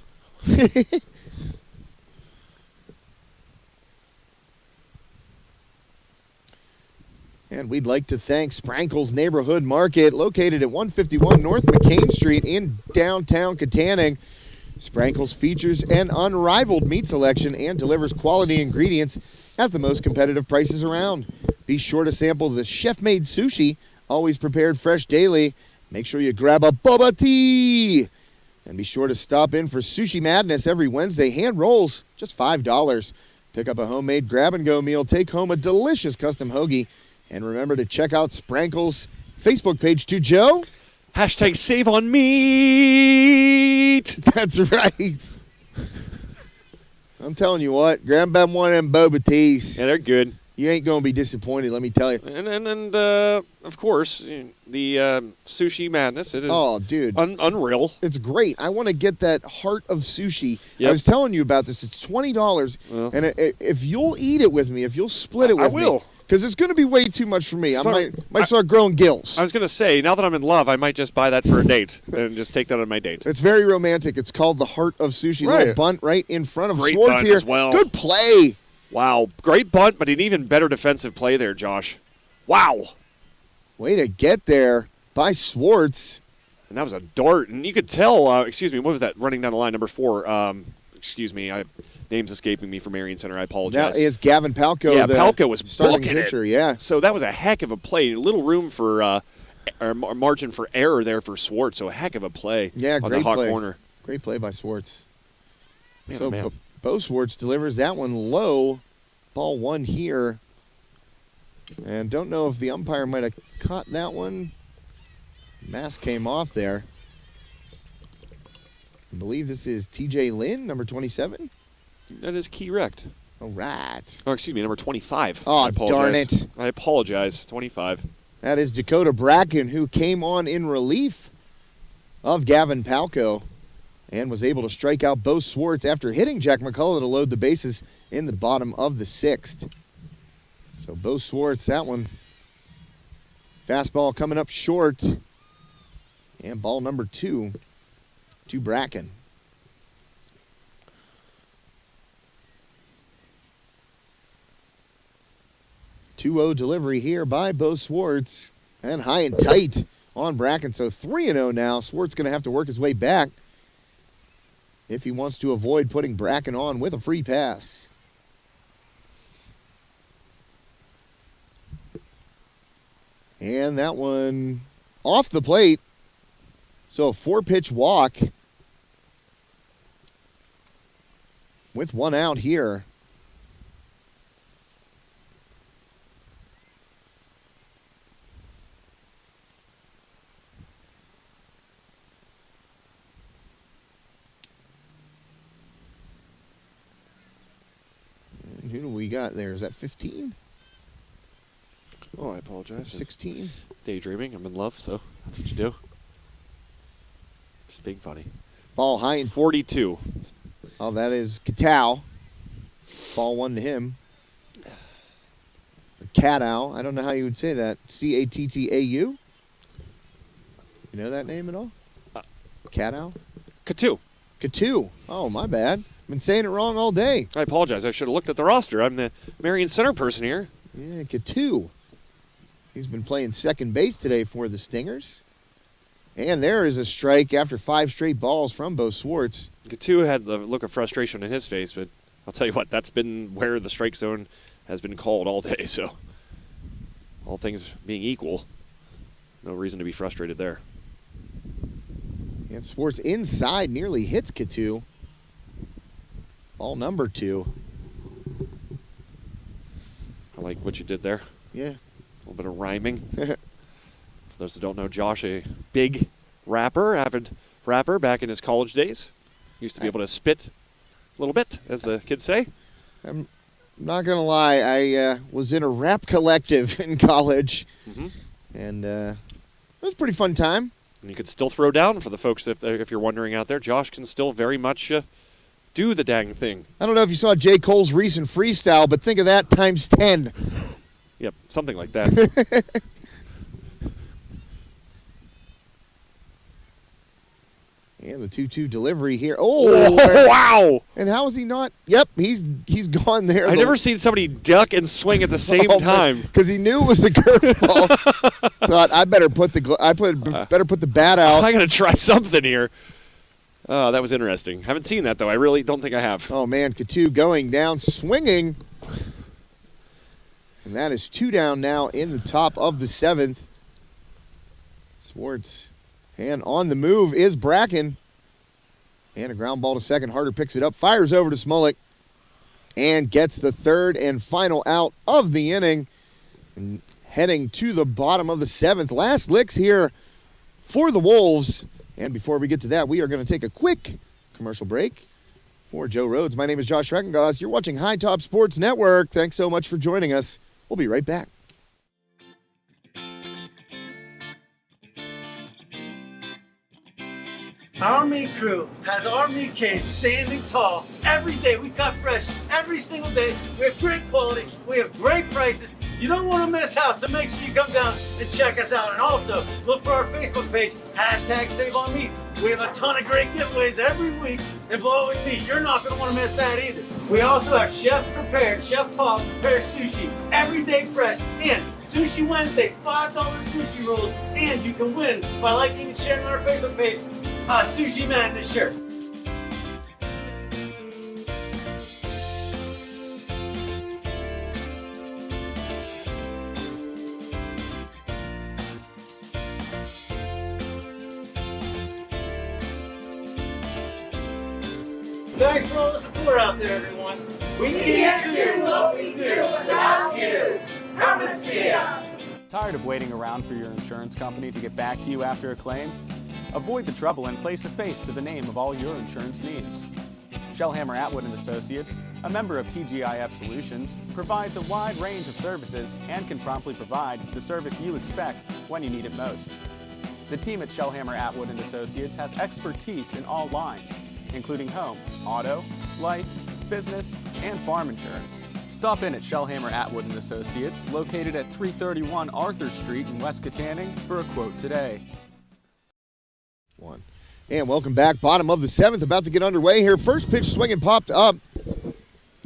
And we'd like to thank Sprankle's Neighborhood Market, located at 151 North McCain Street in downtown Katanning. Sprankle's features an unrivaled meat selection and delivers quality ingredients at the most competitive prices around. Be sure to sample the chef-made sushi always prepared fresh daily. Make sure you grab a boba tea. And be sure to stop in for Sushi Madness every Wednesday. Hand rolls, just $5. Pick up a homemade grab-and-go meal. Take home a delicious custom hoagie. And remember to check out Sprankle's Facebook page too, Joe. Hashtag save on meat. That's right. I'm telling you what, grab them one of them boba teas. Yeah, they're good. You ain't going to be disappointed, let me tell you. And of course, the Sushi Madness. It is dude. Unreal. It's great. I want to get that heart of sushi. Yep. I was telling you about this. It's $20. Well. And if you'll eat it with me, if you'll split it with me. I will. Because it's going to be way too much for me. So, I might start growing gills. I was going to say, now that I'm in love, I might just buy that for a date and just take that on my date. It's very romantic. It's called the heart of sushi. Right. Little bunt right in front of Great Swartz bunt here. as well. Good play. Wow. Great bunt, but an even better defensive play there, Josh. Wow. Way to get there by Swartz. And that was a dart. And you could tell, what was that running down the line, number 4? Name's escaping me from Marion Center. I apologize. That is Gavin Palco. Yeah, the Palco was starting booking pitcher. it. Yeah. So that was a heck of a play. A little room for margin for error there for Swartz. So a heck of a play Yeah, on great the hot play. corner. Great play by Swartz. Man, So oh, man. Bo Swartz delivers that one low. Ball one here. And don't know if the umpire might have caught that one. Mask came off there. I believe this is TJ Lynn, number 27. That is correct. All right. Oh, excuse me, number 25. Oh, I apologize. darn it. I apologize. 25. That is Dakota Bracken, who came on in relief of Gavin Palco and was able to strike out Bo Swartz after hitting Jack McCullough to load the bases in the bottom of the 6th. So Bo Swartz, that one. Fastball coming up short. And ball number 2 to Bracken. 2-0 delivery here by Bo Swartz. And high and tight on Bracken. So 3-0 now. Swartz going to have to work his way back if he wants to avoid putting Bracken on with a free pass. And that one off the plate. So a 4-pitch walk with one out here. And who do we got there? Is that 15? Oh, I apologize. 16? Daydreaming. I'm in love, so that's what you do. Just being funny. Ball high and 42. oh, that is Katow. Ball one to him. Katow. I don't know how you would say that. C-A-T-T-A-U? You know that name at all? Katow? Katu. Katu. Oh, my bad. Been saying it wrong all day. I apologize. I should have looked at the roster. I'm the Marion Center person here. Yeah, Katu. He's been playing second base today for the Stingers. And there is a strike after 5 straight balls from Bo Swartz. Katu had the look of frustration in his face, but I'll tell you what, that's been where the strike zone has been called all day. So all things being equal, no reason to be frustrated there. And Swartz inside nearly hits Katu. Ball number 2. I like what you did there. Yeah. A little bit of rhyming. For those that don't know, Josh, a big rapper, avid rapper back in his college days. Used to be able to spit a little bit, as the kids say. I'm not going to lie. I was in a rap collective in college. Mm-hmm. And it was a pretty fun time. And you could still throw down for the folks, if you're wondering out there. Josh can still very much do the dang thing. I don't know if you saw J. Cole's recent freestyle, but think of that times 10. Yep, something like that. And the 2-2 delivery here. Oh, wow! And how is he not? Yep, he's gone there. I've never seen somebody duck and swing at the same time. Because he knew it was a curveball. Thought I better put the bat out. I gotta try something here. Oh, that was interesting. Haven't seen that though. I really don't think I have. Oh man, Katu going down, swinging. And that is 2 down now in the top of the 7th. Swartz. And on the move is Bracken. And a ground ball to second. Harder picks it up, fires over to Smolik, and gets the third and final out of the inning. And heading to the bottom of the seventh. Last licks here for the Wolves. And before we get to that, we are going to take a quick commercial break. For Joe Rhodes, my name is Josh Reckengoss. You're watching High Top Sports Network. Thanks so much for joining us. We'll be right back. Our meat crew has our meat case standing tall. Every day we cut fresh, every single day. We have great quality, we have great prices. You don't want to miss out, so make sure you come down and check us out. And also, look for our Facebook page, #SaveOnMeat. We have a ton of great giveaways every week involving meat. You're not going to want to miss that either. We also have chef-prepared, chef-Paul prepared sushi, everyday fresh, and Sushi Wednesdays, $5 sushi rolls, and you can win by liking and sharing on our Facebook page a Sushi Madness shirt. Thanks for all the support out there, everyone. We can't do what we do without you. Come and see us. Tired of waiting around for your insurance company to get back to you after a claim? Avoid the trouble and place a face to the name of all your insurance needs. Shellhammer Atwood & Associates, a member of TGIF Solutions, provides a wide range of services and can promptly provide the service you expect when you need it most. The team at Shellhammer Atwood & Associates has expertise in all lines, including home, auto, life, business, and farm insurance. Stop in at Shellhammer Atwood & Associates, located at 331 Arthur Street in West Katanning, for a quote today. And welcome back. Bottom of the seventh, about to get underway here. First pitch swinging popped up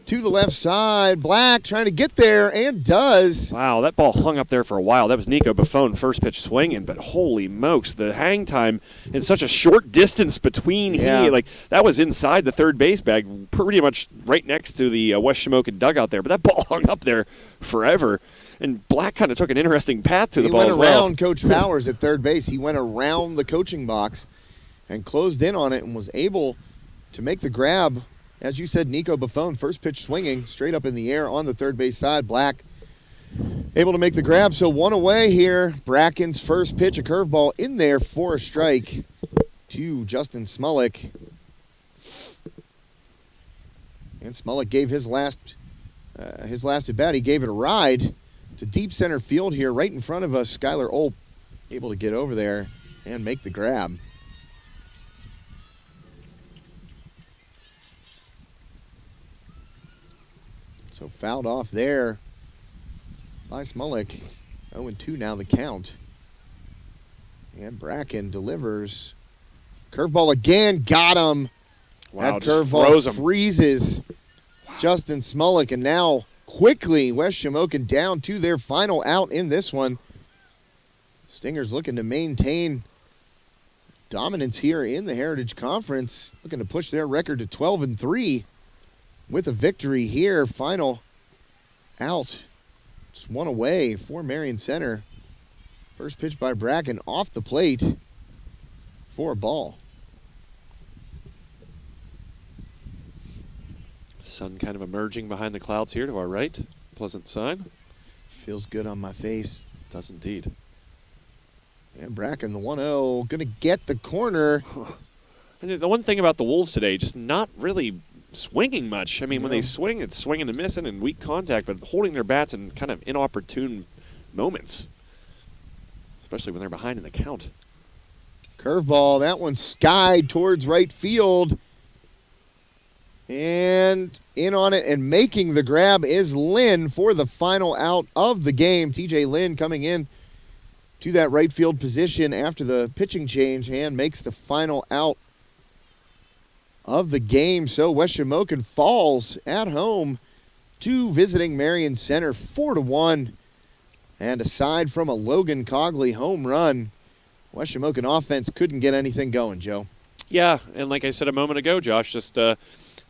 to the left side. Black trying to get there and does. Wow, that ball hung up there for a while. That was Nico Buffon, first pitch swinging, but holy smokes, the hang time in such a short distance between here. Like, that was inside the third base bag, pretty much right next to the West Shamokin dugout there, but that ball hung up there forever. And Black kind of took an interesting path to the ball. He went around Coach Powers at third base. He went around the coaching box and closed in on it and was able to make the grab. As you said, Nico Buffon, first pitch swinging straight up in the air on the third base side. Black able to make the grab. So one away here. Bracken's first pitch, a curveball in there for a strike to Justin Smolik. And Smolik gave his last at bat. He gave it a ride to deep center field here, right in front of us. Skylar Olp able to get over there and make the grab. So fouled off there by Smolik. 0-2 now the count. And Bracken delivers. Curveball again, got him. Wow, that curveball freezes Justin Smolik, and now quickly West Shamokin down to their final out in this one. Stingers looking to maintain dominance here in the Heritage Conference, looking to push their record to 12-3 with a victory here. Final out, just one away for Marion Center. First pitch by Bracken off the plate for a ball. Sun kind of emerging behind the clouds here to our right. Pleasant sign. Feels good on my face. Does indeed. And Bracken, the 1-0, going to get the corner. And the one thing about the Wolves today, just not really swinging much. I mean, when they swing, it's swinging and missing and weak contact, but holding their bats in kind of inopportune moments, especially when they're behind in the count. Curveball, that one skied towards right field. And in on it and making the grab is Lynn for the final out of the game. TJ Lynn coming in to that right field position after the pitching change and makes the final out of the game. So West Shamokin falls at home to visiting Marion Center 4-1. And aside from a Logan Cogley home run, West Shamokin offense couldn't get anything going, Joe. Yeah, and like I said a moment ago, Josh, just a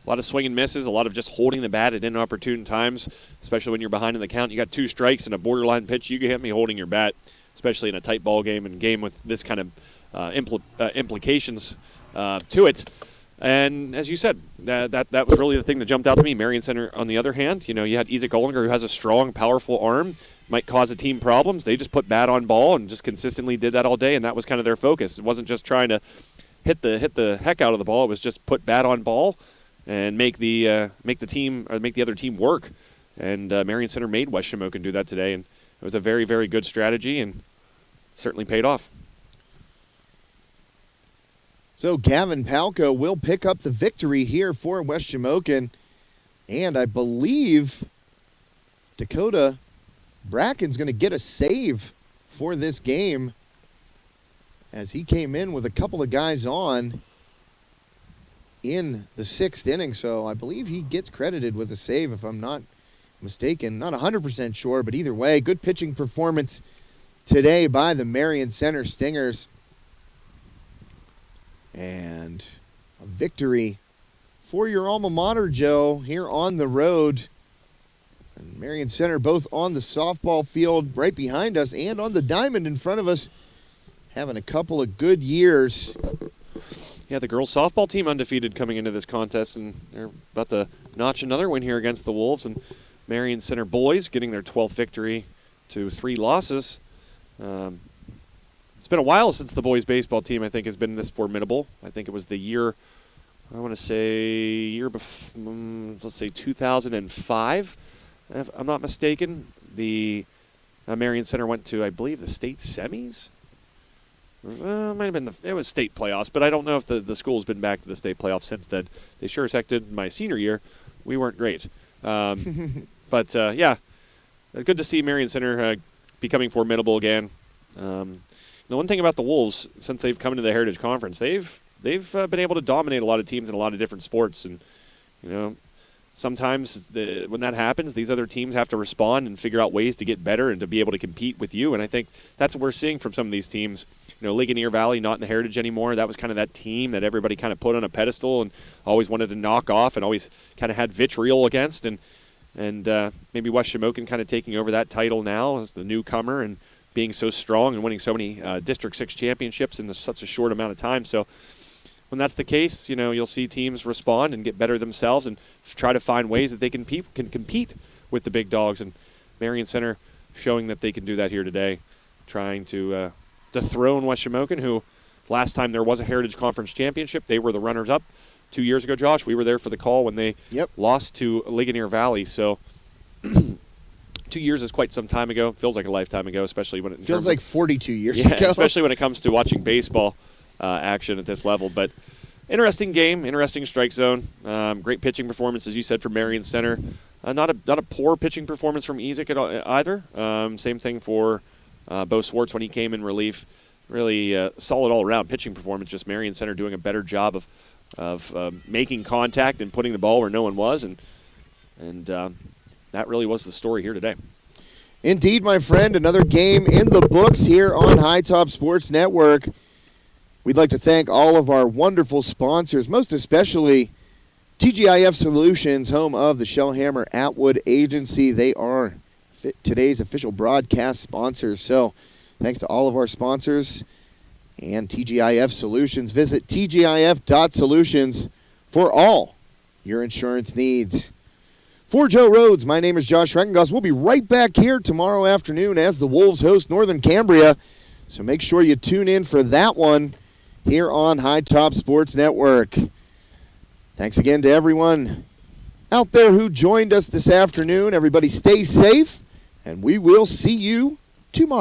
lot of swing and misses, a lot of just holding the bat at inopportune times, especially when you're behind in the count. You got two strikes and a borderline pitch. You can hit me holding your bat. especially in a tight ball game and game with this kind of implications to it. And as you said, that was really the thing that jumped out to me. Marion Center, on the other hand, you had Isaac Ollinger, who has a strong, powerful arm, might cause a team problems. They just put bat on ball and just consistently did that all day, and that was kind of their focus. It wasn't just trying to hit the heck out of the ball. It was just put bat on ball and make the other team work. And Marion Center made West Shamokin do that today, and it was a very, very good strategy and certainly paid off. So Gavin Palco will pick up the victory here for West Shamokin. And I believe Dakota Bracken's going to get a save for this game as he came in with a couple of guys on in the 6th inning. So I believe he gets credited with a save if I'm not mistaken. Not 100% sure, but either way, good pitching performance today by the Marion Center Stingers. And a victory for your alma mater, Joe, here on the road. And Marion Center both on the softball field right behind us and on the diamond in front of us, having a couple of good years. Yeah, the girls softball team undefeated coming into this contest, and they're about to notch another win here against the Wolves. And Marion Center boys getting their 12th victory to 3 losses. It's been a while since the boys baseball team, I think, has been this formidable. I think it was the year, let's say 2005, if I'm not mistaken. The Marion Center went to, I believe, the state semis. Might have been it was state playoffs, but I don't know if the school's been back to the state playoffs since then. They sure as heck did my senior year. We weren't great. But, yeah, good to see Marion Center becoming formidable again. The one thing about the Wolves, since they've come into the Heritage Conference, they've been able to dominate a lot of teams in a lot of different sports. And, sometimes when that happens, these other teams have to respond and figure out ways to get better and to be able to compete with you. And I think that's what we're seeing from some of these teams. Ligonier Valley not in the Heritage anymore. That was kind of that team that everybody kind of put on a pedestal and always wanted to knock off and always kind of had vitriol against. And maybe West Shamokin kind of taking over that title now as the newcomer and being so strong and winning so many District 6 championships in such a short amount of time. So when that's the case, you'll see teams respond and get better themselves and try to find ways that they can compete with the big dogs. And Marion Center showing that they can do that here today, trying to dethrone West Shamokin, who last time there was a Heritage Conference championship, they were the runners-up 2 years ago, Josh. We were there for the call when they lost to Ligonier Valley. So 2 years is quite some time ago. Feels like a lifetime ago, especially when it feels like 42 years ago. Especially when it comes to watching baseball action at this level. But interesting game, interesting strike zone. Great pitching performance, as you said, from Marion Center. Not a poor pitching performance from Isaac either. Same thing for Bo Swartz when he came in relief. Really solid all-around pitching performance. Just Marion Center doing a better job of making contact and putting the ball where no one was, and that really was the story here today. Indeed, my friend, another game in the books here on High Top Sports Network. We'd like to thank all of our wonderful sponsors, most especially TGIF Solutions, home of the Shellhammer Atwood Agency. They are today's official broadcast sponsors. So thanks to all of our sponsors and TGIF Solutions. Visit tgif.solutions for all your insurance needs. For Joe Rhodes, my name is Josh Reckengoss. We'll be right back here tomorrow afternoon as the Wolves host Northern Cambria. So make sure you tune in for that one here on High Top Sports Network. Thanks again to everyone out there who joined us this afternoon. Everybody stay safe, and we will see you tomorrow.